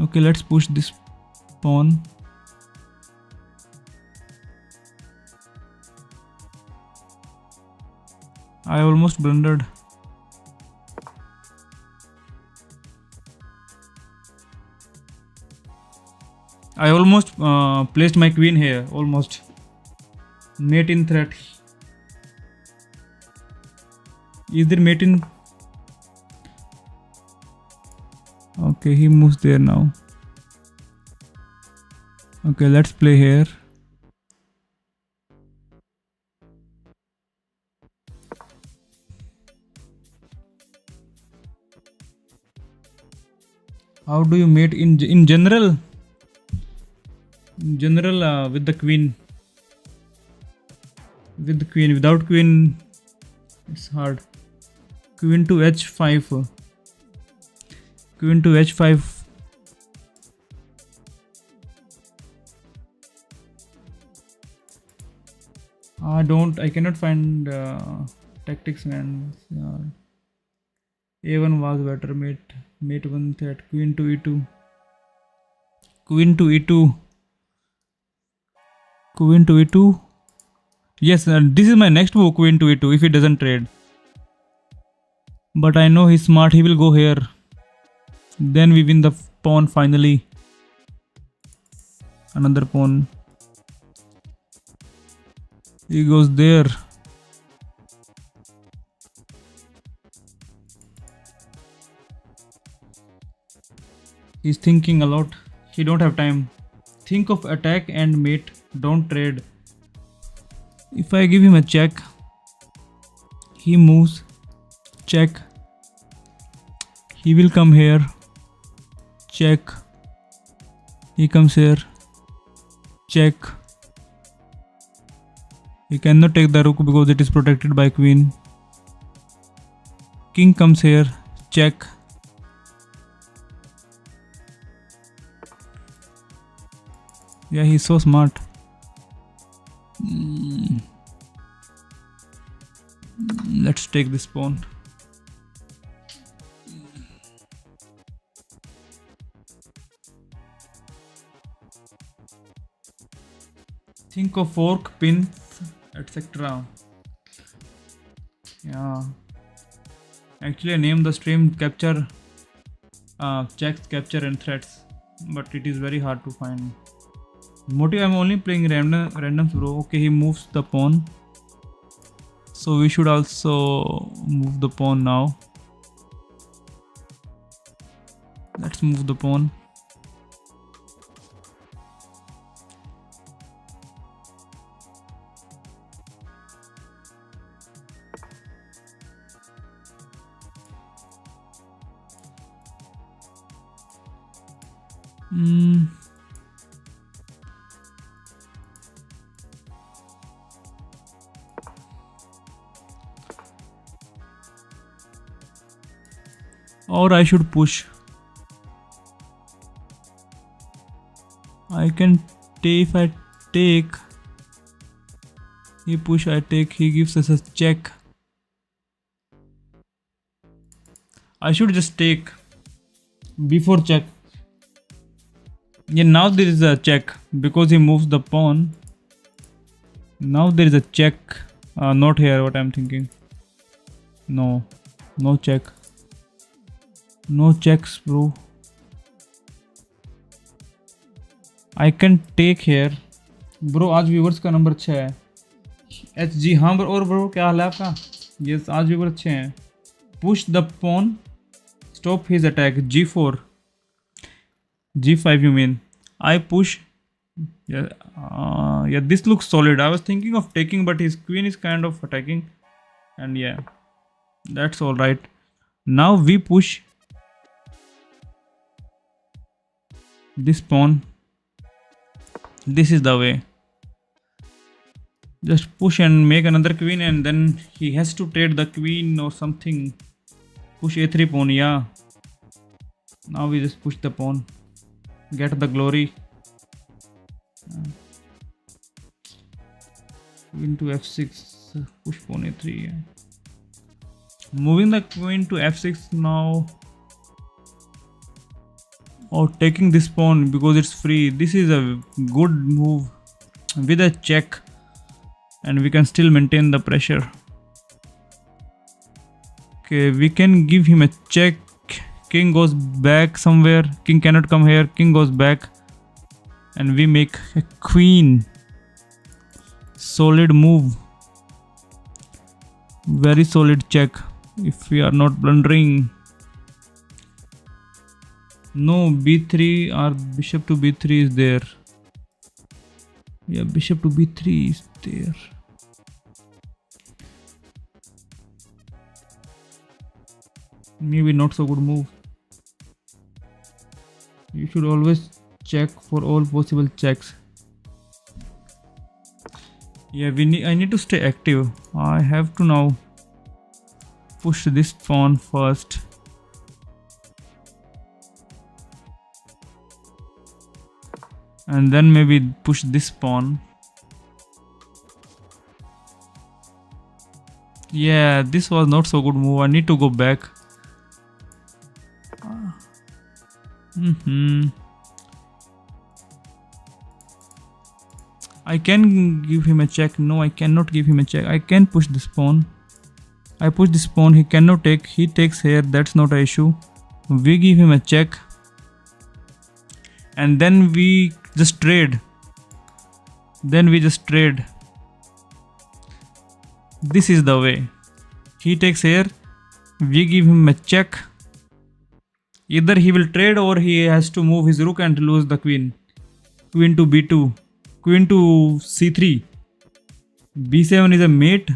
Okay, let's push this pawn. I almost blundered. I almost placed my queen here. Almost. Mate in threat. Is there mate in? Okay, he moves there now. Okay, let's play here. How do you mate in general? In general, with the queen. With the queen, without queen, it's hard. Queen to H5. Queen to H5. I cannot find tactics, man. A1 was better. Mate 1 threat. Queen to E2. Queen to E2. Queen to E2. Yes, this is my next move. Queen to E2 if he doesn't trade. But I know he's smart. He will go here. Then we win the pawn finally. Another pawn. He goes there. He's thinking a lot. He don't have time. Think of attack and mate. Don't trade. If I give him a check, he moves. Check. He will come here. Check. He comes here. Check. He cannot take the rook because it is protected by queen. King comes here. Check. Yeah, he's so smart. Let's take this pawn. Think of fork, pins, etc. Yeah. Actually, I named the stream capture, checks, capture, and threats, but it is very hard to find. Motive, I'm only playing randoms, bro. Okay, he moves the pawn. So we should also move the pawn now. Let's move the pawn. Or I should push. I can take. If I take, he push, I take, he gives us a check. I should just take before check. Yeah, now there is a check because he moves the pawn. Now there is a check. Not here, what I'm thinking. No. No check. No checks, bro. I can take here. Bro, आज viewers का number 6 है. HG, हाँ bro, और bro क्या हाल है आपका? Yes, आज viewer अच्छे हैं. Push the pawn. Stop his attack. G4. G5 you mean? I push. Yeah, yeah, this looks solid. I was thinking of taking, but his queen is kind of attacking. And yeah, that's all right. Now we push this pawn. This is the way. Just push and make another queen, and then he has to trade the queen or something. Push a3 pawn, yeah. Now we just push the pawn. Get the glory. Queen to f6. Push pawn a3. Yeah. Moving the queen to f6 now. Or taking this pawn because it's free. This is a good move with a check, and we can still maintain the pressure. Okay, we can give him a check. King goes back somewhere. King cannot come here. King goes back, and we make a queen. Solid move. Very solid check. If we are not blundering. No, b3 or bishop to b3 is there. Yeah, bishop to b3 is there. Maybe not so good move. You should always check for all possible checks. Yeah, I need to stay active. I have to now push this pawn first. And then maybe push this pawn. Yeah, this was not so good move. I need to go back. I can give him a check. No, I cannot give him a check. I can push this pawn. I push this pawn. He cannot take. He takes here. That's not an issue. We give him a check. And then we just trade. This is the way. He takes here. We give him a check. Either he will trade or he has to move his rook and lose the queen. Queen to b2. Queen to c3. b7 is a mate.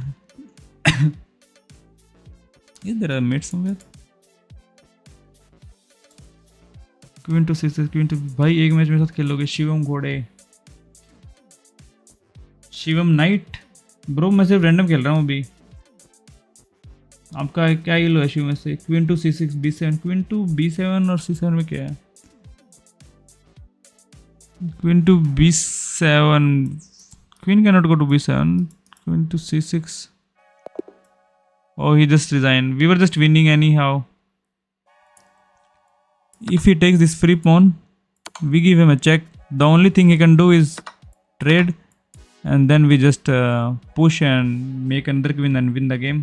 Is there a mate somewhere? Queen to six, queen to, भाई एक match मेरे साथ खेलोगे? शिवम घोड़े, Shivam night. Bro मैं सिर्फ random खेल रहा हूँ अभी। आपका क्या लो है शिवम से? Queen to c6 b7, queen to b7 और c7 में क्या है? Queen to b7, queen can not go to b7, queen to c6। Oh, he just resigned. We were just winning anyhow. If he takes this free pawn, we give him a check. The only thing he can do is trade, and then we just push and make another queen and win the game.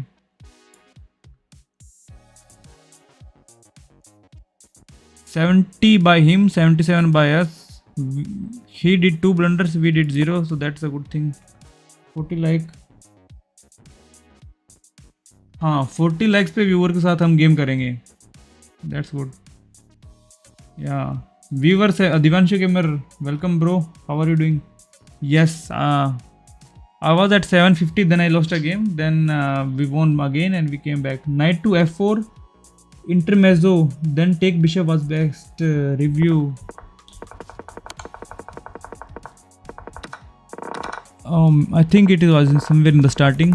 $70 by him, $77 by us. He did 2 blunders, we did 0, so that's a good thing. 40 like. हाँ 40 likes पे viewer के साथ हम game करेंगे। That's good. या viewers है Divanshu gamer, welcome bro, how are you doing? Yes, I was at 750, then I lost a game, then we won again and we came back. Knight to f4 intermezzo, then take bishop was best. Review. I think it was somewhere in the starting.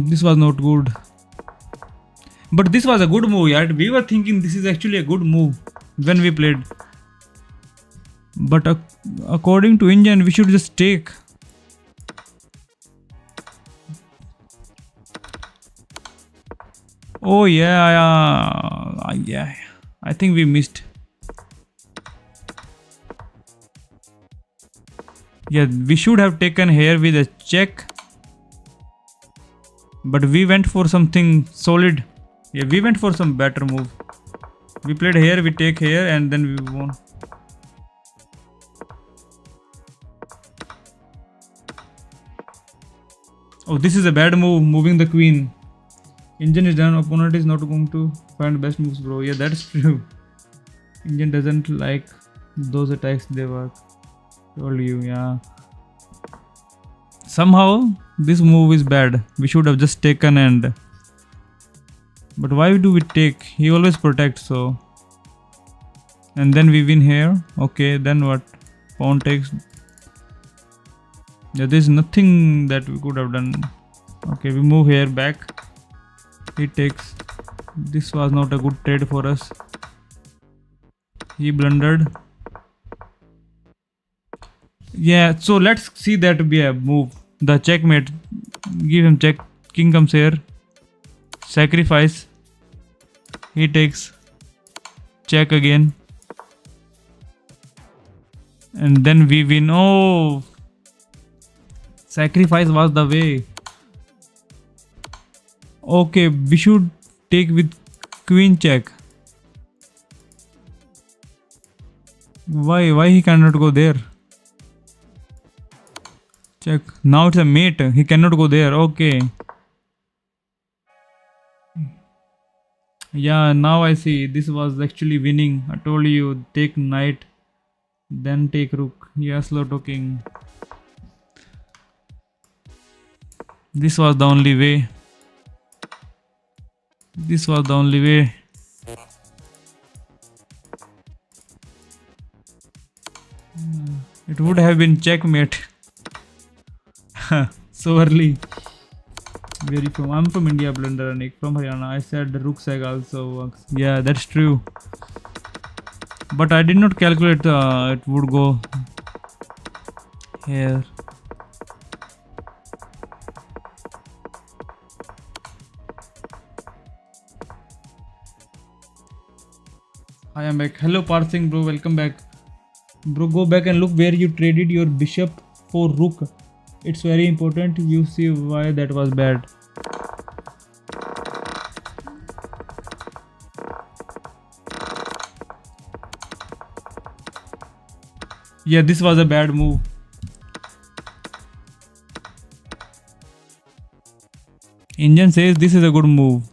This was not good, but this was a good move, yeah. We were thinking this is actually a good move when we played, but according to Indian we should just take. Oh yeah, I think we missed. Yeah, we should have taken here with a check. But we went for something solid. Yeah, we went for some better move. We played here, we take here, and then we won. Oh, this is a bad move, moving the queen. Engine is done, opponent is not going to find best moves, bro. Yeah, that's true. Engine doesn't like those attacks, they work. Told you, yeah. Somehow, this move is bad. We should have just taken and... But why do we take? He always protects, so... And then we win here. Okay, then what? Pawn takes... Yeah, there's nothing that we could have done. Okay, we move here back. He takes. This was not a good trade for us. He blundered. Yeah, so let's see that be a move. The checkmate. Give him check. King comes here. Sacrifice. He takes. Check again. And then we win. Oh! Sacrifice was the way. Okay, we should take with queen check. Why he cannot go there? Check. Now it's a mate. He cannot go there. Okay. Yeah, now I see. This was actually winning. I told you, take knight, then take rook. Yeah, slow talking. This was the only way. This was the only way. It would have been checkmate. So early. Where are you from? I'm from India, Blunder Anik. From Haryana. I said the rook seg also works. Yeah, that's true. But I did not calculate it would go here. I am back. Hello Parsing bro, welcome back. Bro, go back and look where you traded your bishop for rook. It's very important. You see why that was bad. Yeah, this was a bad move. Engine says this is a good move.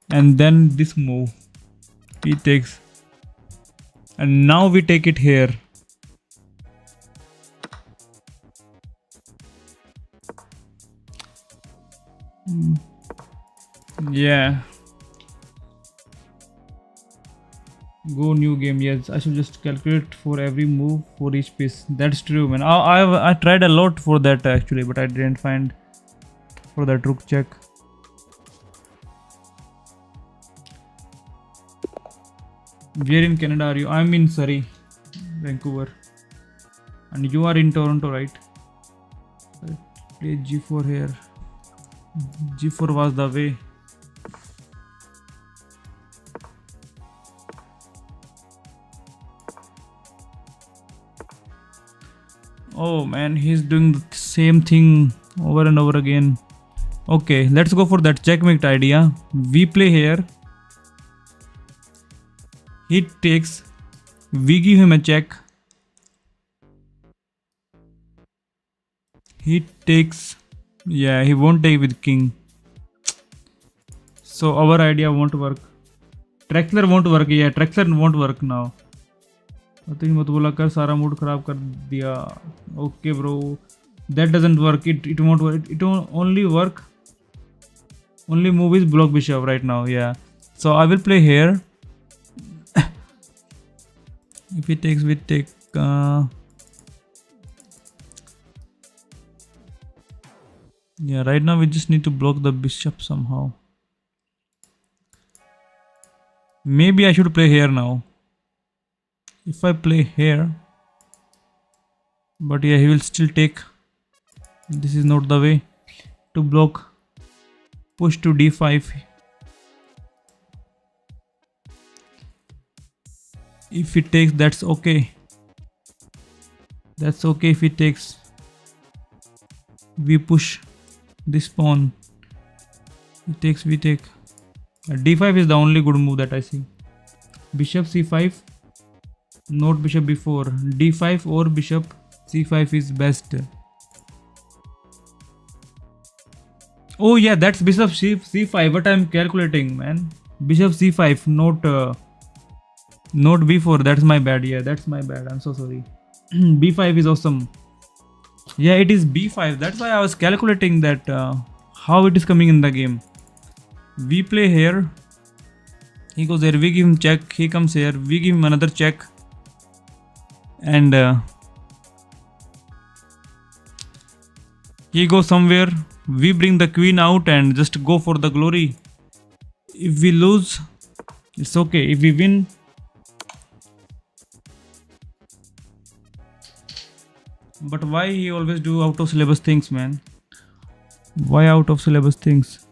And then this move. He takes. And now we take it here. Yeah. Go new game. Yes, I should just calculate for every move for each piece. That's true, man. I tried a lot for that actually, but I didn't find for that rook check. Where in Canada are you? I'm in Surrey, Vancouver. And you are in Toronto, right? Play g4 here. g4 was the way. Oh man, he's doing the same thing over and over again. Okay, let's go for that checkmate idea. We play here. He takes. We give him a check. He takes. Yeah, he won't take with king. So our idea won't work. Trexler won't work. Yeah, Trexler won't work now. मत बोला कर सारा mood खराब कर दिया. Okay bro, that doesn't work. It won't work. It won't only work. Only move is block bishop right now. Yeah. So I will play here. If he takes, we take. Yeah. Right now we just need to block the bishop somehow. Maybe I should play here now. If I play here, but yeah, he will still take. This is not the way to block. Push to d5. If he takes, that's okay. That's okay if he takes. We push this pawn. He takes, we take. D5 is the only good move that I see. Bishop C5. Not bishop before. D5 or bishop C5 is best. Oh yeah, that's bishop C5. What I'm calculating, man. Bishop C5, not B4. That's my bad. Yeah, that's my bad. I'm so sorry. B5 is awesome. Yeah, it is B5. That's why I was calculating that how it is coming in the game. We play here. He goes there. We give him check. He comes here. We give him another check. And he goes somewhere. We bring the queen out and just go for the glory. If we lose, it's okay. If we win, but why he always do out of syllabus things, man? Why out of syllabus things?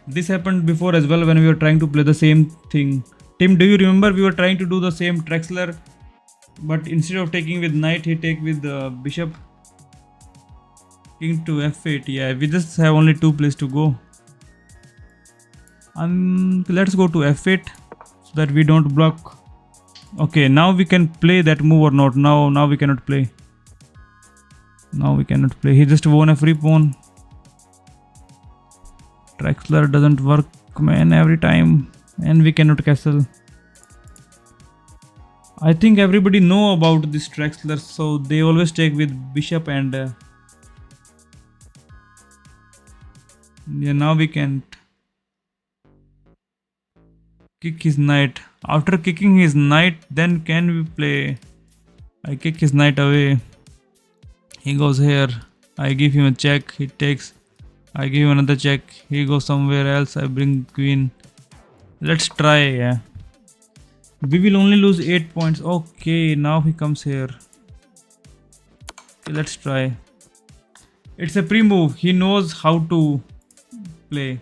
This happened before as well when we were trying to play the same thing. Tim, do you remember we were trying to do the same Trexler, but instead of taking with knight, he take with bishop. King to f8. Yeah, we just have only 2 places to go. Let's go to f8 so that we don't block. Okay, now we can play that move or not. Now we cannot play. Now we cannot play. He just won a free pawn. Trexler doesn't work, man, every time, and we cannot castle. I think everybody know about this Trexler, so they always take with bishop and yeah, now we can't kick his knight. After kicking his knight, then can we play? I kick his knight away. He goes here. I give him a check. He takes. I give him another check. He goes somewhere else. I bring queen. Let's try. Yeah. We will only lose 8 points. Okay, now he comes here. Okay, let's try. It's a pre-move. He knows how to play.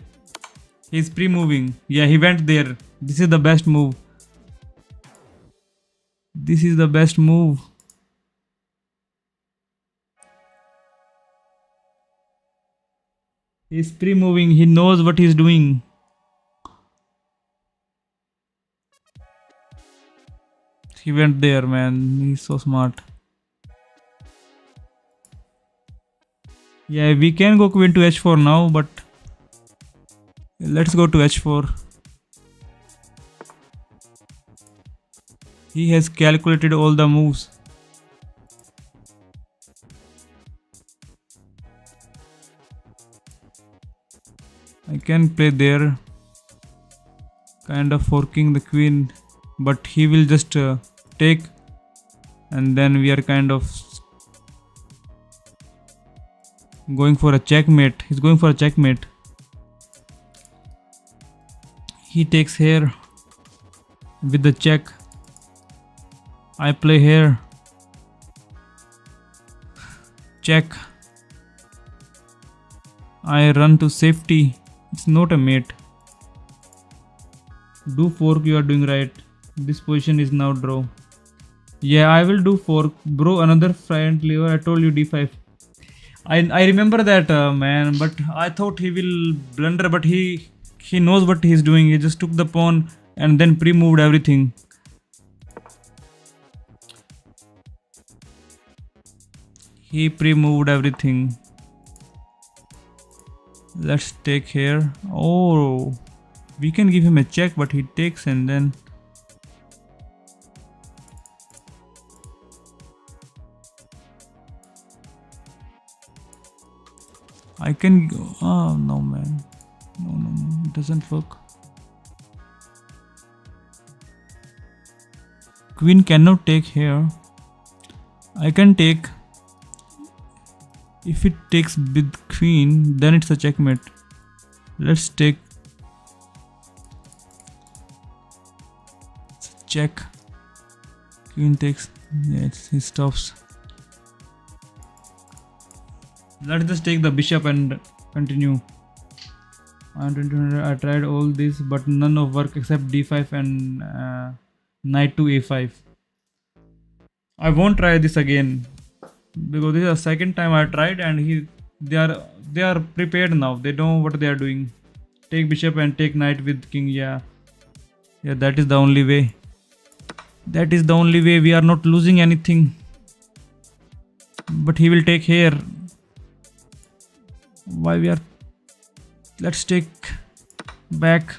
He's pre-moving. Yeah, he went there. This is the best move. This is the best move. He's pre-moving. He knows what he's doing. He went there, man. He's so smart. Yeah, we can go queen to h4 now, but let's go to h4. He has calculated all the moves. I can play there, kind of forking the queen, but he will just take, and then we are kind of going for a checkmate. He's going for a checkmate. He takes here with the check. I play here. Check. I run to safety. It's not a mate. Do fork, you are doing right. This position is now draw. Yeah, I will do fork. Bro, another front lever. I told you d5. I remember that, man, but I thought he will blunder, but he knows what he's doing. He just took the pawn and then pre-moved everything. He pre-moved everything. Let's take here. Oh, we can give him a check, but he takes and then I can go. Oh no, man. No, it doesn't work. Queen cannot take here. I can take. If it takes with queen, then it's a checkmate. Let's take. Check. Queen takes. Yeah, he stops. Let's just take the bishop and continue. I'm 2200. I tried all this, but none of work except d5 and knight to a5. I won't try this again because this is the second time I tried, and they are prepared now. They know what they are doing. Take bishop and take knight with king. Yeah, that is the only way. That is the only way. We are not losing anything. But he will take here. Why we are? Let's take back.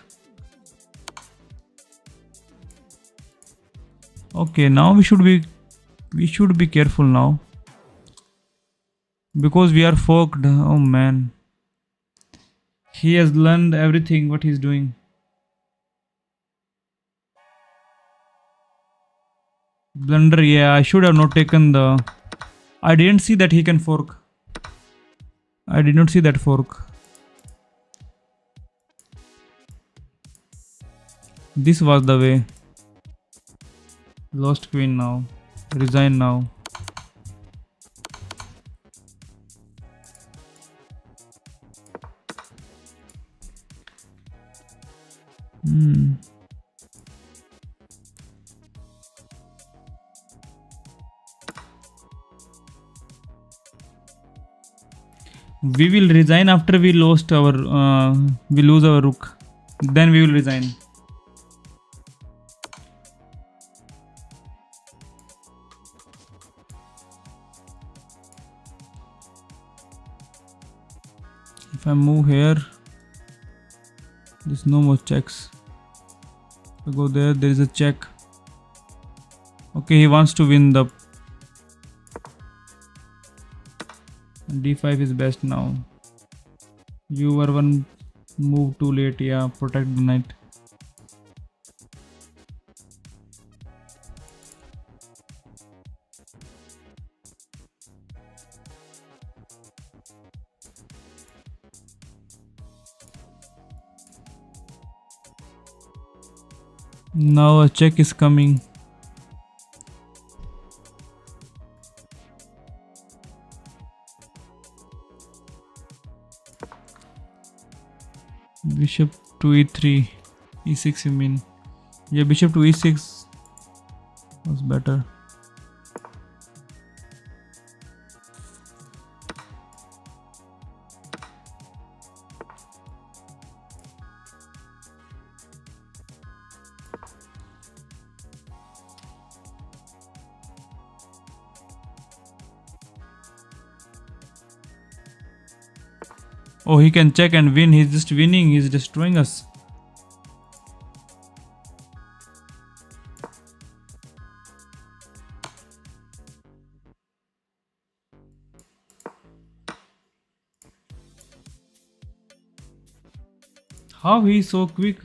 Okay, now we should be careful now because we are forked. Oh man, he has learned everything what he's doing. Blunder. Yeah, I should have not taken the. I didn't see that he can fork. I did not see that fork. This was the way. Lost queen now. Resign now. We will resign after we lost our we lose our rook. Then we will resign. If I move here, there's no more checks. If I go there, there is a check. Okay, he wants to win the d5 is best now. You were one move too late. Yeah, protect the knight. Now a check is coming. Bishop to e3, e6 you mean? Yeah, bishop to e6 was better. Oh, he can check and win. He's just winning. He's destroying us. How he's so quick?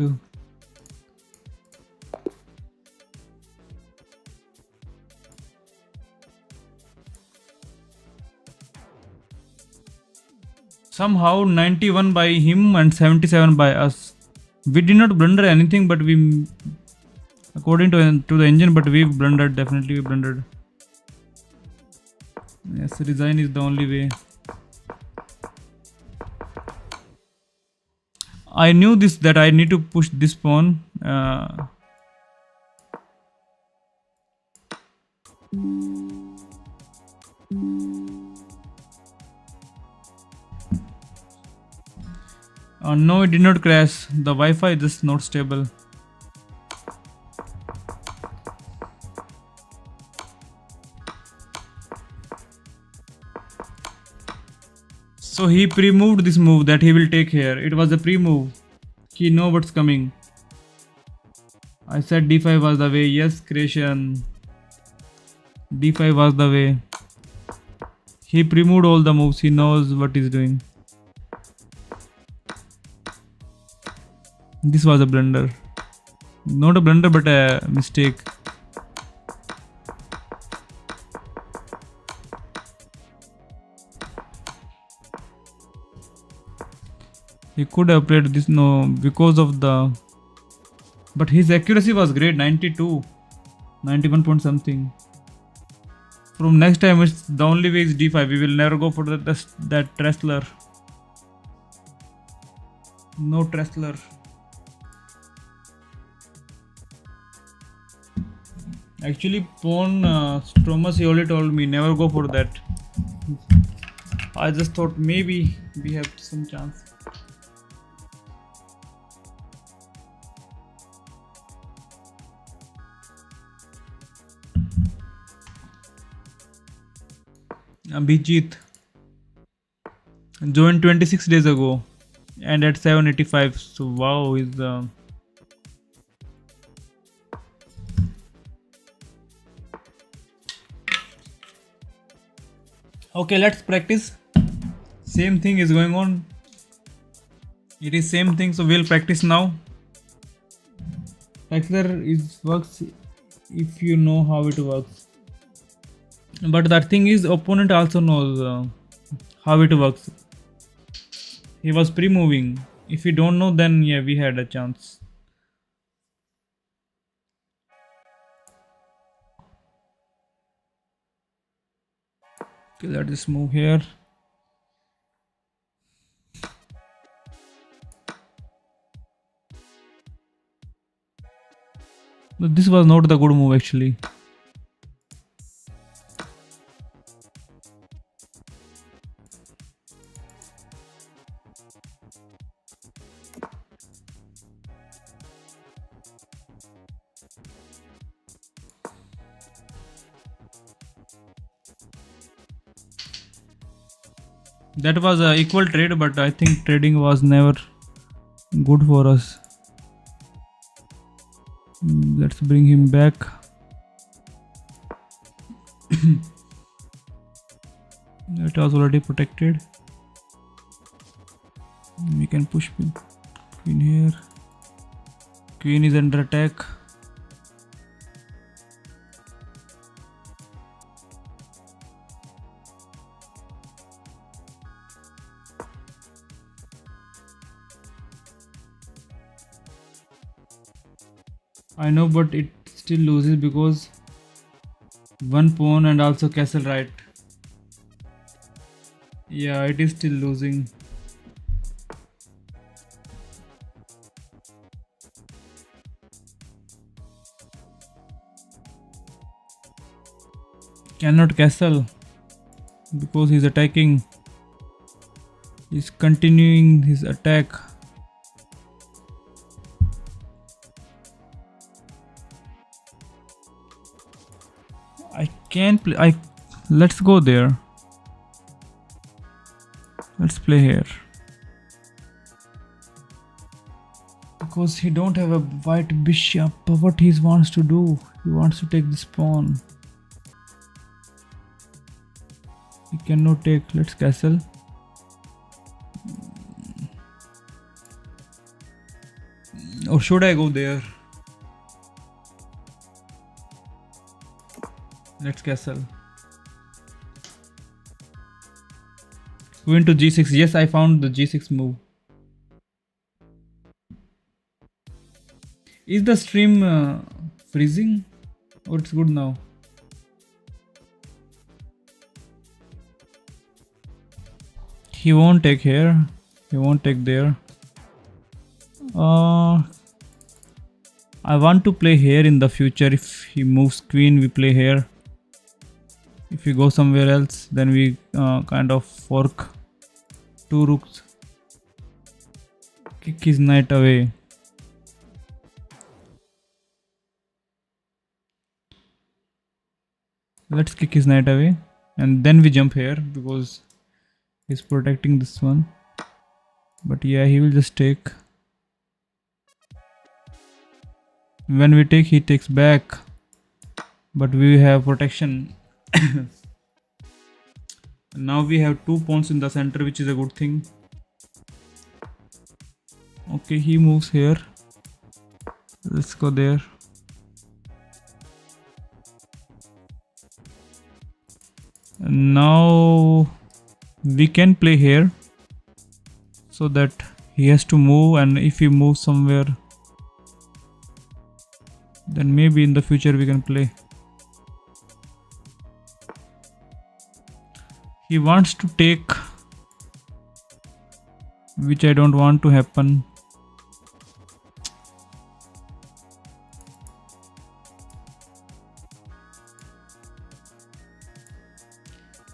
Somehow 91 by him and 77 by us. We did not blunder anything, but we, according to the engine, but we blundered. Definitely we blundered. Yes, resign is the only way. I knew this, that I need to push this pawn. No, it did not crash. The Wi-Fi is just not stable. So he pre-moved this move that he will take here. It was a pre-move. He know what's coming. I said d5 was the way. Yes, creation. d5 was the way. He pre-moved all the moves. He knows what he's doing. This was a blunder. Not a blunder, but a mistake. He could have played this, no, because of the... But his accuracy was great, 92. 91 point something. From next time, it's the only way is d5. We will never go for that Trexler. No Trexler. Actually, pawn Stromas, he already told me never go for that. I just thought maybe we have some chance. Abhijit joined 26 days ago and at 785. So wow, is okay. Let's practice. Same thing is going on. It is same thing, so we'll practice now. Trexler is works if you know how it works. But that thing is, opponent also knows how it works. He was pre-moving. If you don't know, then yeah, we had a chance. Okay, let's just move here. But this was not the good move actually. That was a equal trade, but I think trading was never good for us. Let's bring him back. That was already protected. We can push queen here. Queen is under attack. I know, but it still loses because one pawn and also castle right. Yeah, it is still losing. Cannot castle because he's attacking. He's continuing his attack. I can't play. Let's go there. Let's play here. Because he don't have a white bishop. What he wants to do? He wants to take this pawn. He cannot take. Let's castle. Or should I go there? Let's castle. Queen to g6. Yes, I found the g6 move. Is the stream freezing or it's good now? He won't take here. He won't take there. I want to play here in the future. If he moves queen, we play here. If we go somewhere else, then we kind of fork two rooks. Kick his knight away. Let's kick his knight away. And then we jump here because he's protecting this one. But yeah, he will just take. When we take, he takes back. But we have protection. Now we have two pawns in the center, which is a good thing. Okay, he moves here. Let's go there. And now we can play here so that he has to move, and if he moves somewhere, then maybe in the future we can play. He wants to take, which I don't want to happen.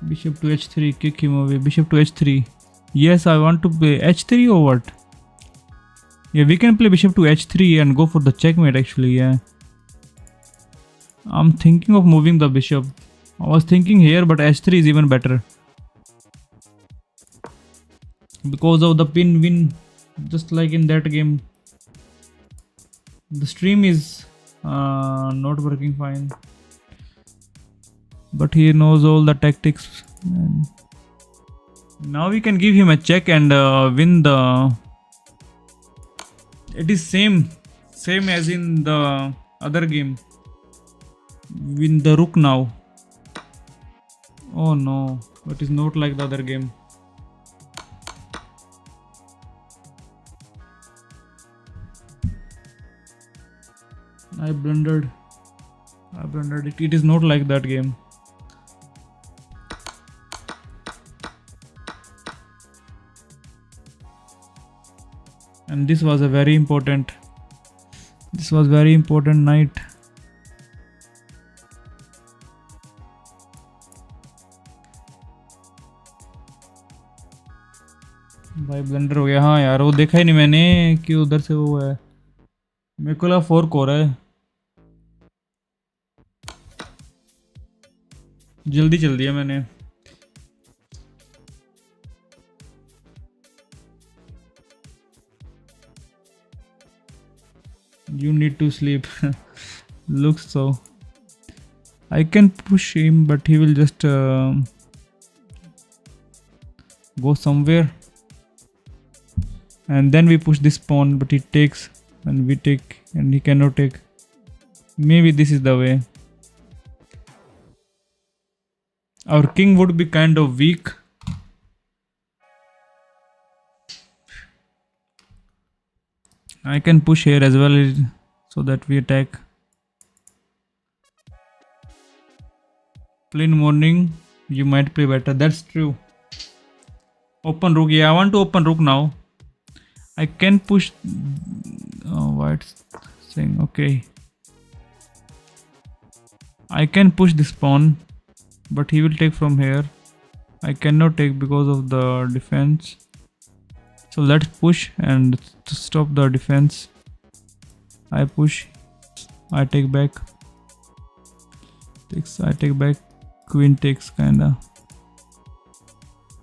Bishop to h3, kick him away. Bishop to h3. Yes, I want to play h3 or what? Yeah, we can play bishop to h3 and go for the checkmate actually, yeah. I'm thinking of moving the bishop. I was thinking here, but h3 is even better. Because of the pin win, just like in that game. The stream is not working fine. But he knows all the tactics. And now we can give him a check and win the... It is same as in the other game. Win the rook now. Oh no, it is not like the other game. I blundered it. It is not like that game. And this was a very important night. भाई blunder हो गया. हाँ यार, वो देखा ही नहीं मैंने कि उधर से वो है. मेरे को लगा फोर्क हो रहा है. जल्दी चल दिया मैंने. You need to sleep. Looks so. I can push him, but he will just go somewhere. And then we push this pawn, but he takes and we take and he cannot take. Maybe this is the way. Our king would be kind of weak. I can push here as well so that we attack. Plain morning, you might play better. That's true. Open rook. Yeah, I want to open rook now. I can push. Oh, what's saying? Okay. I can push this pawn, but he will take from here. I cannot take because of the defense. So let's push and to stop the defense. I push. I take back. Takes. I take back. Queen takes kinda.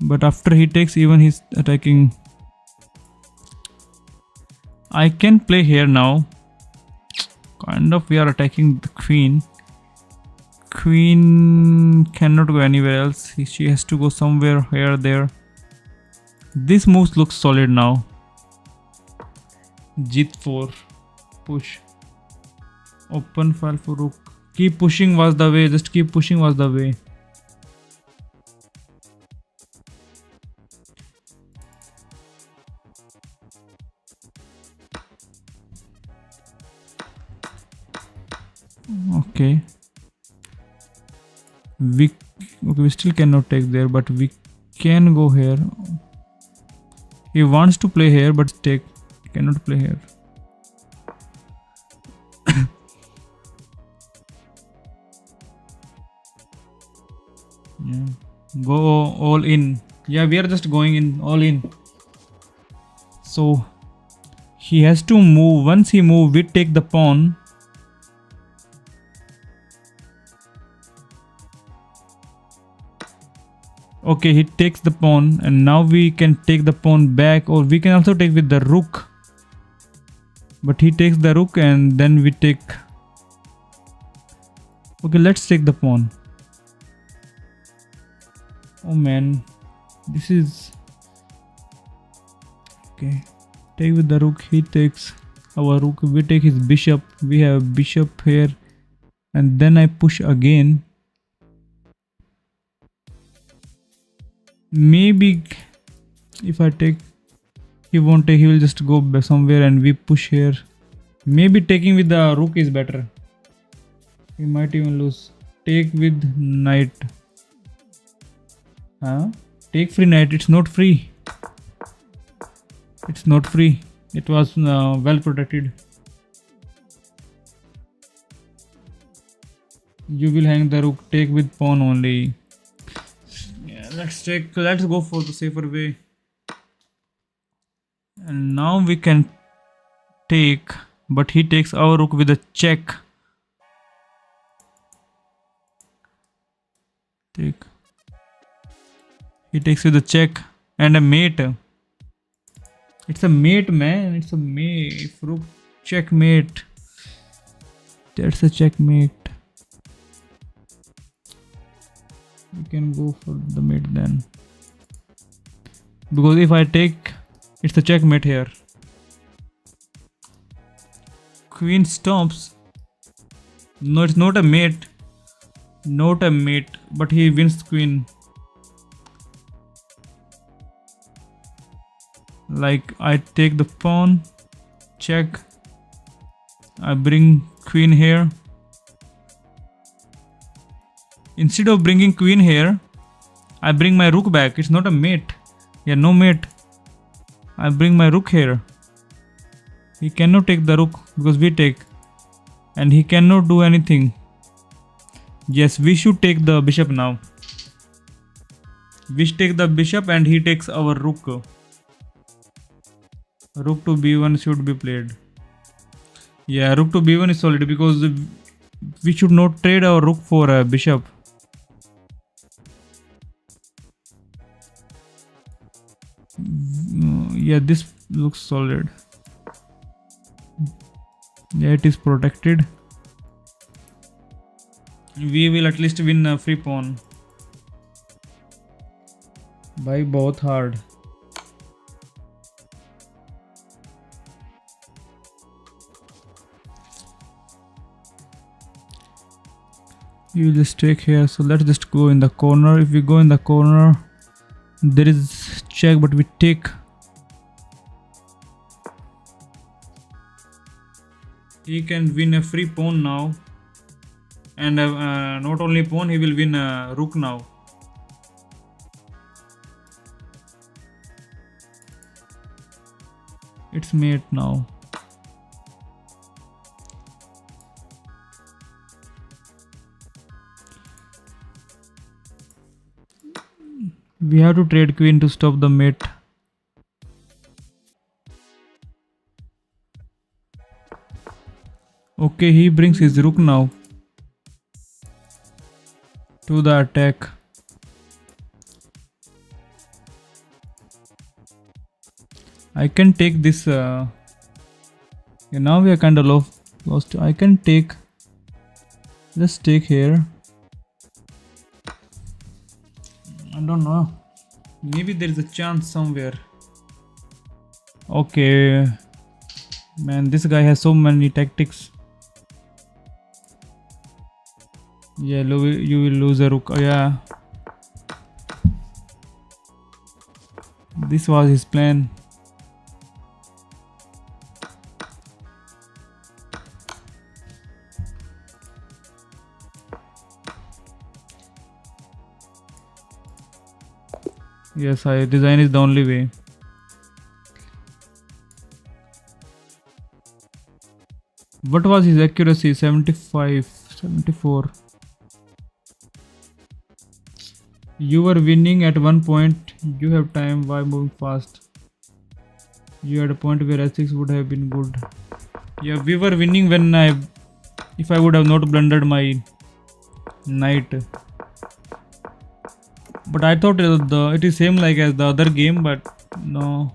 But after he takes, even he's attacking. I can play here now. Kind of, we are attacking the queen. Queen cannot go anywhere else. She has to go somewhere here, there. This move looks solid now. G4. Push. Open file for rook. Keep pushing was the way. Just keep pushing was the way. Okay. We still cannot take there, but we can go here. He wants to play here, but cannot play here. Yeah. Go all in. Yeah, we are just going in all in. So he has to move. Once he move, we take the pawn. Okay, he takes the pawn, and now we can take the pawn back, or we can also take with the rook. But he takes the rook and then we take. Okay, let's take the pawn. Oh man, this is okay. Take with the rook. He takes our rook. We take his bishop. We have bishop here, and then I push again. Maybe if I take, he won't take. He will just go somewhere, and we push here. Maybe taking with the rook is better. We might even lose. Take with knight. Huh? Take free knight. It's not free. It's not free. It was well protected. You will hang the rook. Take with pawn only. Let's go for the safer way. And now we can take, but he takes our rook with a check. Take. He takes with a check and a mate. It's a mate, man. It's a mate. If rook checkmate. That's a checkmate. We can go for the mate then. Because if I take, it's a checkmate here. Queen stops. No, it's not a mate. Not a mate, but he wins queen. Like I take the pawn, check. I bring queen here. Instead of bringing queen here, I bring my rook back. It's not a mate. Yeah, no mate. I bring my rook here. He cannot take the rook because we take. And he cannot do anything. Yes, we should take the bishop now. We should take the bishop and he takes our rook. Rook to b1 should be played. Yeah, rook to b1 is solid because we should not trade our rook for a bishop. Yeah, this looks solid. Yeah, it is protected. We will at least win a free pawn. By both hard. You just take here, so let's just go in the corner. If we go in the corner, there is check, but we take. He can win a free pawn now, and not only pawn, he will win a rook now. It's mate now. We have to trade queen to stop the mate. Okay, he brings his rook now to the attack. I can take this. Yeah, now we are kind of lost. I can take. Let's take here. I don't know. Maybe there is a chance somewhere. Okay. Man, this guy has so many tactics. Yeah, you will lose a rook. Oh, yeah. This was his plan. Yes, design is the only way. What was his accuracy? 75, 74. You were winning at one point. You have time. Why moving fast? You had a point where h6 would have been good. Yeah, we were winning when if I would have not blundered my knight. But I thought it is same like as the other game, but no.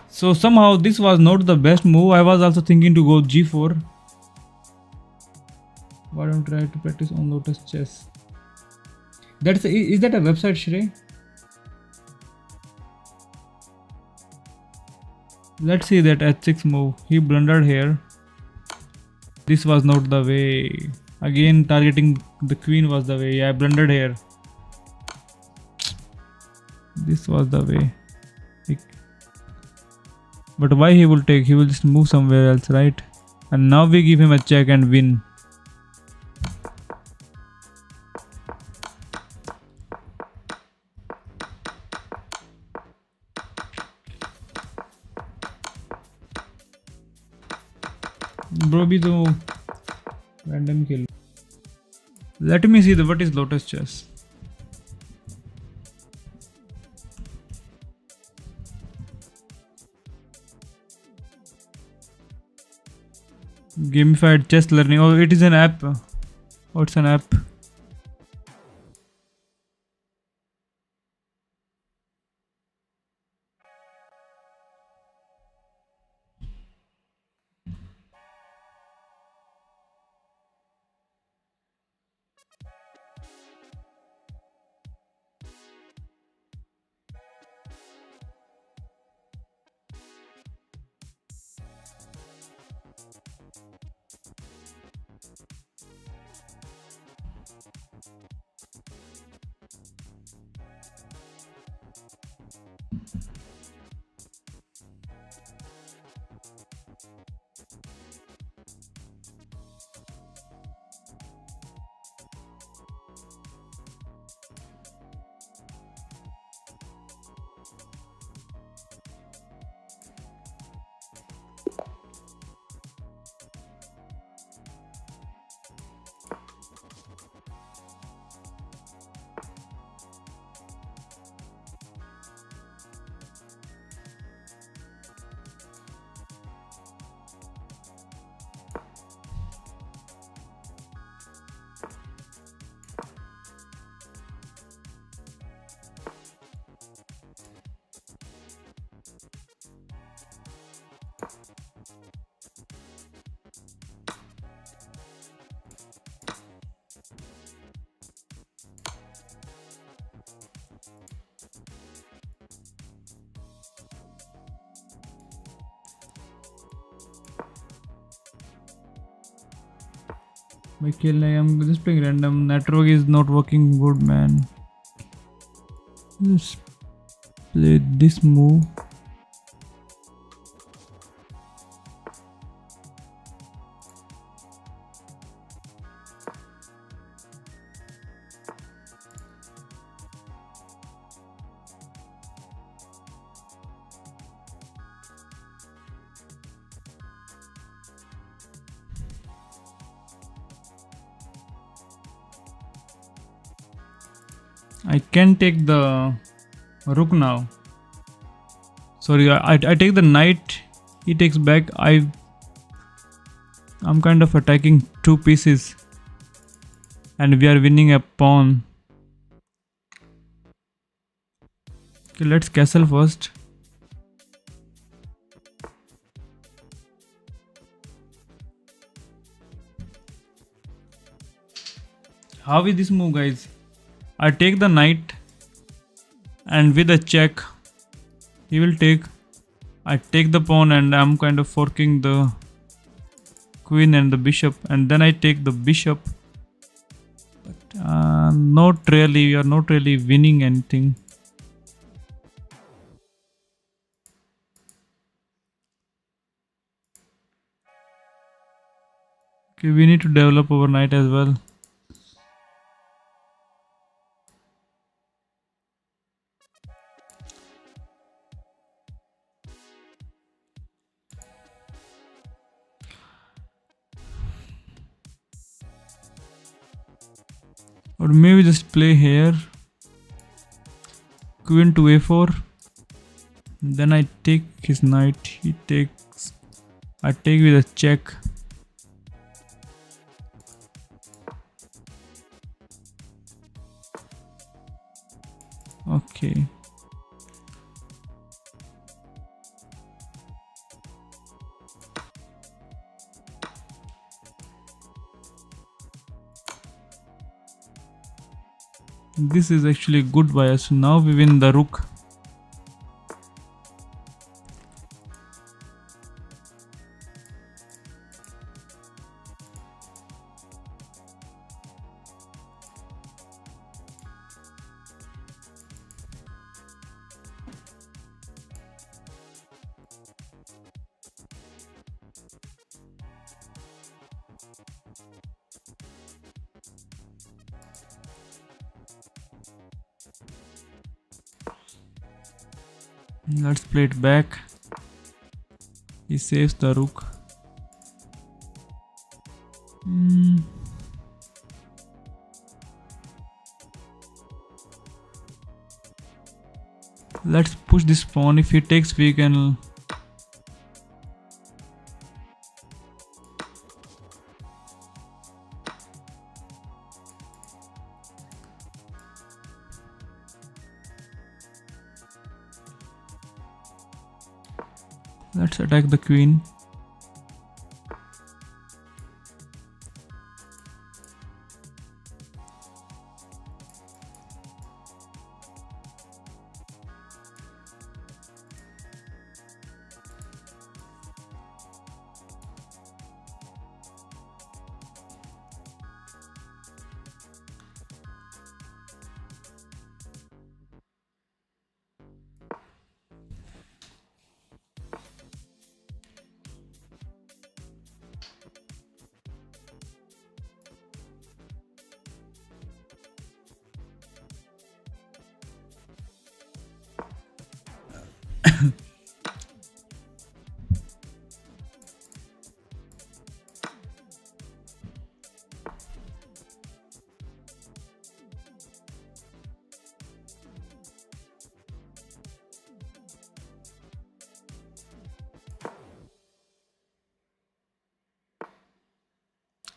So somehow this was not the best move. I was also thinking to go g4. Why don't try to practice on Lotus Chess? Is that a website, Shrey? Let's see that h6 move. He blundered here. This was not the way. Again, targeting the queen was the way. Yeah, I blundered here. This was the way. But why he will take? He will just move somewhere else, right? And now we give him a check and win. Bro, भी तो random खेल. Let me see what is Lotus Chess. Gamified chess learning. Oh, it is an app. Oh, it's an app. Michael, I'm just playing random. Network is not working good, man. Let's play this move. I can take the rook now. Sorry, I take the knight. He takes back. I'm kind of attacking two pieces, and we are winning a pawn. Okay, let's castle first. How is this move, guys? I take the knight, and with a check, he will take. I take the pawn, and I'm kind of forking the queen and the bishop, and then I take the bishop. But not really. We are not really winning anything. Okay, we need to develop our knight as well. Or maybe just play here. Queen to a4. Then I take his knight. He takes. I take with a check. Okay. This is actually good by us. Now we win the rook. Let's play it back. He saves the rook. Let's push this pawn. If he takes, we can. Let's attack the queen.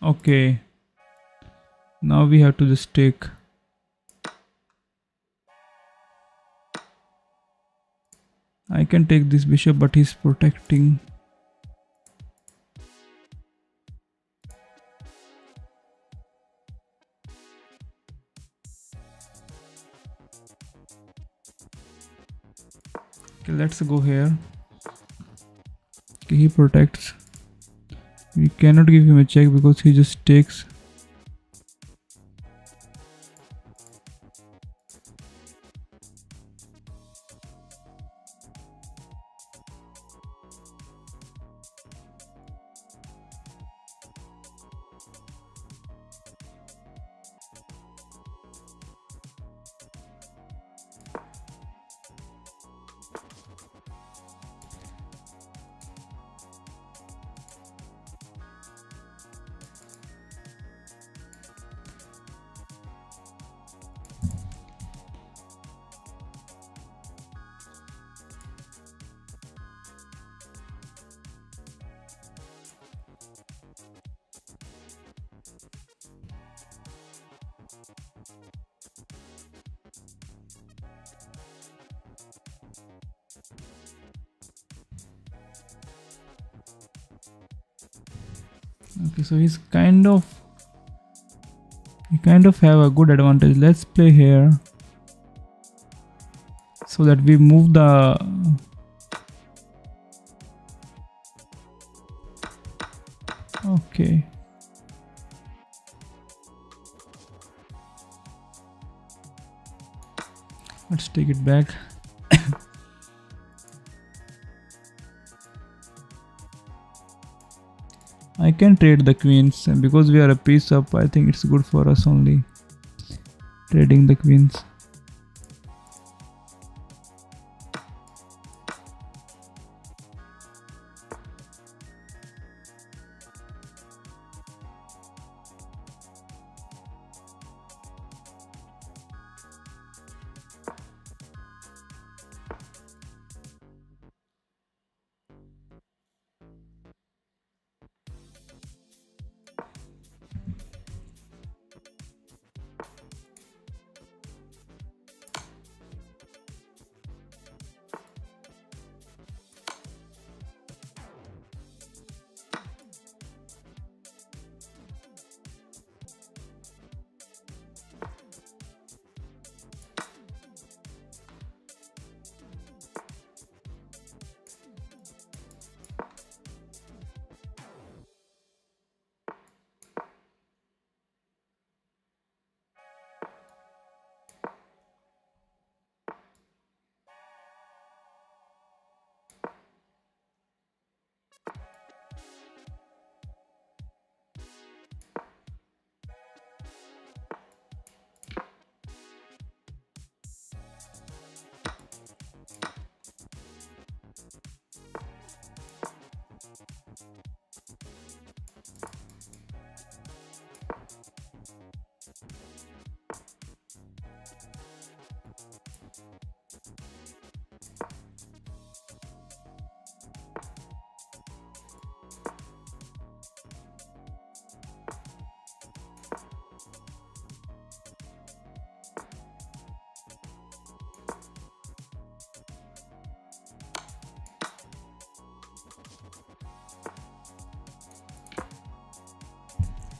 Okay. Now we have to just take. I can take this bishop, but he's protecting. Okay, let's go here. Okay, he protects. We cannot give him a check because he just takes. Okay, so he kind of have a good advantage. Let's play here so that we move the. Okay. Let's take it back. I can trade the queens, and because we are a piece up, I think it's good for us only trading the queens.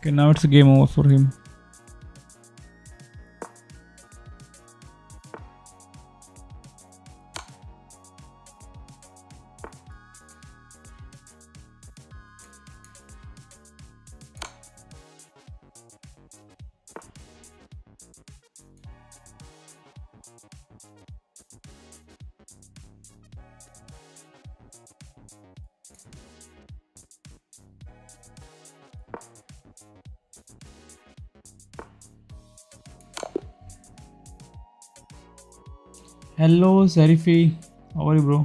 Okay, now it's a game over for him. Hello, Zarifi. How are you, bro?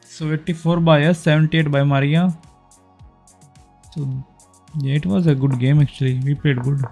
So 84 by us, 78 by Maria. So yeah, it was a good game actually. We played good.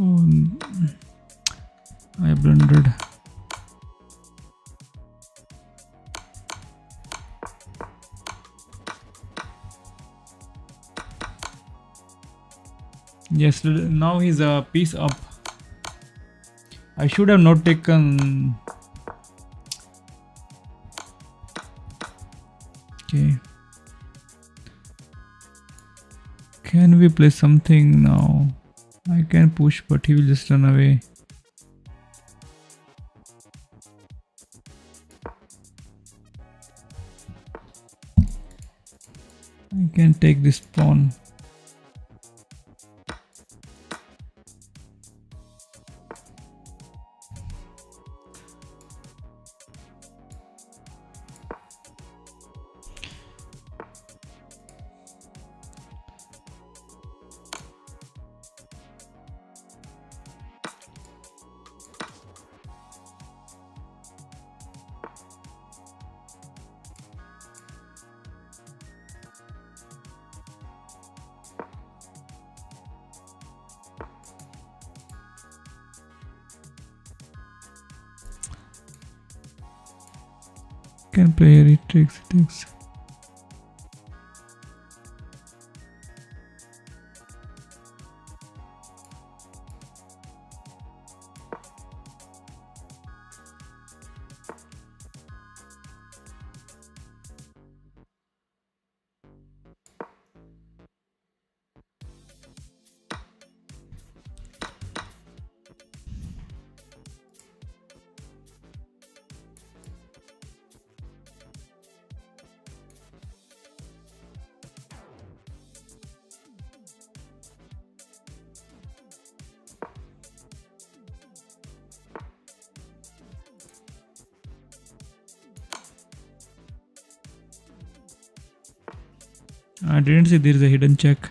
Oh, I blundered. Yes, now he's a piece up. I should have not taken. Okay. Can we play something now? I can push, but he will just run away. I can take this pawn. Can play here, it takes. I didn't see there is a hidden check.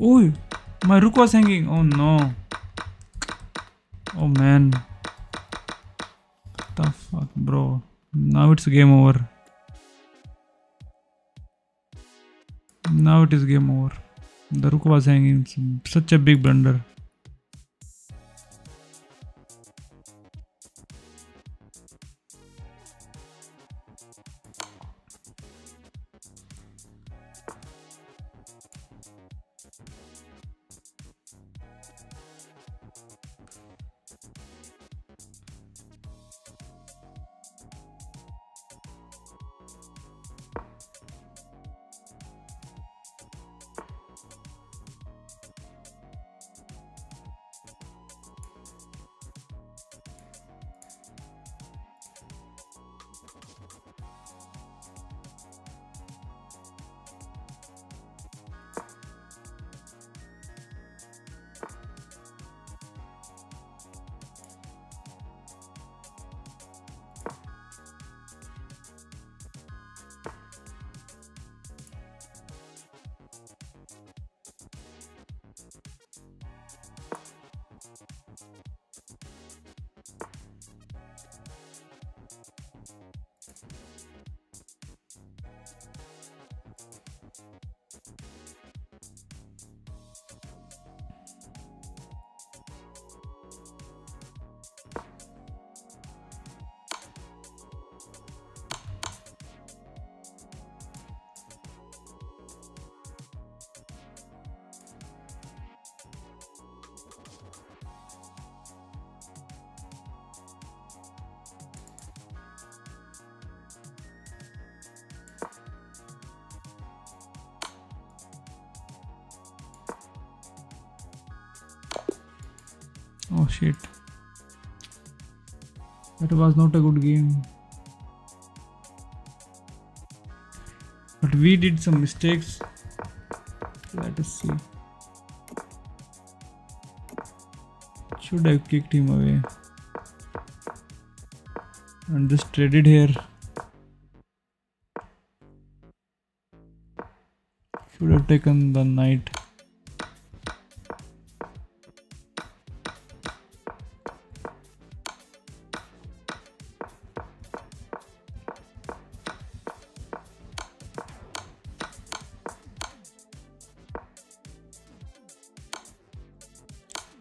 Oh, my rook was hanging. Oh no. Oh man. What the fuck, bro? Now it's game over. Now it is game over. The rook was hanging. Such a big blunder. Oh shit. That was not a good game. But we did some mistakes. Let us see. Should have kicked him away. And just traded here. Should have taken the knight.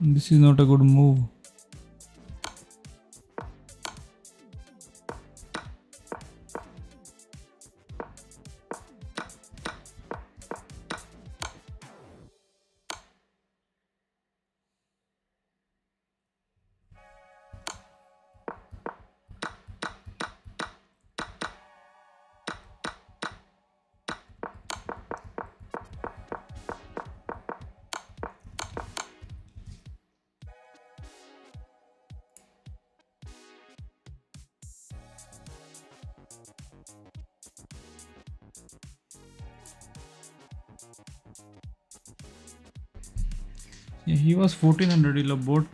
This is not a good move. Yeah, he was 1400 ilo bot.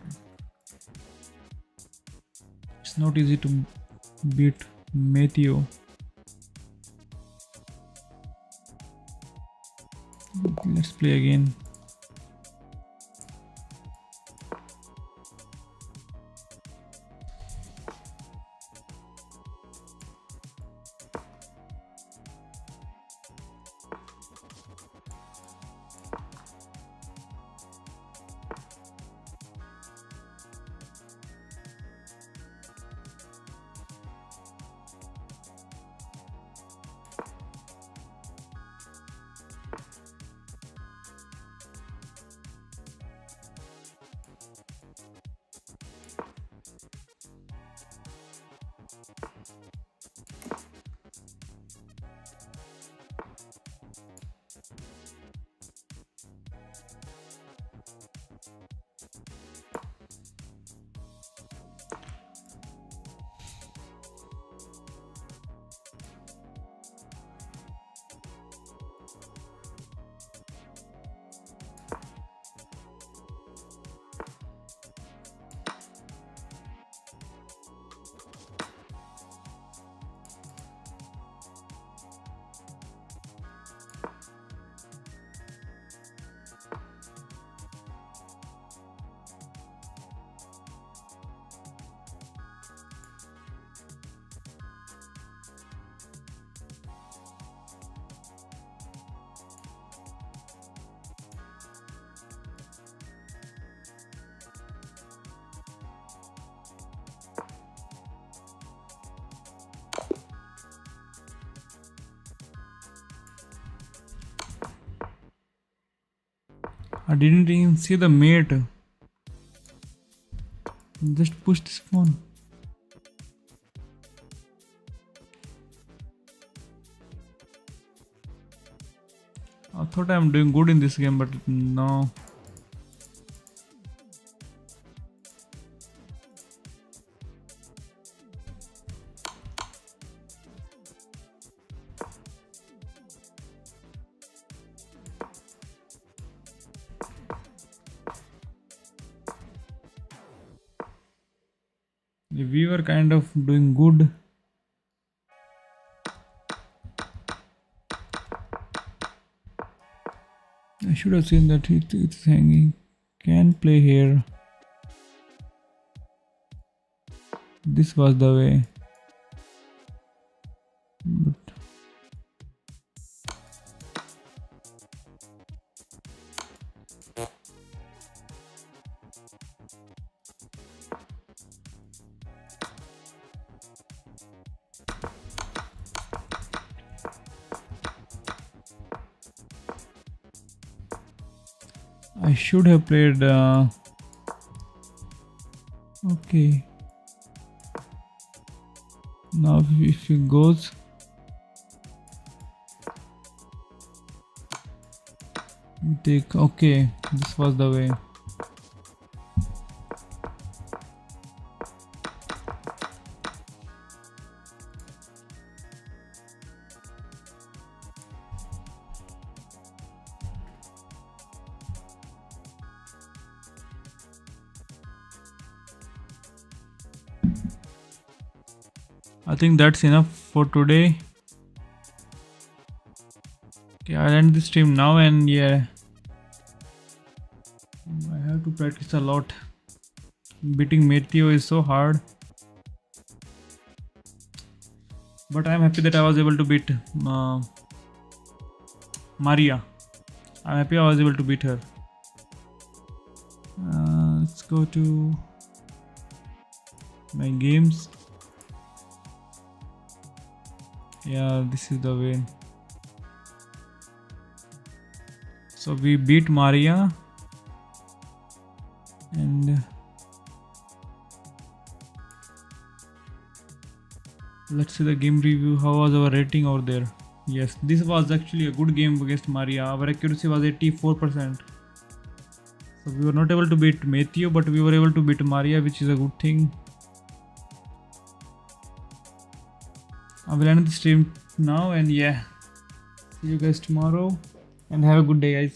It's not easy to beat Matthew. Let's play again. I didn't even see the mate. Just push this pawn. I thought I'm doing good in this game, but no. We were kind of doing good. I should have seen that it's hanging. Can play here. This was the way. But I should have played. Okay. Now if it goes, we take. Okay, this was the way. I think that's enough for today. Okay, I'll end the stream now, and yeah, I have to practice a lot. Beating Matthew is so hard, but I'm happy that I was able to beat Maria. I'm happy I was able to beat her. Let's go to my games. Yeah, this is the way. So we beat Maria, and let's see the game review. How was our rating over there? Yes, this was actually a good game against Maria. Our accuracy was 84%. So we were not able to beat Matthew, but we were able to beat Maria, which is a good thing. I will end the stream now, and yeah, see you guys tomorrow, and have a good day, guys.